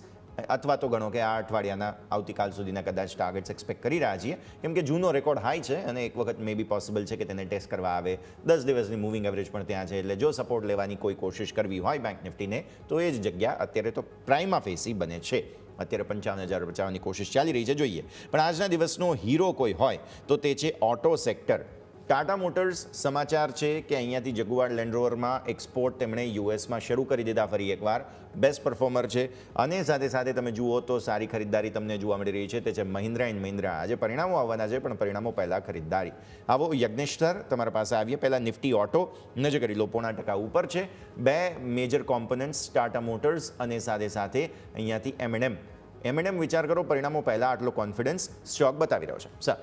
[SPEAKER 3] અથવા તો ગણો કે આ અઠવાડિયાના આવતીકાલ સુધીના કદાચ ટાર્ગેટ્સ એક્સપેક્ટ કરી રહ્યા છીએ, કેમ કે જૂનો રેકોર્ડ હાઈ છે અને એક વખત મે બી પોસિબલ છે કે તેને ટેસ્ટ કરવા આવે. 10 દિવસની મૂવિંગ એવરેજ પણ ત્યાં છે, એટલે જો સપોર્ટ લેવાની કોઈ કોશિશ કરવી હોય બેંક નિફ્ટીને તો એ જ જગ્યા અત્યારે તો પ્રાઇમા ફેસી બને છે. અત્યારે 55,000 બચાવવાની કોશિશ ચાલી રહી છે, જોઈએ. પણ આજના દિવસનો હીરો કોઈ હોય તો તે છે ઓટો સેક્ટર. ટાટા મોટર્સ સમાચાર છે કે અહીંયાથી જગુઆર લેન્ડ રોવરમાં એક્સપોર્ટ તેમણે યુએસમાં શરૂ કરી દીધા ફરી એકવાર. બેસ્ટ પરફોર્મર છે અને સાથે સાથે તમે જુઓ તો સારી ખરીદદારી તમને જોવા મળી રહી છે, તે છે મહિન્દ્રા એન્ડ મહિન્દ્રા. આજે પરિણામો આવવાના છે પણ પરિણામો પહેલાં ખરીદદારી. આવો યજ્ઞેશ સર તમારા પાસે આવીએ. પહેલાં નિફ્ટી ઓટો નજર કરી લો, 0.5% ઉપર છે. બે મેજર કોમ્પોનન્ટ્સ ટાટા મોટર્સ અને સાથે સાથે અહીંયાથી એમએનએમ વિચાર કરો, પરિણામો પહેલાં આટલો કોન્ફિડન્સ સ્ટોક બતાવી રહ્યો છે. સર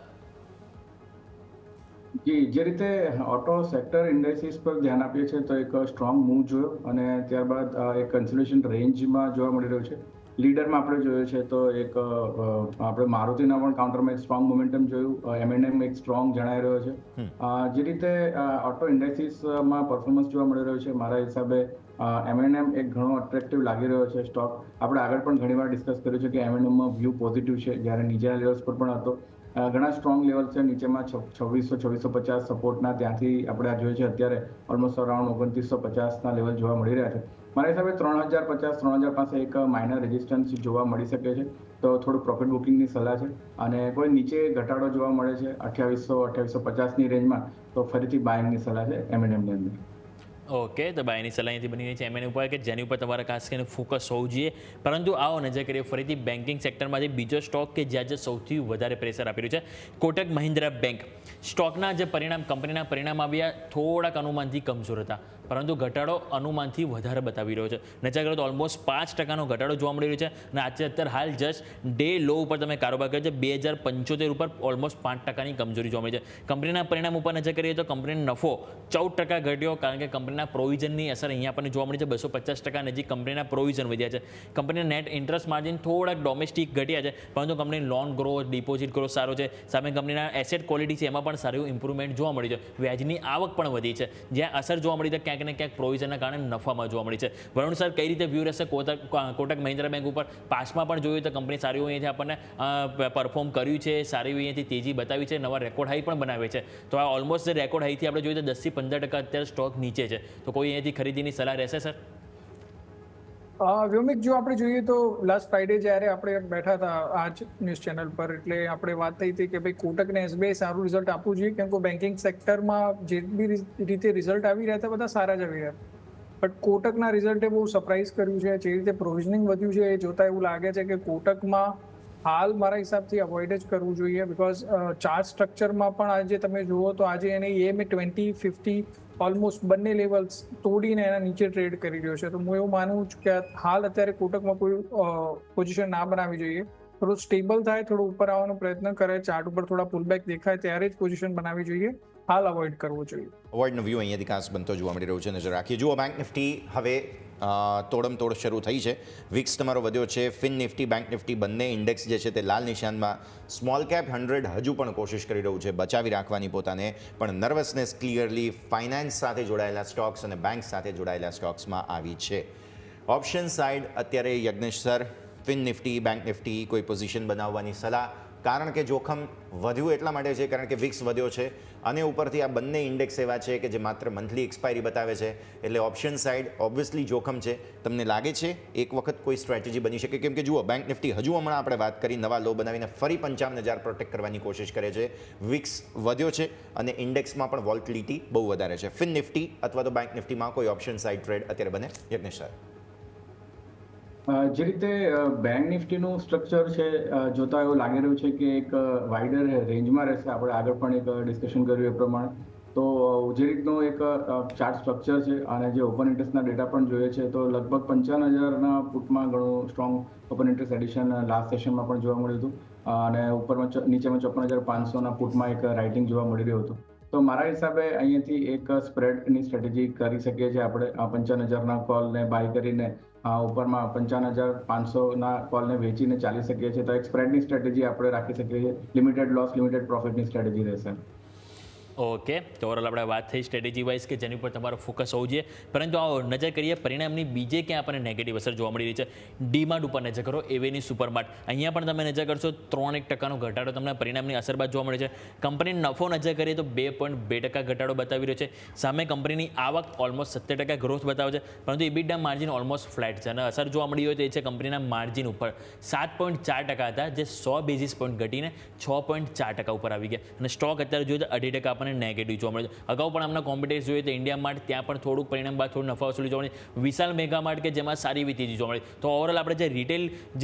[SPEAKER 5] જી, જે રીતે ઓટો સેક્ટર ઇન્ડેક્સિસ પર ધ્યાન આપીએ છીએ તો એક સ્ટ્રોંગ મૂવ જોયો અને ત્યારબાદ એક કન્સોલિડેશન રેન્જમાં જોવા મળી રહ્યો છે. લીડરમાં આપણે જોયું છે તો એક આપણે મારુતિના પણ કાઉન્ટરમાં એક સ્ટ્રોંગ મોમેન્ટમ જોયું. એમએનએમ એક સ્ટ્રોંગ જણાઈ રહ્યો છે. જે રીતે ઓટો ઇન્ડેક્સિસમાં પરફોર્મન્સ જોવા મળી રહ્યો છે, મારા હિસાબે એમએનએમ એક ઘણો અટ્રેક્ટિવ લાગી રહ્યો છે સ્ટોક. આપણે આગળ પણ ઘણીવાર ડિસ્કસ કર્યું છે કે એમએનએમમાં વ્યૂ પોઝિટિવ છે, જ્યારે નીચેના લેવલ્સ પર પણ હતો. ઘણા સ્ટ્રોંગ લેવલ છે નીચેમાં 2650 સપોર્ટના, ત્યાંથી આપણે આ જોઈએ છે અત્યારે ઓલમોસ્ટ અરાઉન્ડ 2950ના લેવલ જોવા મળી રહ્યા છે. મારા હિસાબે 3050 3000 પાસે એક માઇનર રેઝિસ્ટન્સ જોવા મળી શકે છે, તો થોડું પ્રોફિટ બુકિંગની સલાહ છે. અને કોઈ નીચે ઘટાડો જોવા મળે છે 2800-2850ની રેન્જમાં તો ફરીથી બાઇંગની સલાહ છે એમએનએમની અંદર.
[SPEAKER 4] ઓકે, તો બાયની સલાહ અહીંથી બની રહી છે એમએન ઉપર કે જેની ઉપર તમારે ખાસ કરીને ફોકસ હોવું જોઈએ. પરંતુ આવો નજર કરીએ ફરીથી બેન્કિંગ સેક્ટરમાં જે બીજો સ્ટોક કે જ્યાં જે સૌથી વધારે પ્રેશર આપી રહ્યું છે, કોટક મહિન્દ્રા બેંક. સ્ટોકના જે કંપનીના પરિણામ આવ્યા થોડાક અનુમાનથી કમજોર હતા, પરંતુ ઘટાડો અનુમાનથી વધારે બતાવી રહ્યો છે. નજર કરો તો ઓલમોસ્ટ 5%નો ઘટાડો જોવા મળી રહ્યો છે અને આજે અત્યારે હાલ જસ્ટ ડે લો ઉપર તમે કારોબાર કર્યો છે. 2075 ઉપર ઓલમોસ્ટ 5%ની કમજોરી જોવા મળી છે. કંપનીના પરિણામ ઉપર નજર કરીએ તો કંપનીનો નફો 14% ઘટ્યો, કારણ કે કંપનીના પ્રોવિઝનની અસર અહીંયા આપણને જોવા મળી છે. 250% નજીક કંપનીના પ્રોવિઝન વધ્યા છે. કંપનીના નેટ ઇન્ટરેસ્ટ માર્જિન થોડાક ડોમેસ્ટિક ઘટ્યા છે, પરંતુ કંપનીની લોન ગ્રોથ, ડિપોઝિટ ગ્રોથ સારો છે. સામે કંપનીના એસેટ ક્વોલિટી છે એમાં પણ સારું ઇમ્પ્રુવમેન્ટ જોવા મળી છે. વ્યાજની આવક પણ વધી છે, જ્યાં અસર જોવા મળી છે ક્યાંક ને ક્યાંક પ્રોવિઝનના કારણે નફામાં જોવા મળી છે. વરુણ સર, કઈ રીતે વ્યૂ રહેશે કોટક મહિન્દ્રા બેંક ઉપર? પાસમાં પણ જોયું તો કંપની સારી અહીંયાથી આપણને પરફોર્મ કર્યું છે, સારી અહીંયાથી તેજી બતાવી છે, નવા રેકોર્ડ હાઈ પણ બનાવે છે. તો આ ઓલમોસ્ટ જે રેકોર્ડ હાઈથી આપણે જોઈએ તો 10 થી 15% અત્યારે સ્ટોક નીચે છે, તો કોઈ અહીંયાથી ખરીદીની સલાહ રહેશે સર?
[SPEAKER 6] વ્યોમિક, જો આપણે જોઈએ તો લાસ્ટ ફ્રાઈડે જ્યારે આપણે બેઠા હતા આજ ન્યૂઝ ચેનલ પર, એટલે આપણે વાત થઈ હતી કે ભાઈ કોટકને એસબીઆઈ સારું રિઝલ્ટ આપવું જોઈએ, કેમ કે બેન્કિંગ સેક્ટરમાં જે બી રીતે રિઝલ્ટ આવી રહ્યા હતા બધા સારા જ આવી રહ્યા. બટ કોટકના રિઝલ્ટે બહુ સરપ્રાઇઝ કર્યું છે. જે રીતે પ્રોવિઝનિંગ વધ્યું છે એ જોતા એવું લાગે છે કે કોટકમાં હાલ મારા હિસાબથી અવોઇડ જ કરવું જોઈએ, બિકોઝ ચાર્ટ સ્ટ્રક્ચરમાં પણ આજે તમે જુઓ તો આજે એને EMA 20-50 ઓલમોસ્ટ બંને લેવલ્સ તોડીને એના નીચે ટ્રેડ કરી રહ્યો છે. તો હું એવું માનું છું કે હાલ અત્યારે કોટકમાં કોઈ પોઝિશન ના બનાવવી જોઈએ. થોડું સ્ટેબલ થાય, થોડું ઉપર આવવાનો પ્રયત્ન કરે, ચાર્ટ ઉપર થોડા પુલબેક દેખાય ત્યારે જ પોઝિશન બનાવવી જોઈએ, હાલ અવોઇડ કરવો જોઈએ.
[SPEAKER 3] અવોઇડનો વ્યૂ અહીંયાથી ખાસ બનતો જોવા મળી રહ્યો છે. નજર રાખીએ. જુઓ, બેંક નિફ્ટી હવે તોડમતોડ શરૂ થઈ છે. વિક્સ તમારો વધ્યો છે. ફિન નિફ્ટી, બેંક નિફ્ટી બંને ઇન્ડેક્સ જે છે તે લાલ નિશાનમાં. સ્મોલ કેપ 100 હજુ પણ કોશિશ કરી રહ્યું છે બચાવી રાખવાની પોતાને, પણ નર્વસનેસ ક્લિયરલી ફાઇનાન્સ સાથે જોડાયેલા સ્ટોક્સ અને બેંક સાથે જોડાયેલા સ્ટોક્સમાં આવી છે. ઓપ્શન સાઇડ અત્યારે Yagnesh sir, Fin Nifty, bank Nifty કોઈ પોઝિશન બનાવવાની સલાહ, કારણ કે જોખમ વધ્યું એટલા માટે છે કારણ કે વિક્સ વધ્યો છે અને ઉપરથી આ બંને ઇન્ડેક્સ એવા છે કે જે માત્ર મંથલી એક્સપાયરી બતાવે છે, એટલે ઓપ્શન સાઇડ ઓબ્વિયસલી જોખમ છે. તમને લાગે છે એક વખત કોઈ સ્ટ્રેટેજી બની શકે? કેમ કે જુઓ, બેંક નિફ્ટી હજુ હમણાં આપણે વાત કરી નવા લો બનાવીને ફરી 55,000 પ્રોટેક્ટ કરવાની કોશિશ કરે છે. વિક્સ વધ્યો છે અને ઇન્ડેક્સમાં પણ વોલ્ટિલિટી બહુ વધારે છે. ફિન નિફ્ટી અથવા તો બેંક નિફ્ટીમાં કોઈ ઓપ્શન સાઇડ ટ્રેડ અત્યારે બને? યજ્ઞેશ સર,
[SPEAKER 5] જે રીતે બેંક નિફ્ટીનું સ્ટ્રક્ચર છે જોતા એવું લાગી રહ્યું છે કે એક વાઇડર રેન્જમાં રહેશે. આપણે આગળ પણ એક ડિસ્કશન કર્યું એ પ્રમાણે. તો જે રીતનું એક ચાર્ટ સ્ટ્રક્ચર છે અને જે ઓપન ઇન્ટરેસ્ટના ડેટા પણ જોઈએ છે તો લગભગ 55,000ના પુટમાં ઘણું strong open interest addition last સેશનમાં પણ જોવા મળ્યું હતું અને ઉપરમાં નીચેમાં 54,500ના પુટમાં એક રાઇટિંગ જોવા મળી રહ્યું હતું. તો મારા હિસાબે અહીંયાથી એક સ્પ્રેડની સ્ટ્રેટેજી કરી શકીએ છીએ આપણે. 55,000ના કોલને બાય કરીને ઉપરમાં 55,500ના કોલને વેચીને ચાલી શકીએ છીએ. તો એક સ્પ્રેડની સ્ટ્રેટેજી આપણે રાખી શકીએ છીએ. લિમિટેડ લોસ, લિમિટેડ પ્રોફિટની સ્ટ્રેટેજી રહેશે.
[SPEAKER 4] ઓકે, તો ઓવરઓલ આપણે વાત થઈ સ્ટ્રેટેજી વાઇઝ કે જેની ઉપર તમારો ફોકસ હોવું જોઈએ. પરંતુ આવો નજર કરીએ પરિણામની બીજે ક્યાં આપણને નેગેટિવ અસર જોવા મળી રહી છે. ડીમાર્ટ ઉપર નજર કરો, એવેની સુપરમાર્ટ, અહીંયા પણ તમે નજર કરશો 3% ઘટાડો તમને પરિણામની અસર બાદ જોવા મળે છે. કંપનીનો નફો નજર કરીએ તો 2.2% ઘટાડો બતાવી રહ્યો છે. સામે કંપનીની આવક ઓલમોસ્ટ 70% ગ્રોથ બતાવે છે, પરંતુ ઇબિડા માર્જિન ઓલમોસ્ટ ફ્લેટ છે અને અસર જોવા મળી હોય તો એ છે કંપનીના માર્જિન ઉપર 7.4% હતા, જે 100 બેઝિસ પોઈન્ટ ઘટીને 6.4% ઉપર આવી ગયા અને સ્ટોક અત્યારે જોઈએ તો 2.5% નેગેટિવ જોવા મળે છે. અગાઉ પણ આમના કોમ્પિટિટર્સ જોઈએ તો ઇન્ડિયા માર્ટ, ત્યાં પણ થોડુંક પરિણામ બાદ થોડું નફા વસૂલી જોવા મળી. વિશાલ મેગા માર્ટ કે જેમાં સારી એવી તેજી જોવા મળી. તો ઓવરઓલ આપણે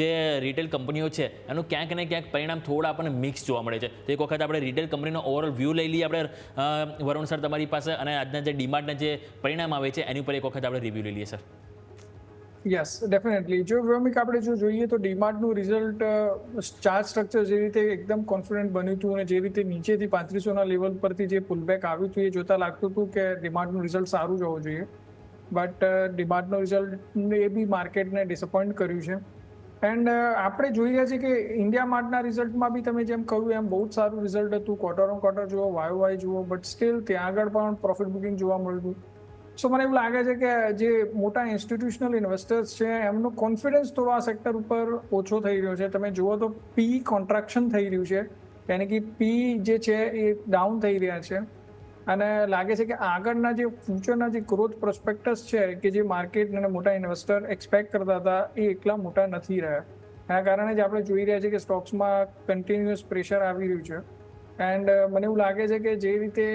[SPEAKER 4] જે રિટેલ કંપનીઓ છે એનું ક્યાંક ને ક્યાંક પરિણામ થોડા આપણને મિક્સ જોવા મળે છે. તો એક વખત આપણે રિટેલ કંપનીનો ઓવરઓલ વ્યૂ લઈ લઈએ આપણે વરુણ સર તમારી પાસે, અને આજના જે ડીમાર્ટના જે પરિણામ આવે છે એની ઉપર એક વખત આપણે રિવ્યૂ લઈ લઈએ સર.
[SPEAKER 6] Yes, definitely. જો વ્યોમિક આપણે જો જોઈએ તો ડીમાર્ટનું રિઝલ્ટ ચાર્ટ સ્ટ્રક્ચર જે રીતે એકદમ કોન્ફિડન્ટ બન્યું હતું અને જે રીતે નીચેથી 3500ના લેવલ પરથી જે પુલબેક આવ્યું હતું એ જોતા લાગતું હતું કે ડીમાર્ટનું રિઝલ્ટ સારું જ હોવું જોઈએ, but ડીમાર્ટનું result A B માર્કેટને disappoint કર્યું છે. એન્ડ આપણે જોઈ રહ્યા છીએ કે ઇન્ડિયા માર્ટના રિઝલ્ટમાં બી તમે જેમ કહ્યું એમ બહુ જ સારું રિઝલ્ટ હતું. ક્વાર્ટર ઓન ક્વાર્ટર જુઓ, વાય જુઓ, બટ સ્ટીલ ત્યાં આગળ પણ પ્રોફિટ બુકિંગ જોવા મળ્યું હતું. સો મને એવું લાગે છે કે જે મોટા ઇન્સ્ટિટ્યુશનલ ઇન્વેસ્ટર્સ છે એમનો કોન્ફિડન્સ થોડો આ સેક્ટર ઉપર ઓછો થઈ રહ્યો છે. તમે જુઓ તો પી કોન્ટ્રાક્શન થઈ રહ્યું છે, યાની કે પી જે છે એ ડાઉન થઈ રહ્યા છે અને લાગે છે કે આગળના જે ફ્યુચરના જે ગ્રોથ પ્રોસ્પેક્ટસ છે કે જે માર્કેટ અને મોટા ઇન્વેસ્ટર એક્સપેક્ટ કરતા હતા એ એટલા મોટા નથી રહ્યા. એના કારણે જ આપણે જોઈ રહ્યા છીએ કે સ્ટોક્સમાં કન્ટિન્યુઅસ પ્રેશર આવી રહ્યું છે. એન્ડ મને એવું લાગે છે કે જે રીતે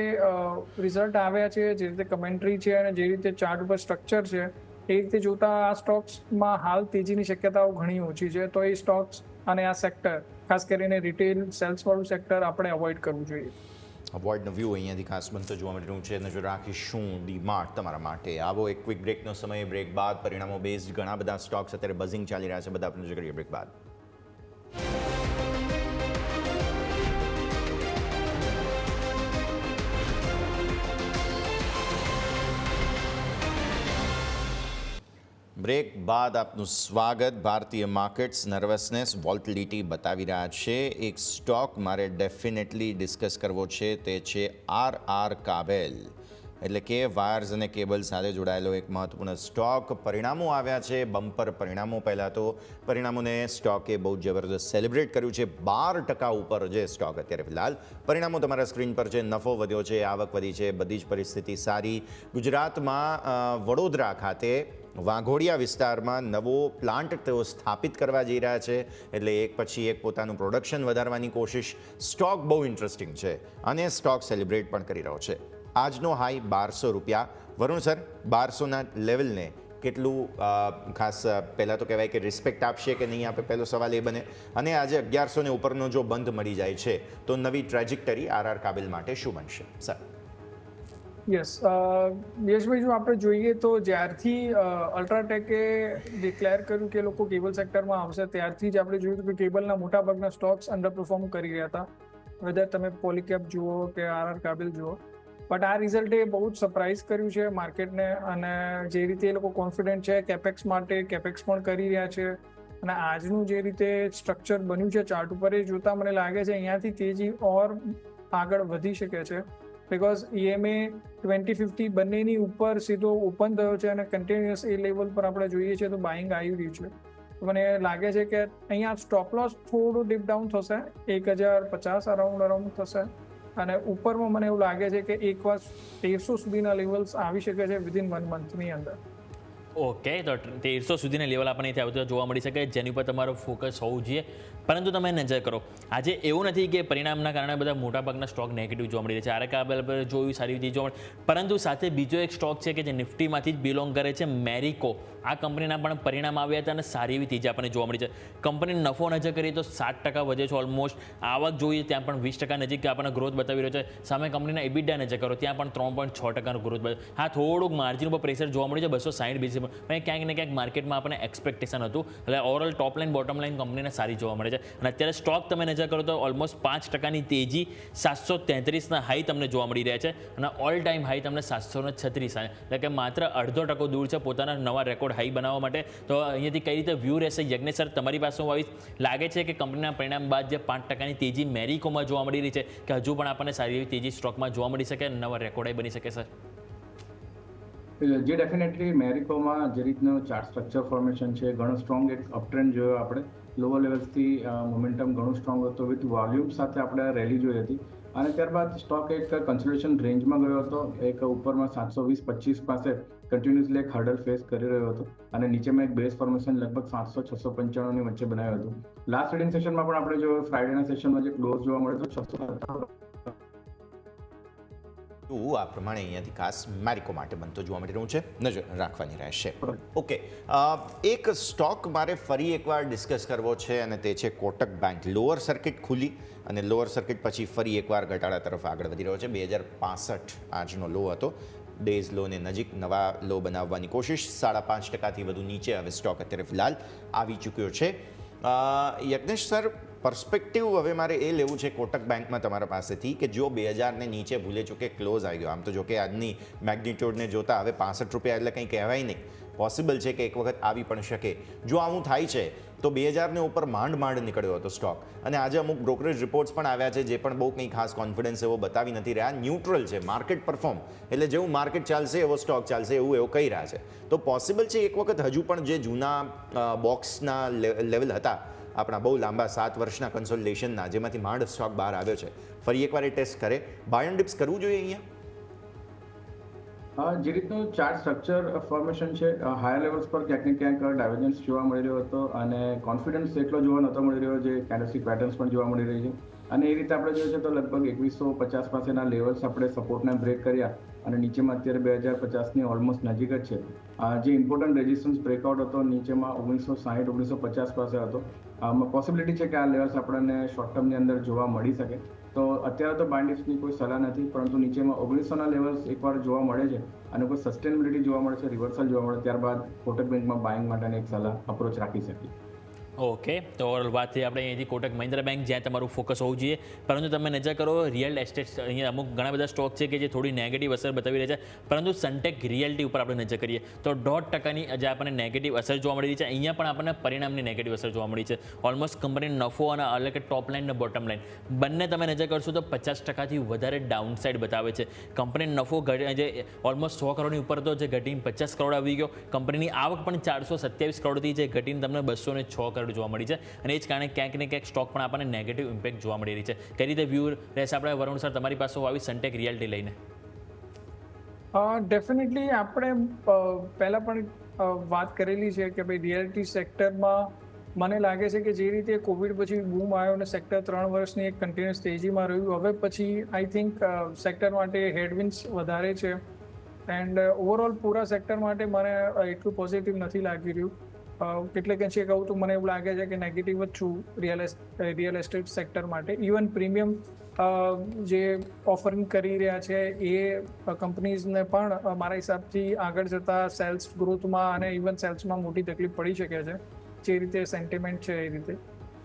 [SPEAKER 6] રિઝલ્ટ આવ્યા છે, જે રીતે કમેન્ટ્રી છે અને જે રીતે ચાર્ટ ઉપર સ્ટ્રક્ચર છે એ રીતે જોતા આ સ્ટોક્સમાં હાલ તેજીની શક્યતાઓ ઘણી ઓછી છે. તો એ સ્ટોક્સ અને આ સેક્ટર, ખાસ કરીને રિટેલ સેલ્સવાળું સેક્ટર આપણે અવોઇડ કરવું જોઈએ.
[SPEAKER 3] અવોઇડનો વ્યૂ અહીંયાથી ખાસ બનતો જોવા મળી રહ્યું છે. નજર રાખીશું ડીમાર્ટ તમારા માટે. આવો એક ક્વિક બ્રેકનો સમય. બ્રેક બાદ પરિણામો બેઝડ ઘણા બધા સ્ટોક્સ અત્યારે બઝિંગ ચાલી રહ્યા છે. બધા આપણે નજર કરીએ બ્રેક બાદ. બ્રેક બાદ આપનું સ્વાગત. ભારતીય માર્કેટ્સ નર્વસનેસ, વોલ્ટિલિટી બતાવી રહ્યા છે. એક સ્ટોક મારે ડેફિનેટલી ડિસ્કસ કરવો છે, તે છે આર કાબેલ, એટલે કે વાયર્સ અને કેબલ સાથે જોડાયેલો એક મહત્વપૂર્ણ સ્ટોક. પરિણામો આવ્યા છે, બમ્પર પરિણામો. પહેલાં તો પરિણામોને સ્ટોકે બહુ જબરદસ્ત સેલિબ્રેટ કર્યું છે. 12% ઉપર જે સ્ટોક અત્યારે ફિલહાલ. પરિણામો તમારા સ્ક્રીન પર છે. નફો વધ્યો છે, આવક વધી છે, બધી જ પરિસ્થિતિ સારી. ગુજરાતમાં વડોદરા ખાતે વાઘોડિયા વિસ્તારમાં નવો પ્લાન્ટ તેઓ સ્થાપિત કરવા જઈ રહ્યા છે, એટલે એક પછી એક પોતાનું પ્રોડક્શન વધારવાની કોશિશ. સ્ટોક બહુ ઇન્ટરેસ્ટિંગ છે અને સ્ટોક સેલિબ્રેટ પણ કરી રહ્યો છે. આજનો હાઈ 1200 રૂપિયા. વરુણ સર, 1200ના લેવલને કેટલું ખાસ પહેલાં તો કહેવાય કે રિસ્પેક્ટ આપશે કે નહીં આપે, પહેલો સવાલ એ બને. અને આજે 1100 ઉપરનો જો બંધ મળી જાય છે તો નવી ટ્રેજેક્ટરી આર કાબેલ માટે શું બનશે સર?
[SPEAKER 6] યસ યશભાઈ, જો આપણે જોઈએ તો જ્યારથી અલ્ટ્રાટેકે ડિક્લેર કર્યું કે લોકો કેબલ સેક્ટરમાં આવશે, ત્યારથી જ આપણે જોયું કે કેબલના મોટાભાગના સ્ટોક્સ અંડર પરફોર્મ કરી રહ્યા હતા, વેધર તમે પોલીકેપ જુઓ કે આરઆર કાબિલ જુઓ. બટ આ રિઝલ્ટે બહુ જ સરપ્રાઇઝ કર્યું છે માર્કેટને, અને જે રીતે એ લોકો કોન્ફિડન્ટ છે કેપેક્સ માટે, કેપેક્સ પણ કરી રહ્યા છે. અને આજનું જે રીતે સ્ટ્રક્ચર બન્યું છે ચાર્ટ ઉપર, એ જોતાં મને લાગે છે અહીંયાથી તેજી ઓર આગળ વધી શકે છે. બિકોઝ EMA 2050 બંનેની ઉપર સીધો ઓપન થયો છે અને કન્ટિન્યુઅસ એ લેવલ પર આપણે જોઈએ છીએ તો બાઇંગ આવી રહ્યું છે. મને લાગે છે કે અહીંયા સ્ટોપ લોસ થોડું ડીપ ડાઉન થશે, 1050 અરાઉન્ડ થશે, અને ઉપરમાં મને એવું લાગે છે કે એકવાર 1300 સુધીના લેવલ્સ આવી શકે છે વિધિન 1 મંથની અંદર.
[SPEAKER 4] ઓકે, તો 1300 સુધીના લેવલ આપણને અહીંથી આવતા જોવા મળી શકે, જેની પર તમારો ફોકસ હોવું જોઈએ. પરંતુ તમે નજર કરો, આજે એવું નથી કે પરિણામના કારણે બધા મોટાભાગના સ્ટોક નેગેટિવ જોવા મળી રહ્યા છે. આરકાબેલ પર જોયું સારી રીતે જોવા મળે, પરંતુ સાથે બીજો એક સ્ટોક છે કે જે નિફ્ટીમાંથી જ બિલોંગ કરે છે, મેરિકો. આ કંપનીના પણ પરિણામ આવ્યા હતા અને સારી એવી તેજી આપણને જોવા મળી છે. કંપની નફો નજર કરીએ તો 7% વધે છે ઓલમોસ્ટ. આવક જોઈએ ત્યાં પણ 20% નજીક આપણને ગ્રોથ બતાવી રહ્યો છે. સામે કંપનીના EBITDA નજર કરો, ત્યાં પણ 3.6% ગ્રોથ બતાવે. હા, થોડુંક માર્જિન ઉપર પ્રેશર જોવા મળ્યું છે 260 બેઝિસ પર, પણ ક્યાંક ને ક્યાંક માર્કેટમાં આપણને એક્સપેક્ટેશન હતું. એટલે ઓવરઓલ ટોપ લાઇન બોટમ લાઇન કંપનીને સારી જોવા મળે છે. અને અત્યારે સ્ટોક તમે નજર કરો તો ઓલમોસ્ટ 5%ની તેજી, 733ના હાઈ તમને જોવા મળી રહ્યા છે, અને ઓલ ટાઈમ હાઈ તમને 736, એટલે કે માત્ર 0.5% દૂર છે પોતાના નવા રેકોર્ડ હાઈ બનાવવા માટે. તો અહીંયાથી કઈ રીતે વ્યૂ રહેશે? યજ્ઞેશ સર, તમારી પાસે હું આવીશ. લાગે છે કે કંપનીના પરિણામ બાદ જે 5%ની તેજી મેરિકોમાં જોવા મળી રહી છે, કે હજુ પણ આપણને સારી એવી તેજી સ્ટોકમાં જોવા મળી શકે, નવા રેકોર્ડ હાઈ બની શકે સર?
[SPEAKER 5] જે ડેફિનેટલી મેરિકોમાં જે રીતનું ચાર્ટ સ્ટ્રક્ચર ફોર્મેશન છે, ઘણો સ્ટ્રોંગ એક અપટ્રેન્ડ જોયો આપણે. લોઅર લેવલ્સથી મોમેન્ટમ ઘણું સ્ટ્રોંગ હતો, વિથ વોલ્યુમ સાથે આપણે રેલી જોઈ હતી, અને ત્યારબાદ સ્ટોક એક કન્સોલિડેશન રેન્જમાં ગયો હતો. એક ઉપરમાં 720-25 પાસે કન્ટિન્યુઅસલી એક હર્ડલ ફેસ કરી રહ્યો હતો, અને નીચેમાં એક બેઝ ફોર્મેશન લગભગ 700-695 ની વચ્ચે બનાવ્યો હતો. લાસ્ટ ટ્રેડિંગ સેશનમાં પણ આપણે જો ફ્રાઇડેના સેશનમાં જે ક્લોઝ જોવા મળ્યો હતો 657
[SPEAKER 3] આ પ્રમાણે અહીંયાથી ખાસ મેરિકો માટે બનતો જોવા મળી રહ્યું છે, નજર રાખવાની રહેશે. ઓકે, એક સ્ટોક મારે ફરી એકવાર ડિસ્કસ કરવો છે, અને તે છે કોટક બેંક. લોઅર સર્કિટ ખુલી અને લોઅર સર્કિટ પછી ફરી એકવાર ઘટાડા તરફ આગળ વધી રહ્યો છે. 2065 આજનો લો હતો. ડેઝ લોને નજીક નવા લો બનાવવાની કોશિશ. 5.5%થી વધુ નીચે હવે સ્ટોક અત્યારે ફિલહાલ આવી ચૂક્યો છે. યજ્ઞેશ સર, પર્સપેક્ટિવ હવે મારે એ લેવું છે કોટક બેંકમાં તમારા પાસેથી, કે જો 2000ને નીચે ભૂલે ચૂકે ક્લોઝ આવી ગયો, આમ તો જો કે આજની મેગ્નિટ્યુડને જોતા હવે 65 રૂપિયા એટલે કંઈ કહેવાય નહીં, પોસિબલ છે કે એક વખત આવી પણ શકે. જો આવું થાય છે તો 2000ને ઉપર માંડ નીકળ્યો હતો સ્ટોક, અને આજે અમુક બ્રોકરેજ રિપોર્ટ્સ પણ આવ્યા છે જે પણ બહુ કંઈ ખાસ કોન્ફિડન્સ એવો બતાવી નથી રહ્યા. ન્યુટ્રલ છે, માર્કેટ પરફોર્મ, એટલે જેવું માર્કેટ ચાલશે એવો સ્ટોક ચાલશે, એવું કહી રહ્યા છે. તો પોસિબલ છે એક વખત હજુ પણ જે જૂના બોક્સના લેવલ હતા આપણા બહુ લાંબા 7 વર્ષના કન્સોલિડેશનના, જેમાંથી માંડ સ્ટોક બહાર આવ્યો છે, ફરી એકવાર એ ટેસ્ટ કરે, બાય એન્ડ ડિપ્સ કરવું જોઈએ અહીંયા?
[SPEAKER 5] જે રીતનું ચાર્ટ સ્ટ્રક્ચર ફોર્મેશન છે, હાયર લેવલ્સ પર ક્યાંક ને ક્યાંક ડાયવર્જન્સ જોવા મળી રહ્યો હતો, અને કોન્ફિડન્સ એટલો જોવા નહોતો મળી રહ્યો, જે કેન્ડલસ્ટિક પેટર્ન્સ પણ જોવા મળી રહી છે. અને એ રીતે આપણે જોઈએ છે તો લગભગ 2150 પાસેના લેવલ્સ આપણે સપોર્ટને બ્રેક કર્યા, અને નીચેમાં અત્યારે 2050ની ઓલમોસ્ટ નજીક જ છે. જે ઇમ્પોર્ટન્ટ રેઝિસ્ટન્સ બ્રેકઆઉટ હતો નીચેમાં 1960-1950 પાસે હતો. પોસિબિલિટી છે કે આ લેવલ્સ આપણને શોર્ટ ટર્મની અંદર જોવા મળી શકે. તો અત્યારે તો બાઇન્ડિપ્સની કોઈ સલાહ નથી, પરંતુ નીચેમાં 1900ના લેવલ્સ એકવાર જોવા મળે છે, અને કોઈ સસ્ટેનેબિલિટી જોવા મળે છે, રિવર્સલ જોવા મળે, ત્યારબાદ કોટક બેંકમાં બાઇંગ માટેની એક સલાહ અપ્રોચ રાખી શકીએ.
[SPEAKER 4] ઓકે, તો ઓવરઓલ વાત થઈ આપણે અહીંયાથી કોટક મહિન્દ્રા બેંક, જ્યાં તમારું ફોકસ હોવું જોઈએ. પરંતુ તમે નજર કરો રિયલ એસ્ટેટ, અહીંયા અમુક ઘણા બધા સ્ટોક છે કે જે થોડી નેગેટિવ અસર બતાવી રહ્યા છે, પરંતુ સનટેક રિયલ્ટી ઉપર આપણે નજર કરીએ તો 1.5%ની જે આપણને નેગેટિવ અસર જોવા મળી રહી છે. અહીંયા પણ આપણને પરિણામની નેગેટિવ અસર જોવા મળી છે. ઓલમોસ્ટ કંપનીનો નફો અને એટલે કે ટોપ લાઇન અને બોટમ લાઇન બંને તમે નજર કરશો તો 50%થી વધારે ડાઉન સાઇડ બતાવે છે. કંપનીનો નફો જે ઓલમોસ્ટ 100 કરોડની ઉપર હતો, જે ઘટીને 50 કરોડ આવી ગયો. કંપનીની આવક પણ 427 કરોડથી જે ઘટીને તમને 206 કરોડ જોવા મળી છે, અને એ જ કારણે ક્યાંક ને ક્યાંક સ્ટોક પણ આપણને નેગેટિવ ઇમ્પેક્ટ જોવા મળી રહી છે. કઈ રીતે વ્યૂ રહેશે આપણે વરુણ સર તમારી પાસે આવી સનટેક રિયલ્ટી લઈને?
[SPEAKER 6] ડેફિનેટલી આપણે પહેલાં પણ વાત કરેલી છે કે ભાઈ રિયલ્ટી સેક્ટરમાં મને લાગે છે કે જે રીતે કોવિડ પછી બૂમ આવ્યો અને સેક્ટર 3 વર્ષની એક કન્ટિન્યુઅસ તેજીમાં રહ્યું, હવે પછી આઈ થિંક સેક્ટર માટે હેડવિન્ડ્સ વધારે છે, એન્ડ ઓવરઓલ પૂરા સેક્ટર માટે મને એટલું પોઝિટિવ નથી લાગી રહ્યું. કેટલેક અંશે કહું તો મને એવું લાગે છે કે નેગેટિવ જ છું રિયલ એસ્ટેટ સેક્ટર માટે. ઇવન પ્રીમિયમ જે ઓફરિંગ કરી રહ્યા છે એ કંપનીઝને પણ મારા હિસાબથી આગળ જતાં સેલ્સ ગ્રોથમાં અને ઇવન સેલ્સમાં મોટી તકલીફ પડી શકે છે, જે રીતે સેન્ટિમેન્ટ છે એ રીતે.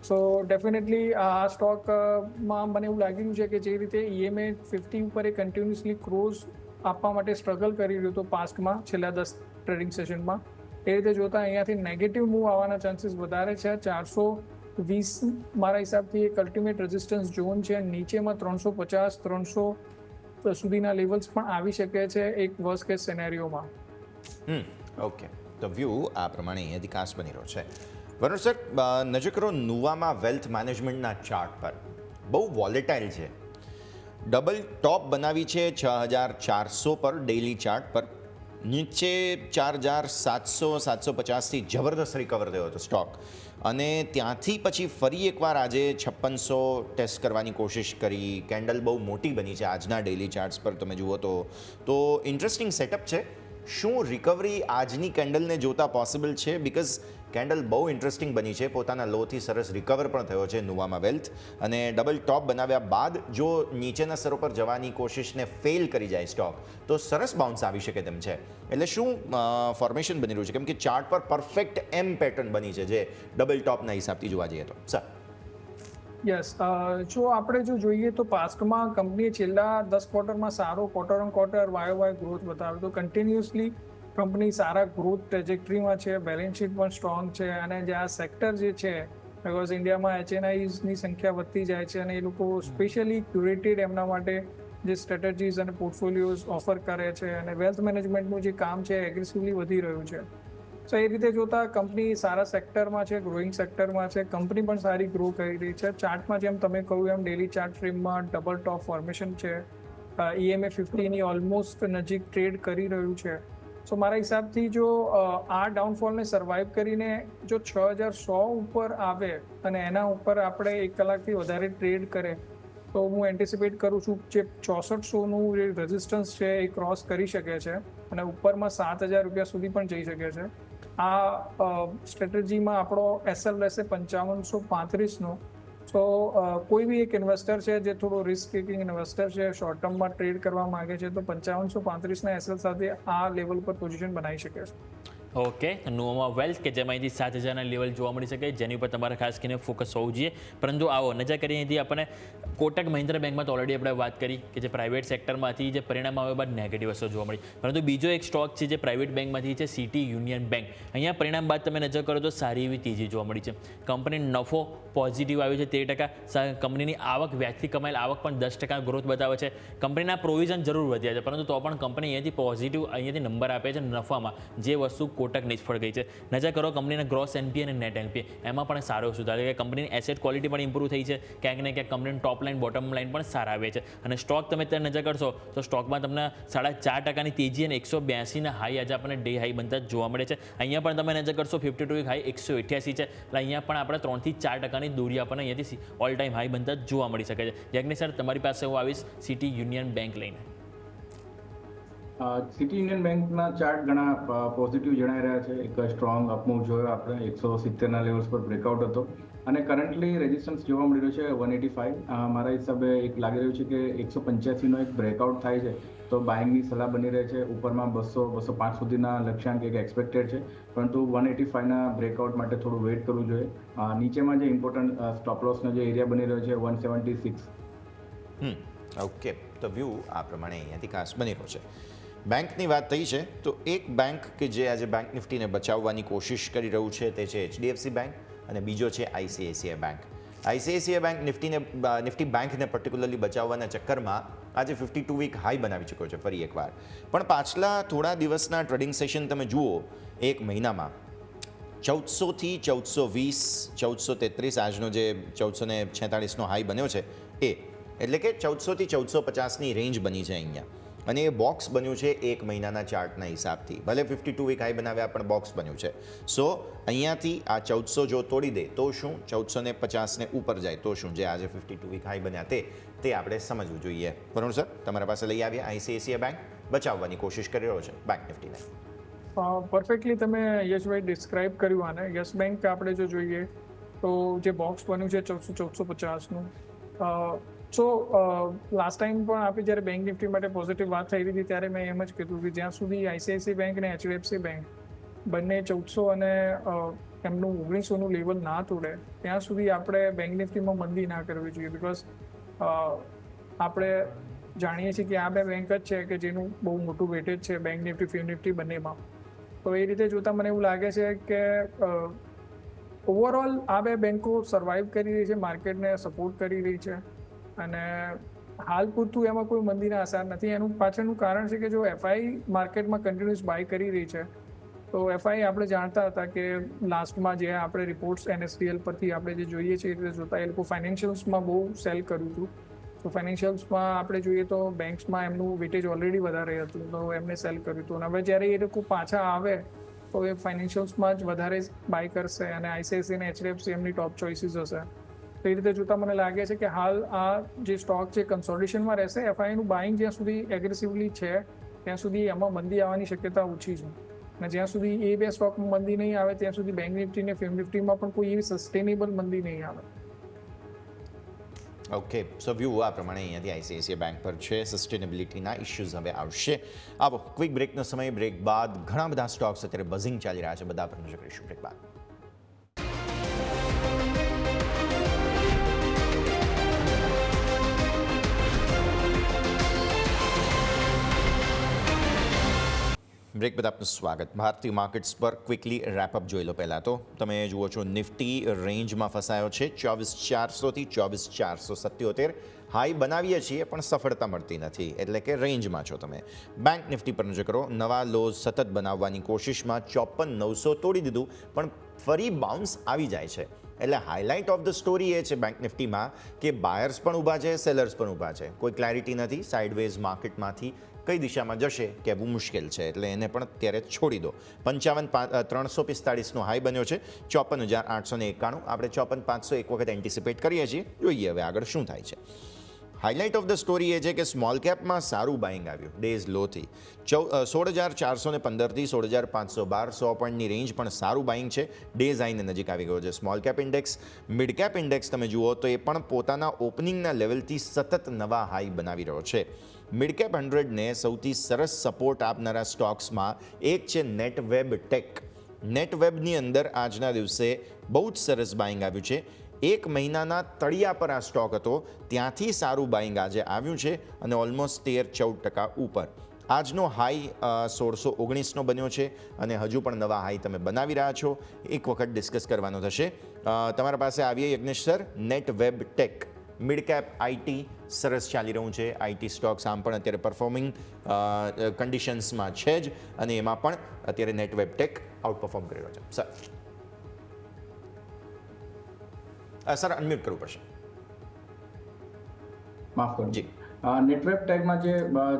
[SPEAKER 6] સો ડેફિનેટલી આ સ્ટોકમાં મને એવું લાગી રહ્યું છે કે જે રીતે EMA 50 ઉપર એ કન્ટિન્યુઅસલી ક્રોઝ આપવા માટે સ્ટ્રગલ કરી રહ્યું હતું પાસ્ટમાં છેલ્લા 10 ટ્રેડિંગ સેશનમાં, એ રીતે જોતાં અહીંયાથી નેગેટિવ મૂવ આવવાના ચાન્સીસ વધારે છે. 420 મારા હિસાબથી એક અલ્ટિમેટ રેઝિસ્ટન્સ ઝોન છે, નીચેમાં 350-300 સુધીના લેવલ્સ પણ આવી શકે છે એક વર્સ્ટ કેસ સિનેરિયોમાં.
[SPEAKER 3] ઓકે, તો વ્યૂ આ પ્રમાણે અહીંયાથી ખાસ બની રહ્યો છે. વરુણ સર, નજર કરો નુવામાં વેલ્થ મેનેજમેન્ટના ચાર્ટ પર, બહુ વોલેટાઇલ છે. ડબલ ટોપ બનાવી છે 6400 પર ડેઇલી ચાર્ટ પર, નીચે 4700-750થી જબરદસ્ત રિકવર થયો હતો સ્ટોક, અને ત્યાંથી પછી ફરી એકવાર આજે 5600 ટેસ્ટ કરવાની કોશિશ કરી. કેન્ડલ બહુ મોટી બની છે આજના ડેઇલી ચાર્ટ્સ પર તમે જુઓ તો ઇન્ટરેસ્ટિંગ સેટઅપ છે. શું રિકવરી આજની કેન્ડલને જોતા પોસિબલ છે? બિકોઝ કેન્ડલ બહુ ઇન્ટરેસ્ટિંગ બની છે, પોતાના લોથી સરસ રિકવર પણ થયો છે નુવામાં વેલ્થ, અને ડબલ ટોપ બનાવ્યા બાદ જો નીચેના સ્તરો પર જવાની કોશિશને ફેલ કરી જાય સ્ટોક તો સરસ બાઉન્સ આવી શકે તેમ છે. એટલે શું ફોર્મેશન બની રહ્યું છે? કેમ કે ચાર્ટ પર પરફેક્ટ એમ પેટર્ન બની છે જે ડબલ ટોપના હિસાબથી જોવા જઈએ તો. સર
[SPEAKER 6] યસ, જો આપણે જો જોઈએ તો પાસ્ટમાં કંપનીએ છેલ્લા 10 ક્વાર્ટરમાં સારો quarter on quarter YOY growth બતાવ્યો તો કન્ટિન્યુઅસલી કંપની સારા ગ્રોથ ટ્રેજેક્ટરીમાં છે, બેલેન્સ શીટ પણ સ્ટ્રોંગ છે, અને જે આ સેક્ટર જે છે, બિકોઝ ઇન્ડિયામાં HNIsની સંખ્યા વધતી જાય છે અને એ લોકો સ્પેશિયલી ક્યુરેટેડ એમના માટે જે સ્ટ્રેટેજીસ અને પોર્ટફોલિયોઝ ઓફર કરે છે, અને વેલ્થ મેનેજમેન્ટનું જે કામ છે એગ્રેસિવલી વધી રહ્યું છે. સો એ રીતે જોતાં કંપની સારા સેક્ટરમાં છે, ગ્રોઈંગ સેક્ટરમાં છે, કંપની પણ સારી ગ્રો કરી રહી છે. ચાર્ટમાં જેમ તમે કહ્યું એમ ડેલી ચાર્ટ ફ્રેમમાં ડબલ ટોપ ફોર્મેશન છે, EMA 50ની ઓલમોસ્ટ નજીક ટ્રેડ કરી રહ્યું છે. સો મારા હિસાબથી જો આ ડાઉનફોલને સર્વાઈવ કરીને જો 6100 ઉપર આવે અને એના ઉપર આપણે 1 કલાકથી વધારે ટ્રેડ કરે તો હું એન્ટિસિપેટ કરું છું જે 6400નું જે રેઝિસ્ટન્સ છે એ ક્રોસ કરી શકે છે અને ઉપરમાં 7000 રૂપિયા સુધી પણ જઈ શકે છે. આ સ્ટ્રેટેજીમાં આપણો SL રહેશે 5535નો. સો કોઈ બી એક ઇન્વેસ્ટર છે જે થોડો રિસ્ક ટેકિંગ ઇન્વેસ્ટર છે, શોર્ટ ટર્મમાં ટ્રેડ કરવા માંગે છે તો 5535ના SL સાથે આ લેવલ પર પોઝિશન બનાવી શકે છે.
[SPEAKER 4] ઓકે, નુવામાં વેલ્થ કે જેમાં અહીંથી 7000ના લેવલ જોવા મળી શકે, જેની ઉપર તમારે ખાસ કરીને ફોકસ હોવું જોઈએ. પરંતુ આવો નજર કરીએ અહીંથી આપણે કોટક મહિન્દ્રા બેંકમાં તો ઓલરેડી આપણે વાત કરી કે જે પ્રાઇવેટ સેક્ટરમાંથી જે પરિણામ આવ્યા બાદ નેગેટિવ અસર જોવા મળી. પરંતુ બીજો એક સ્ટોક છે જે પ્રાઇવેટ બેંકમાંથી છે, સિટી યુનિયન બેંક. અહીંયા પરિણામ બાદ તમે નજર કરો તો સારી એવી તેજી જોવા મળી છે. કંપની નફો પોઝિટિવ આવ્યો છે 13%, કંપનીની આવક વ્યાજથી કમાયેલ આવક પણ 10% ગ્રોથ બતાવે છે. કંપનીના પ્રોવિઝન જરૂર વધ્યા છે, પરંતુ તો પણ કંપની અહીંયાથી પોઝિટિવ નંબર આપે છે નફામાં, જે વસ્તુ કોટક નિષ્ફળ ગઈ છે. નજર કરો કંપનીના ગ્રોસ NPA અને નેટ NPA એમાં પણ સારો સુધાર છે. કંપનીની એસેટ ક્વોલિટી પણ ઇમ્પ્રૂવ થઈ છે, ક્યાંક ને ક્યાંક કંપનીની ટોપ લાઇન બોટમ લાઇન પણ સારા આવે છે. અને સ્ટોક તમે અત્યારે નજર કરશો તો સ્ટોકમાં તમને 4.5%ની તેજી અને 182ના હાઈ આજે આપણને ડે હાઈ બનતા જોવા મળે છે. અહીંયા પણ તમે નજર કરશો 52 વીક હાઈ 188 છે, એટલે અહીંયા પણ આપણે 3 થી 4%ની દૂરી આપણને અહીંયાથી ઓલ ટાઈમ હાઈ બનતા જોવા મળી શકે છે. યજ્ઞ સર, તમારી પાસે હું આવીશ સિટી યુનિયન બેંક લઈને.
[SPEAKER 5] સિટી યુનિયન બેંકના ચાર્ટ ઘણા પોઝિટિવ જણાઈ રહ્યા છે. એક સ્ટ્રોંગ અપમૂવ જોયો આપણે, 170ના લેવલ્સ પર બ્રેકઆઉટ હતો અને કરન્ટલી રેઝિસ્ટન્સ જોવા મળી રહ્યું છે 185. મારા હિસાબે એક લાગી રહ્યું છે કે 185નો એક બ્રેકઆઉટ થાય છે તો બાઇંગની સલાહ બની રહે છે. ઉપરમાં 200-205 સુધીના લક્ષ્યાંક એક એક્સપેક્ટેડ છે, પરંતુ 185ના બ્રેકઆઉટ માટે થોડું વેઇટ કરવું જોઈએ. નીચેમાં જે ઇમ્પોર્ટન્ટ સ્ટોપ લોસનો જે એરિયા બની રહ્યો છે 176.
[SPEAKER 3] ઓકે, તો વ્યૂ આ પ્રમાણે અહીંયાથી ખાસ બની રહ્યો છે. બેંકની વાત થઈ છે તો એક બેંક કે જે આજે બેંક નિફ્ટીને બચાવવાની કોશિશ કરી રહ્યું છે તે છે HDFC બેંક અને બીજો છે ICICI bank. ICICI bank Nifty બેંકને પર્ટિક્યુલરલી બચાવવાના ચક્કરમાં આજે 52 વીક હાઈ બનાવી ચૂક્યો છે ફરી એકવાર. પણ પાછલા થોડા દિવસના ટ્રેડિંગ સેશન તમે જુઓ એક મહિનામાં 1400થી 1420, 1433 આજનો જે 1446નો હાઈ બન્યો છે એ, એટલે કે 1400થી 1450ની રેન્જ બની છે અહીંયા, અને એ બોક્સ બન્યું છે એક મહિનાના ચાર્ટના હિસાબથી. ભલે 52 વીક હાઈ બનાવ્યા પણ બોક્સ બન્યું છે. સો અહીંયાથી આ 1400 જો તોડી દે તો શું, 1450ને ઉપર જાય તો શું, જે આજે 52 વીક હાઈ બન્યા તે આપણે સમજવું જોઈએ. બરાબર સર, તમારા પાસે લઈ આવ્યા ICICI બેંક બચાવવાની કોશિશ કરી રહ્યો છે બેંક નિફ્ટીને.
[SPEAKER 6] પરફેક્ટલી તમે યશભાઈ ડિસ્ક્રાઇબ કર્યું આને. યસ બેંક આપણે જો જોઈએ તો જે બોક્સ બન્યું છે 1450નું, સો લાસ્ટ ટાઈમ પણ આપણે જ્યારે બેંક નિફ્ટી માટે પોઝિટિવ વાત થઈ રહી હતી ત્યારે મેં એમ જ કીધું કે જ્યાં સુધી આઈસીઆઈસી બેંક અને એચડીએફસી બેંક બંને 1400 અને એમનું 1900નું લેવલ ના તોડે ત્યાં સુધી આપણે બેંક નિફ્ટીમાં મંદી ના કરવી જોઈએ. બિકોઝ આપણે જાણીએ છીએ કે આ બે બેંક જ છે કે જેનું બહુ મોટું વેટેજ છે બેંક નિફ્ટી ફિન નિફ્ટી બંનેમાં. તો એ રીતે જોતાં મને એવું લાગે છે કે ઓવરઓલ આ બે બેન્કો સર્વાઈવ કરી રહી છે, માર્કેટને સપોર્ટ કરી રહી છે અને હાલ પૂરતું એમાં કોઈ મંદીના આસાર નથી. એનું પાછળનું કારણ છે કે જો એફઆઈ માર્કેટમાં કન્ટિન્યુઅસ બાય કરી રહી છે તો એફઆઈ આપણે જાણતા હતા કે લાસ્ટમાં જે આપણે રિપોર્ટ્સ એનએસડીએલ પરથી આપણે જે જોઈએ છીએ એ રીતે જોતાં એ લોકો ફાઇનાન્શિયલ્સમાં બહુ સેલ કર્યું હતું. તો ફાઇનાન્શિયલ્સમાં આપણે જોઈએ તો બેંક્સમાં એમનું વેટેજ ઓલરેડી વધારે હતું તો એમને સેલ કર્યું હતું. અને હવે જ્યારે એ લોકો પાછા આવે તો એ ફાઇનાન્શિયલ્સમાં જ વધારે બાય કરશે અને આઈસીઆઈસી અને એચડીએફસી એમની ટોપ ચોઇસીસ હશે. તો એ રીતે જોતાં મને લાગે છે કે હાલ આ જે સ્ટોક છે કન્સોલિડેશનમાં રહેશે. એફઆઈનું બાઇંગ જ્યાં સુધી એગ્રેસિવલી છે ત્યાં સુધી એમાં મંદી આવવાની શક્યતા ઓછી છે અને જ્યાં સુધી એ બે સ્ટોકમાં મંદી નહીં આવે ત્યાં સુધી બેંક નિફ્ટી અને ફિન નિફ્ટીમાં પણ કોઈ એવી સસ્ટેનેબલ મંદી નહીં આવે.
[SPEAKER 3] ઓકે, સો વ્યૂ આ પ્રમાણે અહીંયાથી આઈસીઆઈસીઆઈ બેંક પર છે. સસ્ટેનેબિલિટીના ઇશ્યુઝ હવે આવશે. આવો ક્વિક બ્રેકનો સમય. બ્રેક બાદ ઘણા બધા સ્ટોક્સ અત્યારે બઝિંગ ચાલી રહ્યા છે, બધા પર નજર કરીશું બ્રેક બાદ. બ્રેક બાદ આપનું સ્વાગત. ભારતીય માર્કેટ્સ પર ક્વિકલી રેપઅપ જોઈ લો. પહેલાં તો તમે જુઓ છો નિફ્ટી રેન્જમાં ફસાયો છે 24,400થી 24,477. હાઈ બનાવીએ છીએ પણ સફળતા મળતી નથી, એટલે કે રેન્જમાં છો તમે. બેંક નિફ્ટી પર નજર કરો. નવા લોઝ સતત બનાવવાની કોશિશમાં 54,900 તોડી દીધું પણ ફરી બાઉન્સ આવી જાય છે. એટલે હાઇલાઇટ ઓફ ધ સ્ટોરી એ છે બેંક નિફ્ટીમાં કે બાયર્સ પણ ઊભા છે, સેલર્સ પણ ઊભા છે. કોઈ ક્લેરિટી નથી સાઇડવેઝ માર્કેટમાંથી કઈ દિશામાં જશે કહેવું મુશ્કેલ છે, એટલે એને પણ અત્યારે છોડી દો. 55,345નો હાઈ બન્યો છે, 54,891. આપણે 54,500 એક વખત એન્ટિસિપેટ કરીએ છીએ. જોઈએ હવે આગળ શું થાય છે. હાઇલાઇટ ઓફ ધ સ્ટોરી એ છે કે સ્મોલ કેપમાં સારું બાઇંગ આવ્યું ડેઝ લોથી. 16,415થી 16,512, 100 પોઈન્ટની રેન્જ પણ સારું બાઇંગ છે. ડેઝ હાઈને નજીક આવી ગયો છે. Small cap index, mid cap index તમે જુઓ તો એ પણ પોતાના ઓપનિંગના લેવલથી સતત નવા હાઈ બનાવી રહ્યો છે. મિડ કેપ 100ને સૌથી સરસ સપોર્ટ આપનારા સ્ટોક્સમાં એક છે નેટવેબ ટેક. નેટવેબની અંદર આજના દિવસે બહુ જ સરસ બાઇંગ આવ્યું છે. એક મહિનાના તળિયા પર આ સ્ટોક હતો, ત્યાંથી સારું બાઇંગ આજે આવ્યું છે અને ઓલમોસ્ટ 13-14% ઉપર. આજનો હાઈ 1619નો બન્યો છે અને હજુ પણ નવા હાઈ તમે બનાવી રહ્યા છો. એક વખત ડિસ્કસ કરવાનો થશે. તમારા પાસે આવીએ Yagnesh sir. Netweb tech mid cap IT સરસ ચાલી રહ્યું છે. આઈટી સ્ટોક્સ આમ પણ અત્યારે પરફોર્મિંગ કન્ડિશન્સમાં છે જ અને એમાં પણ અત્યારે નેટવેબ ટેક આઉટ પરફોર્મ કરી રહ્યો છે. સર અનમ્યુટ કરવું પડશે.
[SPEAKER 5] માફ કરો
[SPEAKER 3] જી.
[SPEAKER 5] નેટવેબ ટેગમાં જે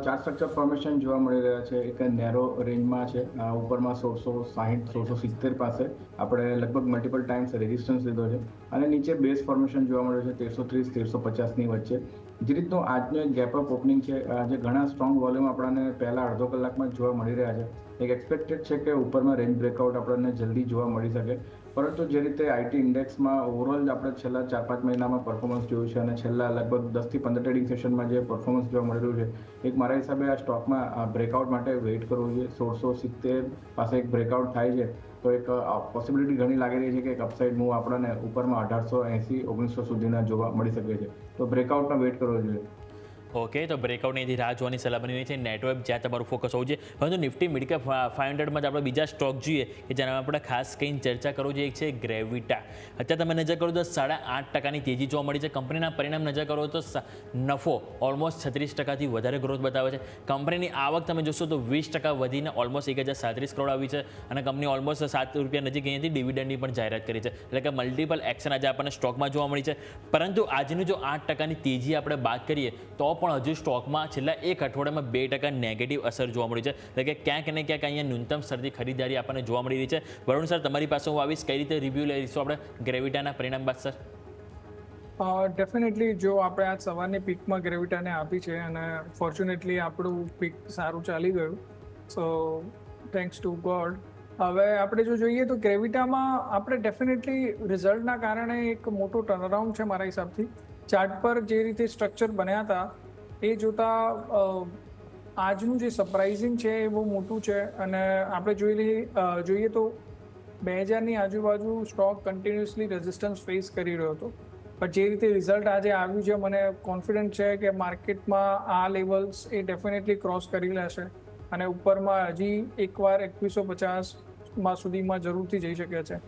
[SPEAKER 5] ચાર્ટ સ્ટ્રક્ચર ફોર્મેશન જોવા મળી રહ્યા છે એક નેરો રેન્જમાં છે. ઉપરમાં 1660-1670 પાસે આપણે લગભગ મલ્ટિપલ ટાઈમ્સ રેઝિસ્ટન્સ લીધો છે અને નીચે બેઝ ફોર્મેશન જોવા મળ્યું છે 1330-1350ની વચ્ચે. જે રીતનું આજનો એક ગેપ અપ ઓપનિંગ છે, જે ઘણા સ્ટ્રોંગ વોલ્યુમ આપણને પહેલા અડધો કલાકમાં જોવા મળી રહ્યા છે. એક એક્સપેક્ટેડ છે કે ઉપરમાં રેન્જ બ્રેકઆઉટ આપણને જલ્દી જોવા મળી શકે. પરંતુ જે રીતે આઈટી ઇન્ડેક્સમાં ઓવરઓલ આપણે છેલ્લા 4-5 મહિનામાં પરફોર્મન્સ જોયું છે અને છેલ્લા લગભગ 10થી 15 ટ્રેડિંગ સેશનમાં જે પરફોર્મન્સ જોવા મળી રહ્યું છે, એક મારા હિસાબે આ સ્ટોકમાં બ્રેકઆઉટ માટે વેઇટ કરવું જોઈએ. 1670 પાસે એક બ્રેકઆઉટ થાય છે તો એક પોસિબિલિટી ઘણી લાગી રહી છે કે એક અપસાઇડ મૂવ આપણને ઉપરમાં 1880-1900 સુધીના જોવા મળી શકે છે. તો બ્રેકઆઉટનો વેઇટ કરવો જોઈએ.
[SPEAKER 4] ઓકે, તો બ્રેકઆઉટની એથી રાહ જોવાની સલાહ બની રહી છે. નેટવેબ જ્યાં તમારું ફોકસ હોવું જોઈએ. પરંતુ નિફ્ટી મિડ કેપ 500માં આપણે બીજા સ્ટોક જોઈએ કે જેના આપણે ખાસ કંઈ ચર્ચા કરવું જોઈએ. એક છે ગ્રેવિટા. અત્યારે તમે નજર કરો તો 8.5%ની તેજી જોવા મળી છે. કંપનીના પરિણામ નજર કરો તો નફો ઓલમોસ્ટ 36%થી વધારે ગ્રોથ બતાવે છે. કંપનીની આવક તમે જોશો તો 20% વધીને ઓલમોસ્ટ 1,037 કરોડ આવી છે અને કંપની ઓલમોસ્ટ ₹7 નજીક અહીંયાથી ડિવિડન્ડની પણ જાહેરાત કરી છે. એટલે કે મલ્ટિપલ એક્શન આજે આપણને સ્ટોકમાં જોવા મળી છે. પરંતુ આજની જો 8%ની તેજી આપણે બાદ કરીએ તો પણ હજુ સ્ટોકમાં છેલ્લા એક અઠવાડિયામાં 2% નેગેટિવ અસર જોવા મળી છે. એટલે કે ક્યાંક ને ક્યાંક અહીંયા ન્યૂનતમ સ્તરની ખરીદારી આપણને જોવા મળી રહી છે. વરુણ સર, તમારી પાસે હું આવીશ. કઈ રીતે રિવ્યૂ લઈશું આપણે ગ્રેવિટાના પરિણામ બાદ સર?
[SPEAKER 6] ડેફિનેટલી જો આપણે આજ સવારની પીકમાં ગ્રેવિટાને આપી છે અને ફોર્ચ્યુનેટલી આપણું પીક સારું ચાલી ગયું. સો થેન્ક્સ ટુ ગોડ. હવે આપણે જો જોઈએ તો ગ્રેવિટામાં આપણે ડેફિનેટલી રિઝલ્ટના કારણે એક મોટો ટર્નઅરાઉન્ડ છે મારા હિસાબથી. ચાર્ટ પર જે રીતે સ્ટ્રક્ચર બન્યા હતા એ જોતા આજનું જે સરપ્રાઇઝિંગ છે એ બહુ મોટું છે અને આપણે જોઈએ તો 2000ની આજુબાજુ સ્ટોક કન્ટિન્યુઅસલી રેઝિસ્ટન્સ ફેસ કરી રહ્યો હતો, પણ જે રીતે રિઝલ્ટ આજે આવ્યું છે મને કોન્ફિડન્ટ છે કે માર્કેટમાં આ લેવલ્સ એ ડેફિનેટલી ક્રોસ કરી લેશે અને ઉપરમાં હજી એકવાર 2150 સુધીમાં જરૂરથી જઈ શકે છે.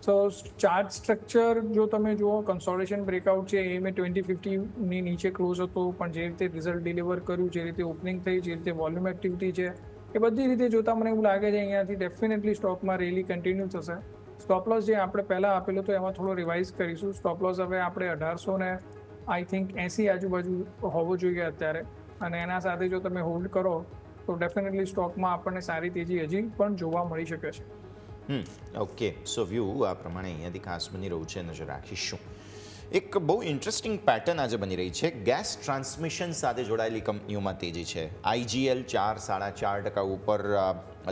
[SPEAKER 6] સો ચાર્ટ સ્ટ્રક્ચર જો તમે જુઓ, કન્સોલિડેશન બ્રેકઆઉટ છે એ મેં 2050ની નીચે ક્લોઝ હતો, પણ જે રીતે રિઝલ્ટ ડિલિવર કર્યું, જે રીતે ઓપનિંગ થઈ, જે રીતે વોલ્યુમ એક્ટિવિટી છે એ બધી રીતે જોતા મને એવું લાગે છે અહીંયાથી ડેફિનેટલી સ્ટોકમાં રેલી કન્ટિન્યુ થશે. સ્ટોપ લોસ જે આપણે પહેલાં આપેલો તો એમાં થોડો રિવાઇઝ કરીશું. સ્ટોપ લોસ હવે આપણે 1800 ને આઈ થિંક 80 આજુબાજુ હોવો જોઈએ અત્યારે, અને એના સાથે જો તમે હોલ્ડ કરો તો ડેફિનેટલી સ્ટોકમાં આપણને સારી તેજી હજી પણ જોવા મળી શકે છે.
[SPEAKER 3] ઓકે, સો વ્યૂ આ પ્રમાણે અહીંયાથી ખાસ બની રહ્યું છે, નજર રાખીશું. એક બહુ ઇન્ટરેસ્ટિંગ પેટર્ન આજે બની રહી છે. ગેસ ટ્રાન્સમિશન સાથે જોડાયેલી કંપનીઓમાં તેજી છે. IGL 4-4.5% ઉપર,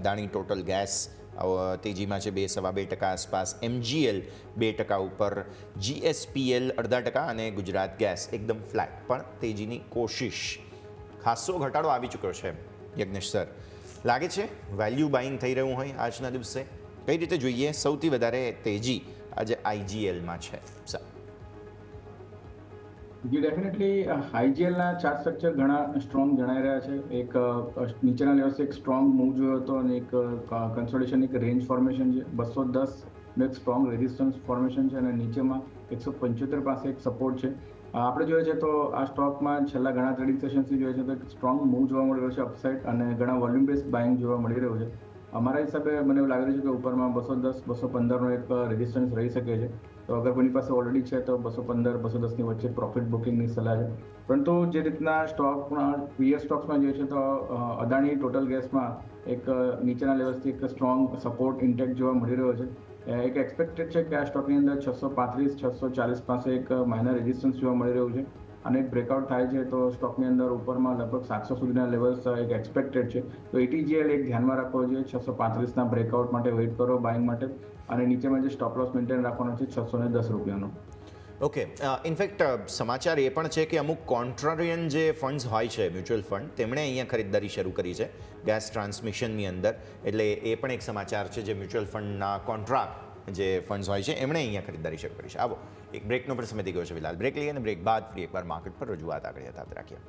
[SPEAKER 3] અદાણી ટોટલ ગેસ તેજીમાં છે 2-2.5% આસપાસ, MGL 2% ઉપર, GSPL 0.5% અને ગુજરાત ગેસ એકદમ ફ્લેટ પણ તેજીની કોશિશ. ખાસો ઘટાડો આવી ચૂક્યો છે યજ્ઞેશ સર, લાગે છે વેલ્યુ બાઇંગ થઈ રહ્યું હોય આજના દિવસે? કઈ રીતે જોઈએ? સૌથી વધારે તેજી આજે IGLમાં છે સર.
[SPEAKER 5] જી ડેફિનેટલી IGLના ચાર્ટ સ્ટ્રક્ચર ઘણા સ્ટ્રોંગ જણાઈ રહ્યા છે. એક નીચેના લેવલ્સ એક સ્ટ્રોંગ મૂવ જોયો હતો અને એક કન્સોલિડેશન, એક રેન્જ ફોર્મેશન છે. 210 એક સ્ટ્રોંગ રેઝિસ્ટન્સ ફોર્મેશન છે અને નીચેમાં 175 પાસે એક સપોર્ટ છે. આપણે જોઈએ છે તો આ સ્ટોકમાં છેલ્લા ઘણા ટ્રેડિંગ સેશન્સથી જોઈએ છે તો એક સ્ટ્રોંગ મૂવ જોવા મળી રહ્યો છે અપસાઇડ, અને ઘણા વોલ્યુમ બેઝ બાઇંગ જોવા મળી રહ્યું છે. અમારા હિસાબે મને એવું લાગી રહ્યું છે કે ઉપરમાં 210-215નો એક રેઝિસ્ટન્સ રહી શકે છે. તો અગર કોઈની પાસે ઓલરેડી છે તો 215-210ની વચ્ચે પ્રોફિટ બુકિંગની સલાહ છે. પરંતુ જે રીતના સ્ટોકમાં પીએસ સ્ટોક્સમાં જોઈએ છે તો અદાણી ટોટલ ગેસમાં એક નીચેના લેવલ્સથી એક સ્ટ્રોંગ સપોર્ટ ઇન્ટેક જોવા મળી રહ્યો છે. એક એક્સપેક્ટેડ છે કે આ સ્ટોકની અંદર 635-640 પાસે એક માઇનર રેઝિસ્ટન્સ જોવા મળી રહ્યું છે અને એક બ્રેકઆઉટ થાય છે તો સ્ટોકની અંદર ઉપરમાં લગભગ 700 સુધીના લેવલ્સ એક એક્સપેક્ટેડ છે. તો ATGL એક ધ્યાનમાં રાખવો જોઈએ. 635ના બ્રેકઆઉટ માટે વેઇટ કરો બાઇંગ માટે, અને નીચેમાં જે સ્ટોપ લોસ મેન્ટેન રાખવાનો છે 610 રૂપિયાનો.
[SPEAKER 3] ઓકે, ઇનફેક્ટ સમાચાર એ પણ છે કે અમુક કોન્ટ્રારિયન જે ફંડ્સ હોય છે, મ્યુચ્યુઅલ ફંડ, તેમણે અહીંયા ખરીદદારી શરૂ કરી છે ગેસ ટ્રાન્સમિશનની અંદર. એટલે એ પણ એક સમાચાર છે જે મ્યુચ્યુઅલ ફંડના કોન્ટ્રાક્ટ જે ફંડ્સ હોય છે એમણે અહીંયા ખરીદદારી શરૂ કરી છે. આવો એક બ્રેકનો પણ સમય થઈ ગયો છે ફિલહાલ. બ્રેક લઈએ અને બ્રેક બાદ ફરી એકવાર માર્કેટ પર રજૂઆત આગળ યથાવત રાખીએ.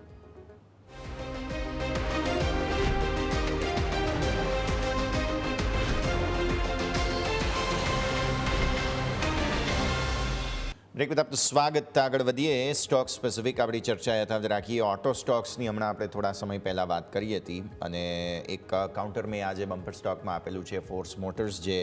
[SPEAKER 3] બ્રેક બાદ આપનું સ્વાગત. આગળ વધીએ. સ્ટોક સ્પેસિફિક આપણી ચર્ચા યથાવત રાખીએ. ઓટો સ્ટોક્સની હમણાં આપણે થોડા સમય પહેલાં વાત કરી હતી અને એક કાઉન્ટર મેં આજે બમ્પર સ્ટોકમાં આપેલું છે ફોર્સ મોટર્સ, જે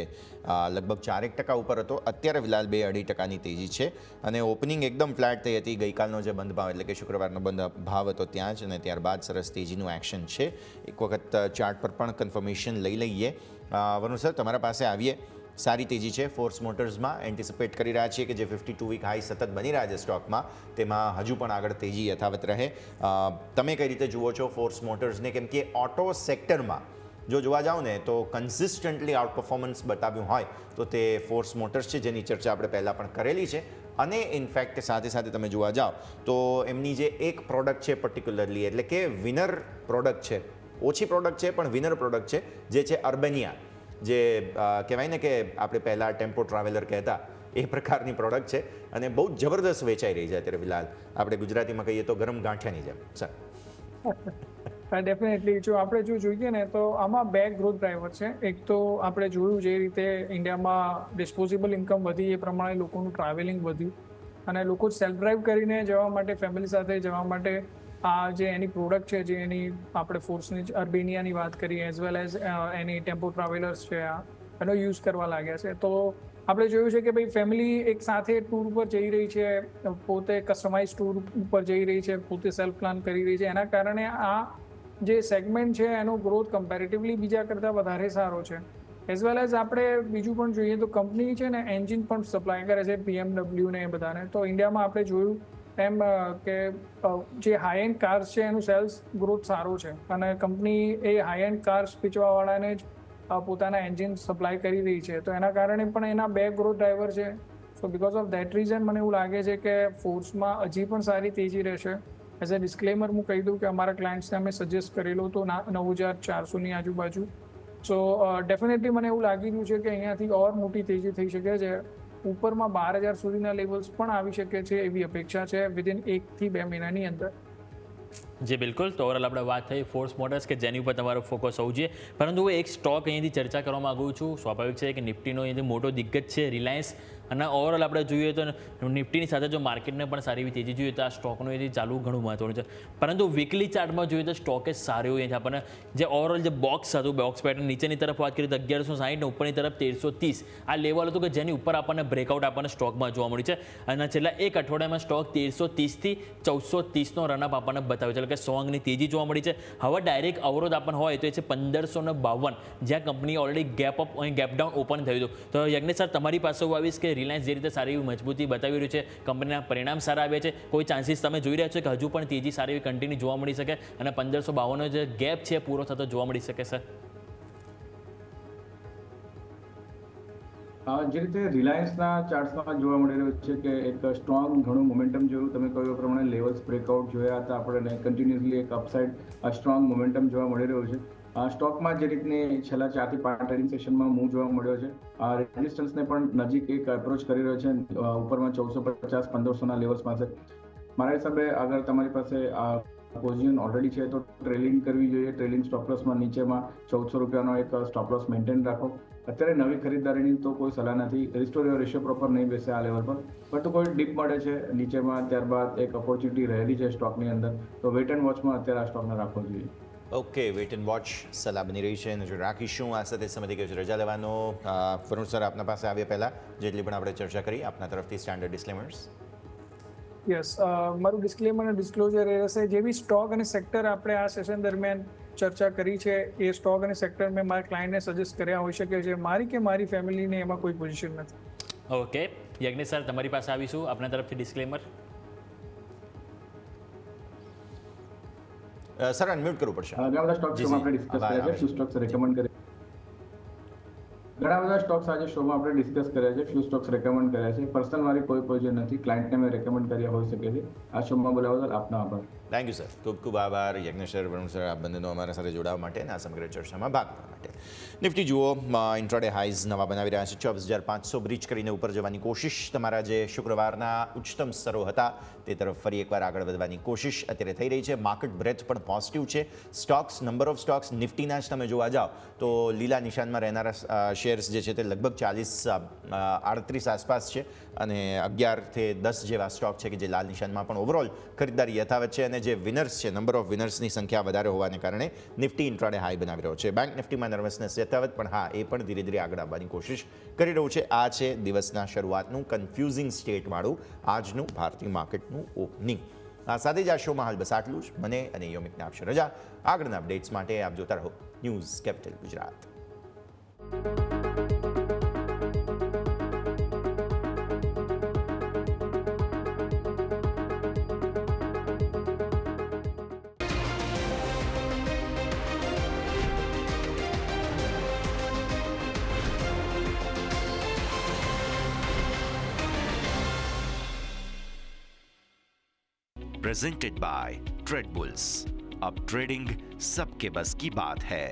[SPEAKER 3] લગભગ 4% ઉપર હતો. અત્યારે ફિલહાલ 2-2.5%ની તેજી છે અને ઓપનિંગ એકદમ ફ્લેટ થઈ હતી. ગઈકાલનો જે બંધ ભાવ એટલે કે શુક્રવારનો બંધ ભાવ હતો ત્યાં જ, અને ત્યારબાદ સરસ તેજીનું એક્શન છે. એક વખત ચાર્ટ પર પણ કન્ફર્મેશન લઈ લઈએ. વરુણ સર, તમારા પાસે આવીએ. સારી તેજી છે ફોર્સ મોટર્સમાં. એન્ટિસિપેટ કરી રહ્યા છીએ કે જે 52 વીક હાઈ સતત બની રહ્યા છે સ્ટોકમાં, તેમાં હજુ પણ આગળ તેજી યથાવત રહે. તમે કઈ રીતે જુઓ છો ફોર્સ મોટર્સને? કેમ કે ઓટો સેક્ટરમાં જો જોવા જાઓ ને તો કન્સિસ્ટન્ટલી આઉટ પરફોર્મન્સ બતાવ્યું હોય તો તે ફોર્સ મોટર્સ છે, જેની ચર્ચા આપણે પહેલાં પણ કરેલી છે. અને ઇનફેક્ટ સાથે સાથે તમે જોવા જાઓ તો એમની જે એક પ્રોડક્ટ છે પર્ટિક્યુલરલી, એટલે કે વિનર પ્રોડક્ટ છે, ઓછી પ્રોડક્ટ છે પણ વિનર પ્રોડક્ટ છે, જે છે અર્બેનિયા, જે કહેવાય ને કે આપણે પહેલાં ટેમ્પો ટ્રાવેલર કહેતા એ પ્રકારની પ્રોડક્ટ છે અને બહુ જબરદસ્ત વેચાઈ રહી છે અત્યારે ફિલહાલ. આપણે ગુજરાતીમાં કહીએ તો ગરમ ગાંઠિયાની જેમ. સર
[SPEAKER 6] ડેફિનેટલી જો આપણે જોઈએ ને તો આમાં બે ગ્રોથ ડ્રાઈવર છે. એક તો આપણે જોયું જે રીતે ઇન્ડિયામાં ડિસ્પોઝેબલ ઇન્કમ વધી એ પ્રમાણે લોકોનું ટ્રાવેલિંગ વધ્યું અને લોકો સેલ્ફ ડ્રાઈવ કરીને જવા માટે, ફેમિલી સાથે જવા માટે આ જે એની પ્રોડક્ટ છે, જે એની આપણે ફોર્સની અર્બેનિયાની વાત કરીએ, એઝ વેલ એઝ એની ટેમ્પો ટ્રાવેલર્સ છે, એનો યુઝ કરવા લાગ્યા છે. તો આપણે જોયું છે કે ભાઈ ફેમિલી એક સાથે ટૂર ઉપર જઈ રહી છે, પોતે કસ્ટમાઇઝ ટૂર ઉપર જઈ રહી છે, પોતે સેલ્ફ પ્લાન કરી રહી છે. એના કારણે આ જે સેગમેન્ટ છે એનો ગ્રોથ કમ્પેરેટિવલી બીજા કરતાં વધારે સારો છે. એઝ વેલ એઝ આપણે બીજું પણ જોઈએ તો કંપની છે ને એન્જિન પણ સપ્લાય કરે છે BMW ને એ બધાને. તો ઇન્ડિયામાં આપણે જોયું એમ કે જે હાઈ એન્ડ કાર્સ છે એનું સેલ્સ ગ્રોથ સારો છે અને કંપની એ હાઈ એન્ડ કાર્સ વેચવાવાળાને જ પોતાના એન્જિન સપ્લાય કરી રહી છે. તો એના કારણે પણ એના બે ગ્રોથ ડ્રાઈવર છે. સો બિકોઝ ઓફ દેટ રીઝન મને એવું લાગે છે કે ફોર્સમાં હજી પણ સારી તેજી રહેશે. એઝ અ ડિસ્ક્લેમર હું કહી દઉં કે અમારા ક્લાયન્ટ્સને અમે સજેસ્ટ કરેલો હતો 9,400ની આજુબાજુ. સો ડેફિનેટલી મને એવું લાગી રહ્યું છે કે અહીંયાથી ઓર મોટી તેજી થઈ શકે છે. ઉપરમાં 12,000 સુધીના લેવલ્સ પણ આવી શકે છે એવી અપેક્ષા છે વિધિન 1 થી 2 મહિનાની અંદર.
[SPEAKER 4] જી બિલકુલ. તો ઓવરઓલ આપણે વાત થઈ ફોર્સ મોટર્સ કે જેની ઉપર તમારો ફોકસ હોવું જોઈએ, પરંતુ હું એક સ્ટોક અહીંયાથી ચર્ચા કરવા માગું છું. સ્વાભાવિક છે કે નિફ્ટીનો અહીંયાથી મોટો દિગ્ગજ છે રિલાયન્સ, અને ઓવરઓલ આપણે જોઈએ તો નિફ્ટીની સાથે જો માર્કેટને પણ સારી એવી તેજી જોઈએ તો આ સ્ટોકનું એથી ચાલવું ઘણું મહત્વનું છે. પરંતુ વીકલી ચાર્ટમાં જોઈએ તો સ્ટોકે સારું એવું અહીંથી આપણને જે ઓવરઓલ જે બોક્સ હતું, બોક્સ પેટર્ન નીચેની તરફ વાત કરીએ તો 1160 ને ઉપરની તરફ 1330 આ લેવલ હતું કે જેની ઉપર આપણને બ્રેકઆઉટ આપણને સ્ટોકમાં જોવા મળ્યું છે. અને છેલ્લા એક અઠવાડિયામાં સ્ટોક 1330 થી 1430નો રનઅપ આપણને બતાવ્યો છે, એટલે કે 100 અંકની તેજી જોવા મળી છે. હવે ડાયરેક્ટ અવરોધ આપણને હોય તો એ છે 1552, જ્યાં company already gap down open થયું હતું. તો યજ્ઞેશ સર, તમારી પાસે હું આવીશ કે રિલાયન્સ જે રીતે સારી એવી મજબૂતી બતાવી રહ્યું છે, કંપનીના પરિણામ સારા આવ્યા છે, કોઈ ચાન્સીસ તમે જોઈ રહ્યા છો કે હજુ પણ તેજી સારી એવી કન્ટિન્યુ જોવા મળી શકે અને 1552નો જે ગેપ છે પૂરો થતો જોવા મળી શકે સર?
[SPEAKER 5] જે રીતે રિલાયન્સના ચાર્ટ્સમાં જોવા મળી રહ્યું છે કે એક સ્ટ્રોંગ ઘણું મોમેન્ટમ જોયું, તમે કહ્યું એ પ્રમાણે લેવલ્સ બ્રેકઆઉટ જોયા હતા આપણને, કન્ટિન્યુઅસલી એક અપસાઇડ સ્ટ્રોંગ મોમેન્ટમ જોવા મળી રહ્યું છે. સ્ટોકમાં જે રીતની છેલ્લા 4 થી 5 ટ્રેડિંગ સેશનમાં મૂવ જોવા મળ્યો છે, રેઝિસ્ટન્સને પણ નજીક એક એપ્રોચ કરી રહ્યો છે, ઉપરમાં 1450-1500ના લેવલ્સ પાસે. મારા હિસાબે અગર તમારી પાસે પોઝિશન ઓલરેડી છે તો ટ્રેલિંગ કરવી જોઈએ. ટ્રેલિંગ સ્ટોપલોસમાં નીચેમાં 1400 રૂપિયાનો એક સ્ટોપલોસ મેન્ટેન રાખો. અત્યારે નવી ખરીદદારીની તો કોઈ સલાહ નથી. રિસ્ટોર યોર રેશિયો પ્રોપર નહીં બેસે આ લેવલ પર, પરંતુ કોઈ ડીપ મળે છે નીચેમાં, ત્યારબાદ એક ઓપોર્ચ્યુનિટી રહેલી છે સ્ટોકની અંદર, તો વેટ એન્ડ વોચમાં અત્યારે આ સ્ટોકને રાખવો જોઈએ.
[SPEAKER 3] ઓકે, વેટ એન્ડ વોચ સલાહ બની રહી છે, નજર રાખીશું. આ સાથે સમય ગયો છે રજા લેવાનો. વરુણ સર, આપના પાસે આવ્યા પહેલાં જેટલી પણ આપણે ચર્ચા કરી, આપના તરફથી સ્ટાન્ડર્ડ ડિસ્ક્લેમર્સ.
[SPEAKER 6] યસ, મારું ડિસ્ક્લેમર અને ડિસ્ક્લોઝર એ રહેશે. જેવી સ્ટોક અને સેક્ટર આપણે આ સેશન દરમિયાન ચર્ચા કરી છે એ સ્ટોક અને સેક્ટર મેં મારા ક્લાયન્ટને સજેસ્ટ કર્યા હોઈ શકે છે. મારી કે મારી ફેમિલીને એમાં કોઈ પોઝિશન નથી.
[SPEAKER 4] ઓકે યજ્ઞેશ સર, તમારી પાસે આવીશું. આપના તરફથી ડિસ્ક્લેમર.
[SPEAKER 3] સર, અનમ્યુટ કરવું પડશે.
[SPEAKER 5] ઘણા બધા સ્ટોક્સ આપણે ડિસ્કસ કર્યા છે, ફ્યુ સ્ટોક્સ રેકમેન્ડ કર્યા. ઘણા બધા સ્ટોક્સ આજે શોમાં આપણે ડિસ્કસ કર્યા છે, ફ્યુ સ્ટોક્સ રેકમેન્ડ કર્યા છે. પર્સનલ મારી કોઈ પોઝિશન નથી, ક્લાયન્ટને મેં રેકમેન્ડ કર્યા હોઈ શકે છે. આ શોમાં બોલાવવા બદલ આપનો આભાર.
[SPEAKER 3] થેન્ક યુ સર, ખૂબ ખૂબ આભાર યજ્ઞેશ સર, વરુણ સર, આપ બંનેનો અમારા સાથે જોડાવા માટે અને આ સમગ્ર ચર્ચામાં ભાગ લેવા માટે. નિફ્ટી જુઓ, ઇન્ટ્રાડે હાઈઝ નવા બનાવી રહ્યા છે. 24,500 બ્રીચ કરીને ઉપર જવાની કોશિશ. તમારા જે શુક્રવારના ઉચ્ચતમ સ્તરો હતા તે તરફ ફરી એકવાર આગળ વધવાની કોશિશ અત્યારે થઈ રહી છે. માર્કેટ બ્રેથ પણ પોઝિટિવ છે. સ્ટોક્સ, નંબર ઓફ સ્ટોક્સ નિફ્ટીના જ તમે જોવા જાઓ તો લીલા નિશાનમાં રહેનારા શેર્સ જે છે તે લગભગ 38 આસપાસ છે, અને 11 થી 10 જેવા સ્ટોક છે કે જે લાલ નિશાનમાં પણ ઓવરઓલ ખરીદદારી યથાવત છે. અને જે વિનર્સ છે, નંબર ઓફ વિનર્સની સંખ્યા વધારે હોવાને કારણે નિફ્ટી ઇન્ટ્રાડે હાઈ બનાવી રહ્યો છે. બેંક નિફ્ટીમાં નર્વસનેસ યથાવત, પણ હા, એ પણ ધીરે ધીરે આગળ આવવાની કોશિશ કરી રહ્યું છે. આ છે દિવસના શરૂઆતનું કન્ફ્યુઝિંગ સ્ટેટવાળું આજનું ભારતીય માર્કેટનું ઓપનિંગ. આ સાથે જ આ શોમાં હાલ બસ આટલું જ. મને અને યોમિકને આપશે રજા. આગળના અપડેટ્સ માટે આપ જોતા રહો news capital Gujarat.
[SPEAKER 2] Presented by trade bulls. अब ट्रेडिंग सबके बस की बात है।